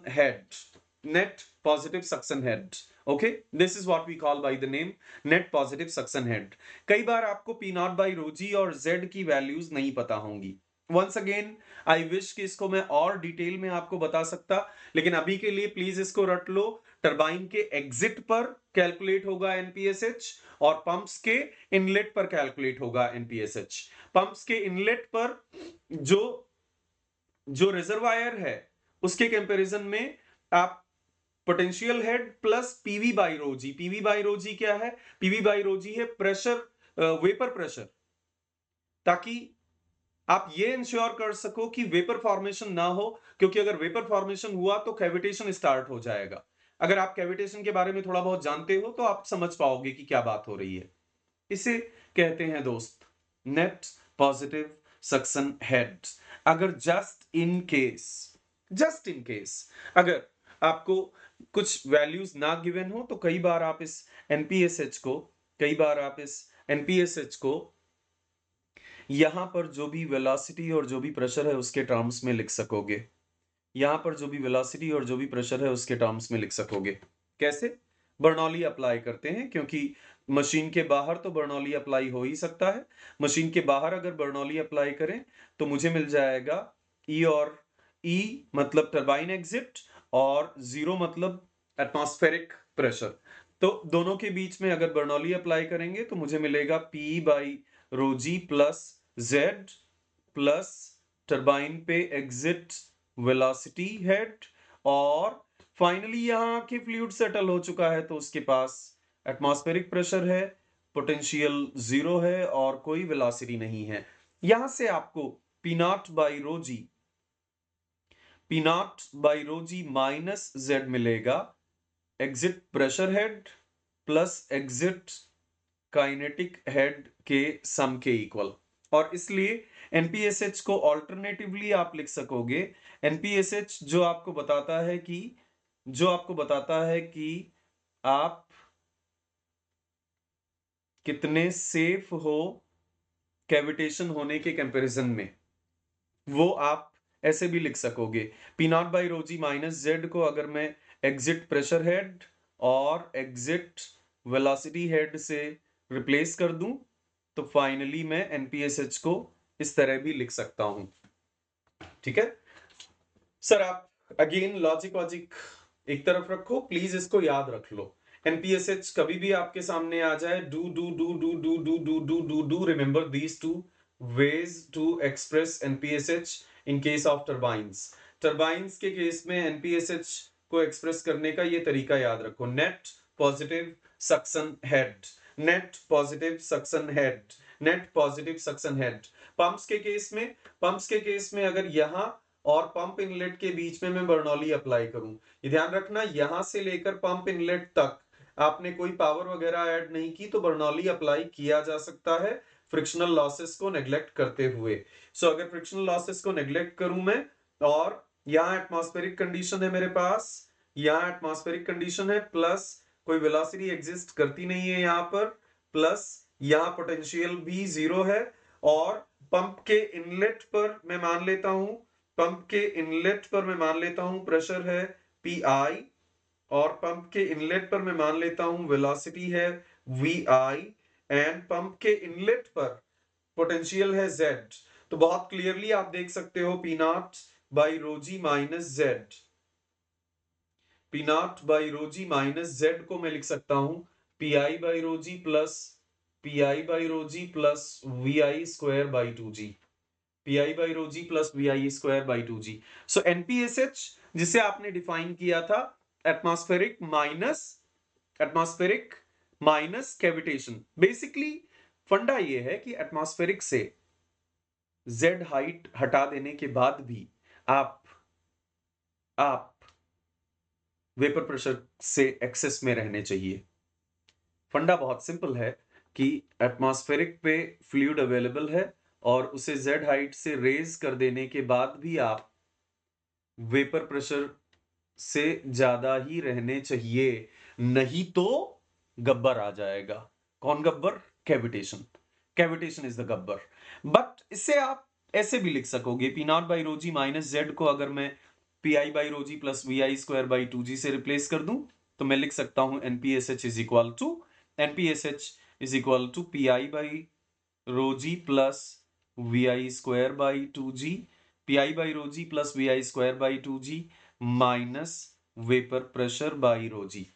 head. Okay, this is what we call by the name net positive suction head. कई बार आपको P naught by rho g और जेड की वैल्यूज नहीं पता होंगी। वंस अगेन आई विश कि इसको मैं और डिटेल में आपको बता सकता, लेकिन अभी के लिए प्लीज इसको रट लो। टरबाइन के एग्जिट पर कैलकुलेट होगा एनपीएसएच और पंप्स के इनलेट पर कैलकुलेट होगा एनपीएसएच। पंप्स के इनलेट पर जो जो रिजर्वायर है उसके कंपैरिजन में आप potential head plus PV by rho g. PV by rho g क्या है? पीवी बाई रो जी है प्रेशर, वेपर प्रेशर, ताकि आप ये इंश्योर कर सको कि वेपर फॉर्मेशन ना हो, क्योंकि अगर वेपर फॉर्मेशन हुआ तो कैविटेशन स्टार्ट हो जाएगा। अगर आप कैविटेशन के बारे में थोड़ा बहुत जानते हो तो आप समझ पाओगे कि क्या बात हो रही है। इसे कहते हैं दोस्त नेट पॉजिटिव सक्शन हेड। अगर जस्ट इन केस अगर आपको कुछ वैल्यूज ना गिवन हो तो कई बार आप इस एनपीएसएच को यहां पर जो भी वेलोसिटी और जो भी प्रेशर है उसके टर्म्स में लिख सकोगे। यहां पर जो भी वेलोसिटी और जो भी प्रेशर है उसके टर्म्स में लिख सकोगे। कैसे? बर्नौली अप्लाई करते हैं, क्योंकि मशीन के बाहर तो बर्नौली अप्लाई हो ही सकता है। मशीन के बाहर अगर बर्नौली अप्लाई करें तो मुझे मिल जाएगा ई, और ई मतलब टरबाइन एग्जिट और 0 मतलब एटमॉस्फेरिक प्रेशर। तो दोनों के बीच में अगर बर्नौली अप्लाई करेंगे तो मुझे मिलेगा P by rho g plus Z plus turbine पे एग्जिट वेलोसिटी हेड, और फाइनली यहां के फ्लूइड सेटल हो चुका है तो उसके पास एटमॉस्फेरिक प्रेशर है, पोटेंशियल 0 है और कोई वेलोसिटी नहीं है। यहां से आपको P naught by rho g minus Z मिलेगा, exit pressure head plus exit kinetic head के सम के इक्वल। और इसलिए एनपीएसएच को ऑल्टरनेटिवली आप लिख सकोगे। एनपीएसएच जो आपको बताता है कि आप कितने सेफ हो कैविटेशन होने के कंपैरिजन में, वो आप ऐसे भी लिख सकोगे। P naught by rho g minus Z को अगर मैं एग्जिट प्रेशर हेड और एग्जिट वेलोसिटी हेड से रिप्लेस कर दूं तो फाइनली मैं एनपीएसएच को इस तरह भी लिख सकता हूं। ठीक है सर, आप अगेन लॉजिक एक तरफ रखो, प्लीज इसको याद रख लो। एनपीएसएच कभी भी आपके सामने आ जाए, do remember these two ways to express NPSH in case of turbines। Turbines के केस में NPSH को एक्सप्रेस करने का ये तरीका याद रखो, net positive suction head, net positive suction head, net positive suction head. Pumps के केस में अगर यहां और पंप इनलेट के बीच में मैं बर्नौली अप्लाई करूं, ये ध्यान रखना यहां से लेकर पंप इनलेट तक आपने कोई पावर वगैरह ऐड नहीं की तो बर्नौली अप्लाई किया जा सकता है फ्रिक्शनल लॉसेस को नेग्लेक्ट करते हुए। सो अगर फ्रिक्शनल लॉसेस को नेग्लेक्ट करूं मैं, और यहां एटमॉस्फेरिक कंडीशन है मेरे पास, यहां एटमॉस्फेरिक कंडीशन है प्लस कोई वेलोसिटी एग्जिस्ट करती नहीं है यहां पर, प्लस यहां पोटेंशियल भी 0 है, और पंप के इनलेट पर मैं मान लेता हूं प्रेशर है पी आई, और पंप के इनलेट पर मैं मान लेता हूं वेलोसिटी है वी आई, एंड पंप के इनलेट पर पोटेंशियल है Z। तो बहुत क्लियरली आप देख सकते हो P naught by rho g minus Z, P naught by rho g minus Z को मैं लिख सकता हूं P I by rho g plus V I square by 2g, P I by rho g plus V I square by 2g। So NPSH जिसे आपने define किया था atmospheric minus cavitation. Basically फंडा ये है कि एटमॉस्फेरिक से जेड हाइट हटा देने के बाद भी आप वेपर प्रेशर से एक्सेस में रहने चाहिए। फंडा बहुत सिंपल है कि एटमॉस्फेरिक पे फ्लूइड अवेलेबल है और उसे जेड हाइट से रेज कर देने के बाद भी आप वेपर प्रेशर से ज्यादा ही रहने चाहिए, नहीं तो गब्बर आ जाएगा। कौन Gabbar? Cavitation is the Gabbar. But इससे आप ऐसे भी लिख सकोगे P naught by rho g minus Z को अगर मैं P I by rho g plus V I square by 2g से रिप्लेस कर दूं तो मैं लिख सकता हूं NPSH is equal to PI by rho g plus VI square by 2G, PI by rho g plus VI square by 2G minus vapour pressure by rho g.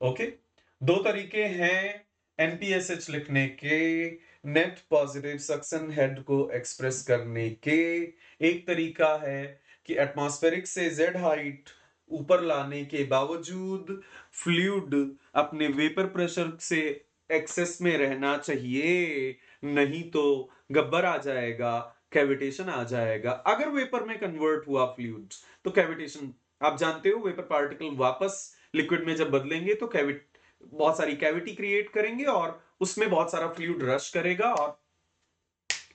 Okay, दो तरीके हैं NPSH लिखने के, नेट पॉजिटिव सक्शन हेड को express करने के। एक तरीका है कि एटमॉस्फेरिक से Z हाइट ऊपर लाने के बावजूद फ्लूइड अपने वेपर प्रेशर से एक्सेस में रहना चाहिए, नहीं तो गब्बर आ जाएगा, कैविटेशन आ जाएगा। अगर वेपर में कन्वर्ट हुआ फ्लूइड तो कैविटेशन, आप जानते हो वेपर पार्टिकल वापस लिक्विड में जब बदलेंगे तो बहुत सारी कैविटी क्रिएट करेंगे और उसमें बहुत सारा फ्लूइड रश करेगा और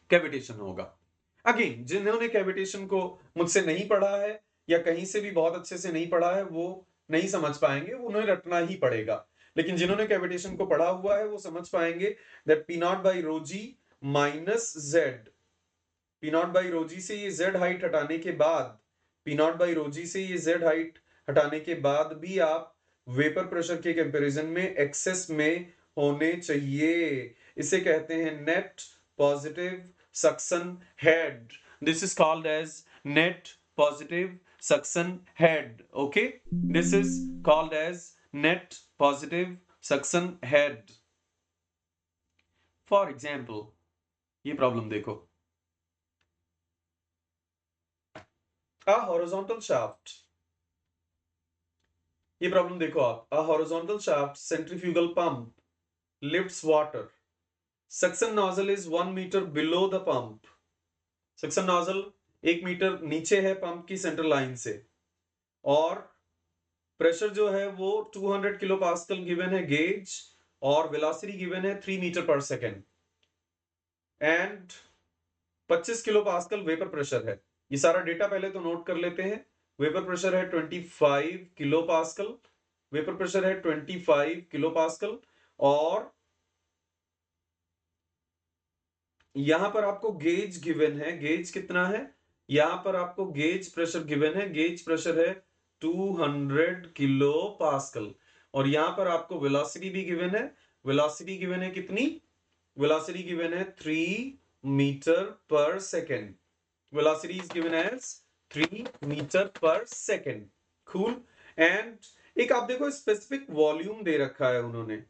कैविटेशन होगा। अगेन, जिन्होंने कैविटेशन को मुझसे नहीं पढ़ा है या कहीं से भी बहुत अच्छे से नहीं पढ़ा है वो नहीं समझ पाएंगे, उन्हें रटना ही पड़ेगा। लेकिन जिन्होंने कैविटेशन को पढ़ा हुआ है वो समझ पाएंगे that P naught by rho g minus Z, P naught by rho g से ये जेड हाइट हटाने के बाद, P naught by rho g से ये जेड हाइट हटाने के बाद भी आप वेपर प्रेशर के कंपैरिजन में एक्सेस में होने चाहिए। इसे कहते हैं net positive suction head. This is called as net positive suction head. Okay, this is called as net positive suction head. For example, ये प्रॉब्लम देखो, a horizontal shaft, ये प्रॉब्लम देखो आप, a horizontal shaft centrifugal pump lifts water, suction nozzle is 1 meter below the pump, suction nozzle 1 metre नीचे है pump की centre line से, और प्रेशर जो है वो 200 किलो पास्कल गिवन है गेज, और वेलोसिटी गिवन है 3 metre per second, and 25 kilo pascal vapour pressure है। ये सारा डेटा पहले तो नोट कर लेते हैं। वेपर प्रेशर है 25 किलो पास्कल, वेपर प्रेशर है 25 किलो पास्कल, और यहां पर आपको गेज गिवन है, गेज कितना है, यहां पर आपको गेज प्रेशर गिवन है, गेज प्रेशर है 200 किलो पास्कल, और यहां पर आपको वेलोसिटी भी गिवन है, वेलोसिटी गिवन है कितनी, वेलोसिटी गिवन है 3 metre per second, velocity is given as 3 metre per second. Cool. And एक आप देखो स्पेसिफिक वॉल्यूम दे रखा है उन्होंने,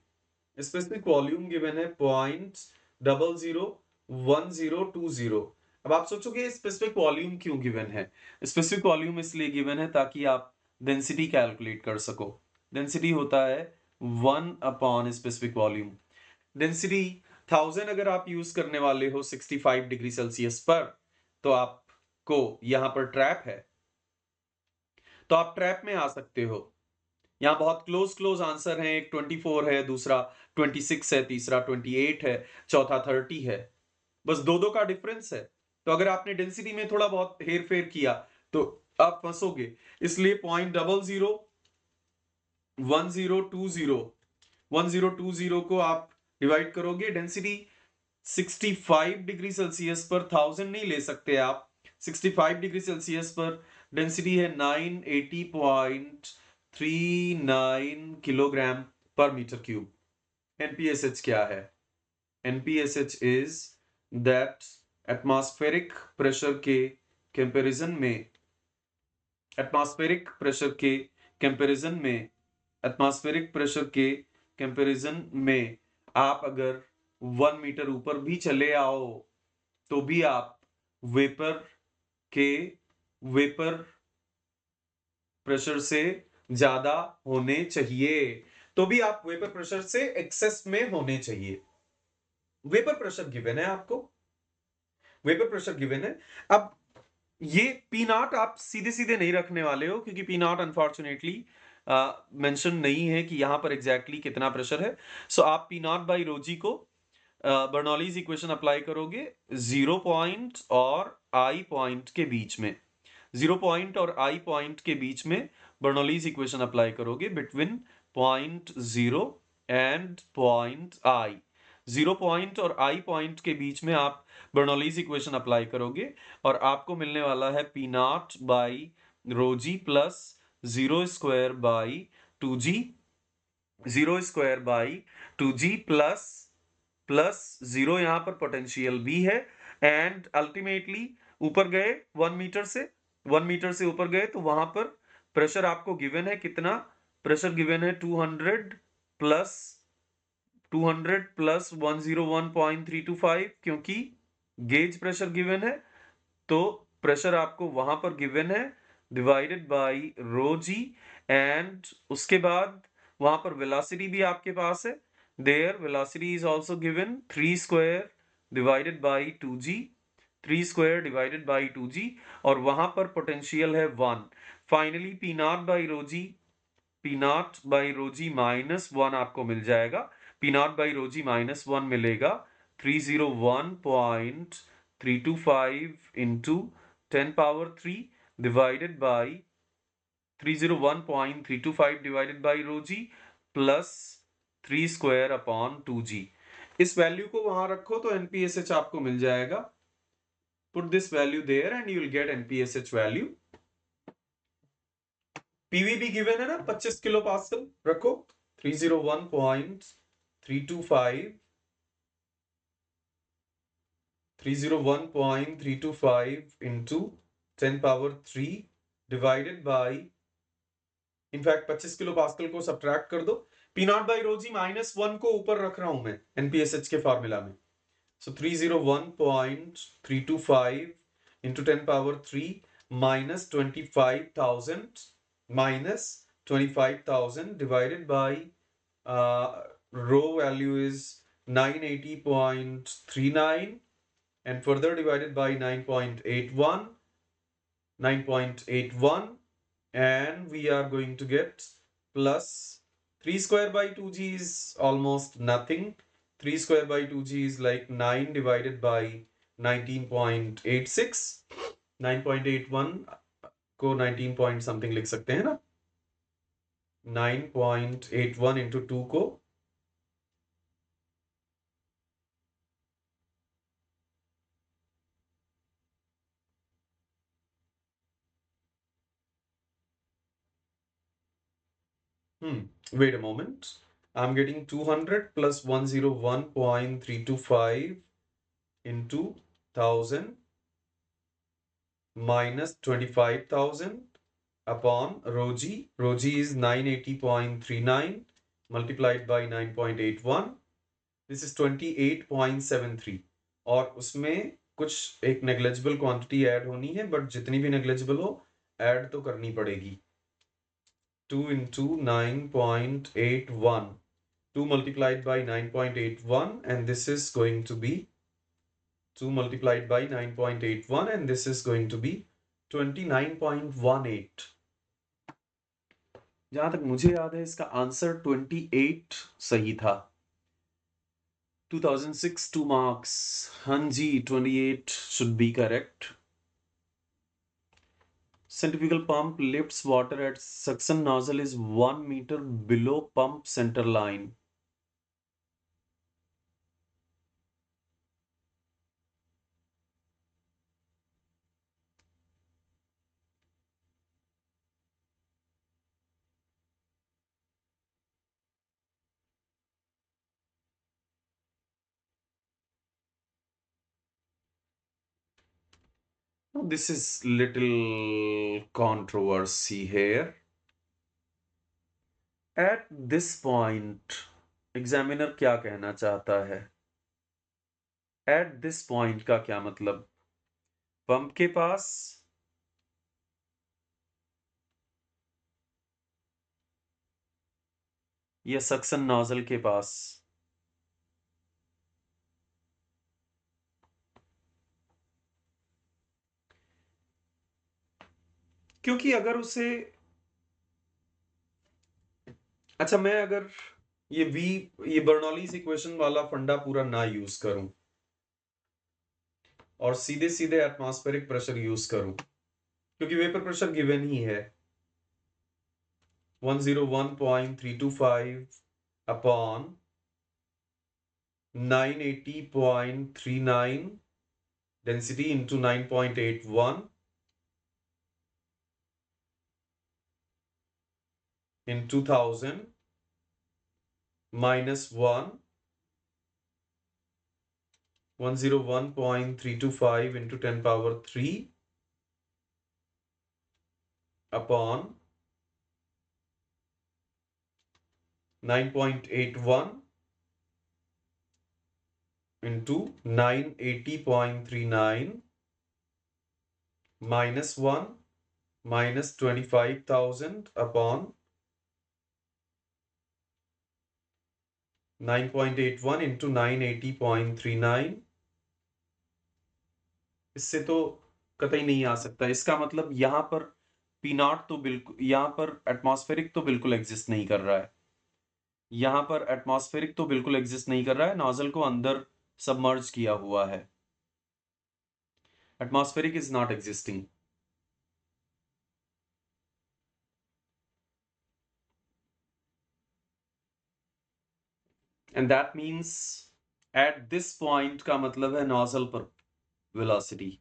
स्पेसिफिक वॉल्यूम गिवन है 0.001020। अब आप सोचोगे स्पेसिफिक वॉल्यूम क्यों गिवन है? स्पेसिफिक वॉल्यूम इसलिए गिवन है ताकि आप डेंसिटी कैलकुलेट कर सको। डेंसिटी होता है 1 अपॉन स्पेसिफिक वॉल्यूम। डेंसिटी 1000 अगर आप यूज करने वाले हो 65 डिग्री सेल्सियस पर, तो आपको यहां पर ट्रैप है, तो आप ट्रैप में आ सकते हो। यहां बहुत क्लोज आंसर है, एक 24 है, दूसरा 26 है, तीसरा 28 है, चौथा 30 है, बस दो का डिफरेंस है। तो अगर आपने डेंसिटी में थोड़ा बहुत हेर फेर किया तो आप फंसोगे। इसलिए 0.001020 को आप डिवाइड करोगे, डेंसिटी 65 डिग्री सेल्सियस पर 1000 नहीं ले सकते आप, 65 डिग्री सेल्सियस पर डेंसिटी है 980.39 किलोग्राम पर मीटर क्यूब। NPSH क्या है? NPSH is that atmospheric pressure के कंपैरिजन में, एटमॉस्फेरिक प्रेशर के कंपैरिजन में, एटमॉस्फेरिक प्रेशर के कंपैरिजन में आप अगर 1 मीटर ऊपर भी चले आओ तो भी आप वेपर के वेपर प्रेशर से ज्यादा होने चाहिए, तो भी आप वेपर प्रेशर से एक्सेस में होने चाहिए। वेपर प्रेशर गिवन है आपको, वेपर प्रेशर गिवन है। अब ये पी नॉट आप सीधे सीधे नहीं रखने वाले हो, क्योंकि पी नॉट अनफॉर्चुनेटली मेंशन नहीं है कि यहां पर एग्जैक्टली कितना प्रेशर है। सो आप P naught by rho g को बर्नौलीज इक्वेशन अप्लाई करोगे 0 पॉइंट और आई पॉइंट के बीच में, 0 पॉइंट और आई पॉइंट के बीच में बर्नौलीज इक्वेशन अप्लाई करोगे between point 0 and point I. 0 point और आई पॉइंट के बीच में आप बर्नौलीज इक्वेशन अप्लाई करोगे और आपको मिलने वाला है P naught by rho g plus 0 square by 2g, 0 square by 2g plus 0, यहां पर पोटेंशियल भी है, एंड अल्टीमेटली ऊपर गए 1 मीटर से, 1 मीटर से ऊपर गए तो वहां पर प्रेशर आपको गिवन है, कितना प्रेशर गिवन है, 200 प्लस 101.325, क्योंकि गेज प्रेशर गिवन है तो प्रेशर आपको वहां पर गिवन है, divided by rho g, and उसके बाद वहां पर वेलोसिटी भी आपके पास है, there velocity is also given 3 square divided by 2g, 3 square divided by 2g, और वहां पर पोटेंशियल है 1। Finally P naught by rho g, P naught by rho g minus 1 आपको मिल जाएगा, P naught by rho g minus 1 मिलेगा, 301.325 into 10 power 3 divided by 301.325 divided by rho g plus 3 square upon 2g। इस value को वहां रखो तो NPSH आपको मिल जाएगा। Put this value there and you will get NPSH value. PV भी गिवन है ना, 25 किलो पास्कल रखो, 301.325 into 10 power 3 divided by, in fact 25 kilo pascal को सब्ट्रैक्ट कर दो, P naught by rho g minus 1 को ऊपर रख रहा हूं मैं NPSH के फॉर्मूला में, सो 301.325 into 10 power 3 minus 25,000 divided by rho value is 980.39 and further divided by 9.81, and we are going to get plus 3 square by 2g is almost nothing. 3 square by 2g is like 9 divided by 19.86, 9.81 को 19 point something लिख सकते हैं ना, 9.81 into 2 को wait a moment, I'm getting 200 plus 101.325 into 1000 minus 25,000 upon rho g. Rho g is 980.39 multiplied by 9.81. This is 28.73. और उसमें कुछ एक नेग्लिजिबल क्वांटिटी ऐड होनी है, बट जितनी भी नेग्लिजिबल हो ऐड तो करनी पड़ेगी। 2 into 9.81, 2 multiplied by 9.81, and this is going to be 2 multiplied by 9.81, and this is going to be 29.18। जहां तक मुझे याद है इसका आंसर 28 सही था। 2006 2 marks, हाँ जी 28 should be correct। Centrifugal pump lifts water at suction nozzle is 1 meter below pump center line. Now this is little controversy here. At this point, examiner क्या कहना चाहता है? At this point का क्या मतलब? पंप के पास या सक्शन नोजल के पास? क्योंकि अगर उसे, अच्छा मैं अगर ये बर्नौलीज इक्वेशन वाला फंडा पूरा ना यूज करूं और सीधे सीधे एटमॉस्फेरिक प्रेशर यूज करूं, क्योंकि वेपर प्रेशर गिवन ही है 101.325 upon 980.39 density into 9.81 in 2000 minus 101.325 into 10 power 3 upon 9.81 into 980.39 minus 1 minus 25,000 upon 9.81 into 980.39। इससे तो कतई नहीं आ सकता। इसका मतलब यहां पर पी नॉट तो बिल्कुल, यहां पर एटमॉस्फेरिक तो बिल्कुल एग्जिस्ट नहीं कर रहा है। यहां पर एटमॉस्फेरिक तो बिल्कुल एग्जिस्ट नहीं कर रहा है, नोजल को अंदर सबमर्ज किया हुआ है। Atmospheric is not existing. And that means eight this point का मतलब है नोजल पर वेलोसिटी।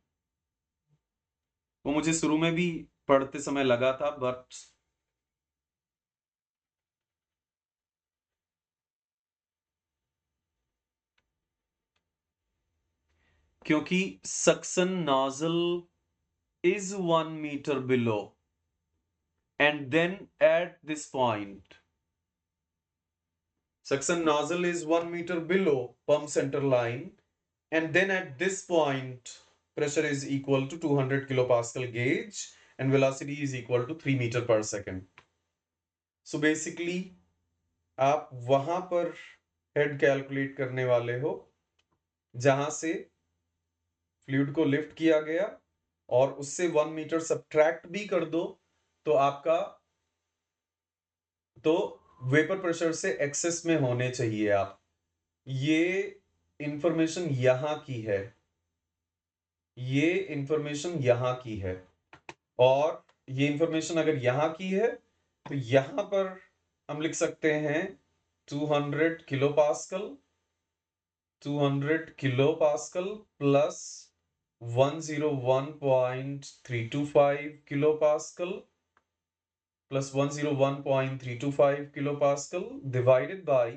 वो मुझे शुरू में भी पढ़ते समय लगा था, बट क्योंकि suction nozzle is 1 meter below, and then at this point suction nozzle is 1 meter below pump center line, and then at this point pressure is equal to 200 kilopascal gauge and velocity is equal to 3 meter per second. So basically आप वहां पर head calculate करने वाले हो जहां से fluid को lift किया गया, और उससे 1 मीटर सब्ट्रैक्ट भी कर दो तो आपका तो वेपर प्रेशर से एक्सेस में होने चाहिए आप। ये इंफॉर्मेशन यहां की है, ये इंफॉर्मेशन यहां की है, और ये इंफॉर्मेशन अगर यहां की है तो यहां पर हम लिख सकते हैं 200 kilo pascal, 200 kilo pascal plus 101.325 kilo pascal plus 101.325 kilo pascal divided by,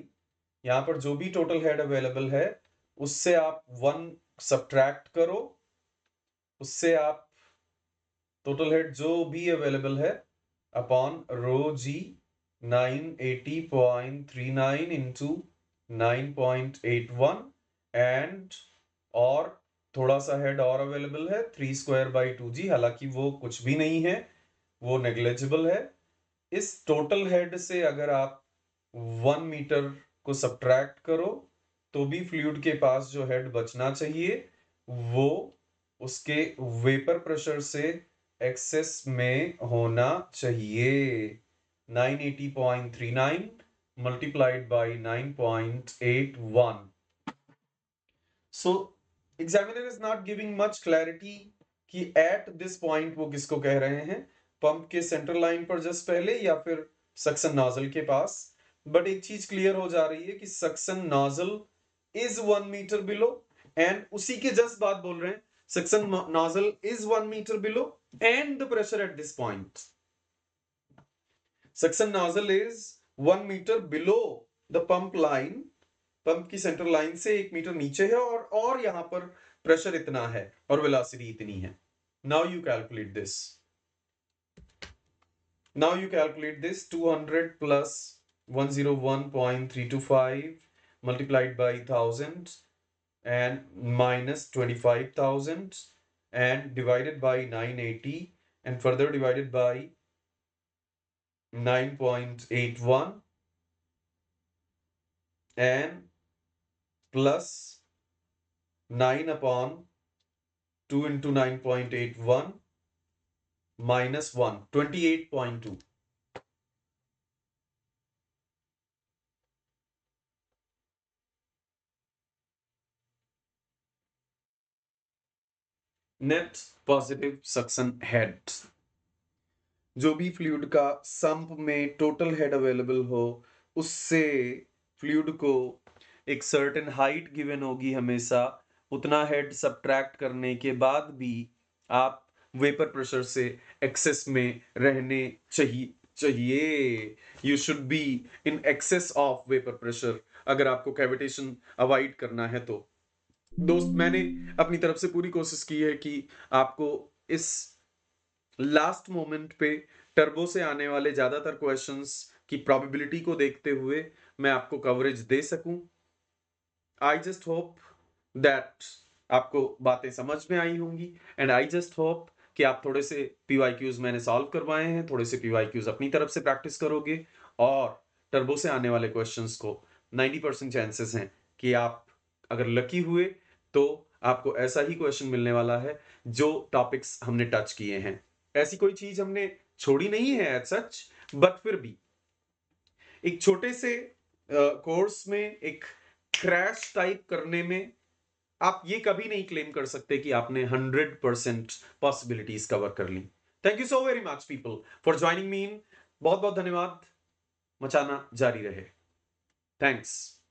यहां पर जो भी टोटल हेड अवेलेबल है उससे आप 1 सब्ट्रैक्ट करो, उससे आप टोटल हेड जो भी अवेलेबल है upon rho g 980.39 into 9.81, and और थोड़ा सा हेड और अवेलेबल है 3 स्क्वायर बाई 2g, हालांकि वो कुछ भी नहीं है, वो नेग्लेजिबल है। इस टोटल हेड से अगर आप 1 मीटर को सब्ट्रैक्ट करो तो भी फ्लूइड के पास जो हेड बचना चाहिए वो उसके वेपर प्रेशर से एक्सेस में होना चाहिए। 980.39 multiplied by 9.81. So examiner is not giving much clarity कि at this point वो किसको कह रहे हैं, पंप के सेंटर लाइन पर जस्ट पहले या फिर सक्शन नोजल के पास। बट एक चीज क्लियर हो जा रही है कि suction nozzle is 1 metre below, and उसी के जस्ट बाद बोल रहे हैं suction nozzle is 1 metre below and the pressure at this point. Suction nozzle is 1 metre below the pump line, pump की सेंटर लाइन से 1 मीटर नीचे है, और यहां पर प्रेशर इतना है और वेलोसिटी इतनी है। Now you calculate this, now you calculate this 200 plus 101.325 multiplied by 1000 and minus 25,000 and divided by 980 and further divided by 9.81 and plus 9 upon 2 into 9.81 minus 1, 28.2. Net positive suction head, जो भी fluid का sump में total head available हो उससे fluid को एक certain height given होगी हमेशा, उतना हेड सब्ट्रैक्ट करने के बाद भी आप वेपर प्रेशर से एक्सेस में रहने चाहिए, चाहिए। You should be in excess of vapour pressure अगर आपको कैविटेशन अवॉइड करना है तो। दोस्त, मैंने अपनी तरफ से पूरी कोशिश की है कि आपको इस लास्ट मोमेंट पे टर्बो से आने वाले ज्यादातर क्वेश्चंस की प्रोबेबिलिटी को देखते हुए मैं आपको कवरेज दे सकूं। आई जस्ट होप दैट आपको बातें समझ में आई होंगी, एंड आई जस्ट होप कि आप थोड़े से पीवाईक्यूज मैंने सॉल्व करवाए हैं, थोड़े से पीवाईक्यूज अपनी तरफ से प्रैक्टिस करोगे, और टर्बो से आने वाले क्वेश्चंस को 90% चांसेस हैं कि आप अगर लकी हुए तो आपको ऐसा ही क्वेश्चन मिलने वाला है जो टॉपिक्स हमने टच किए हैं। ऐसी कोई चीज हमने छोड़ी नहीं है एज सच, बट फिर भी एक छोटे से कोर्स में एक क्रैश टाइप करने में आप ये कभी नहीं क्लेम कर सकते कि आपने 100% पॉसिबिलिटीज कवर कर ली। Thank you so very much people for joining me in. बहुत बहुत धन्यवाद। मचाना जारी रहे। थैंक्स।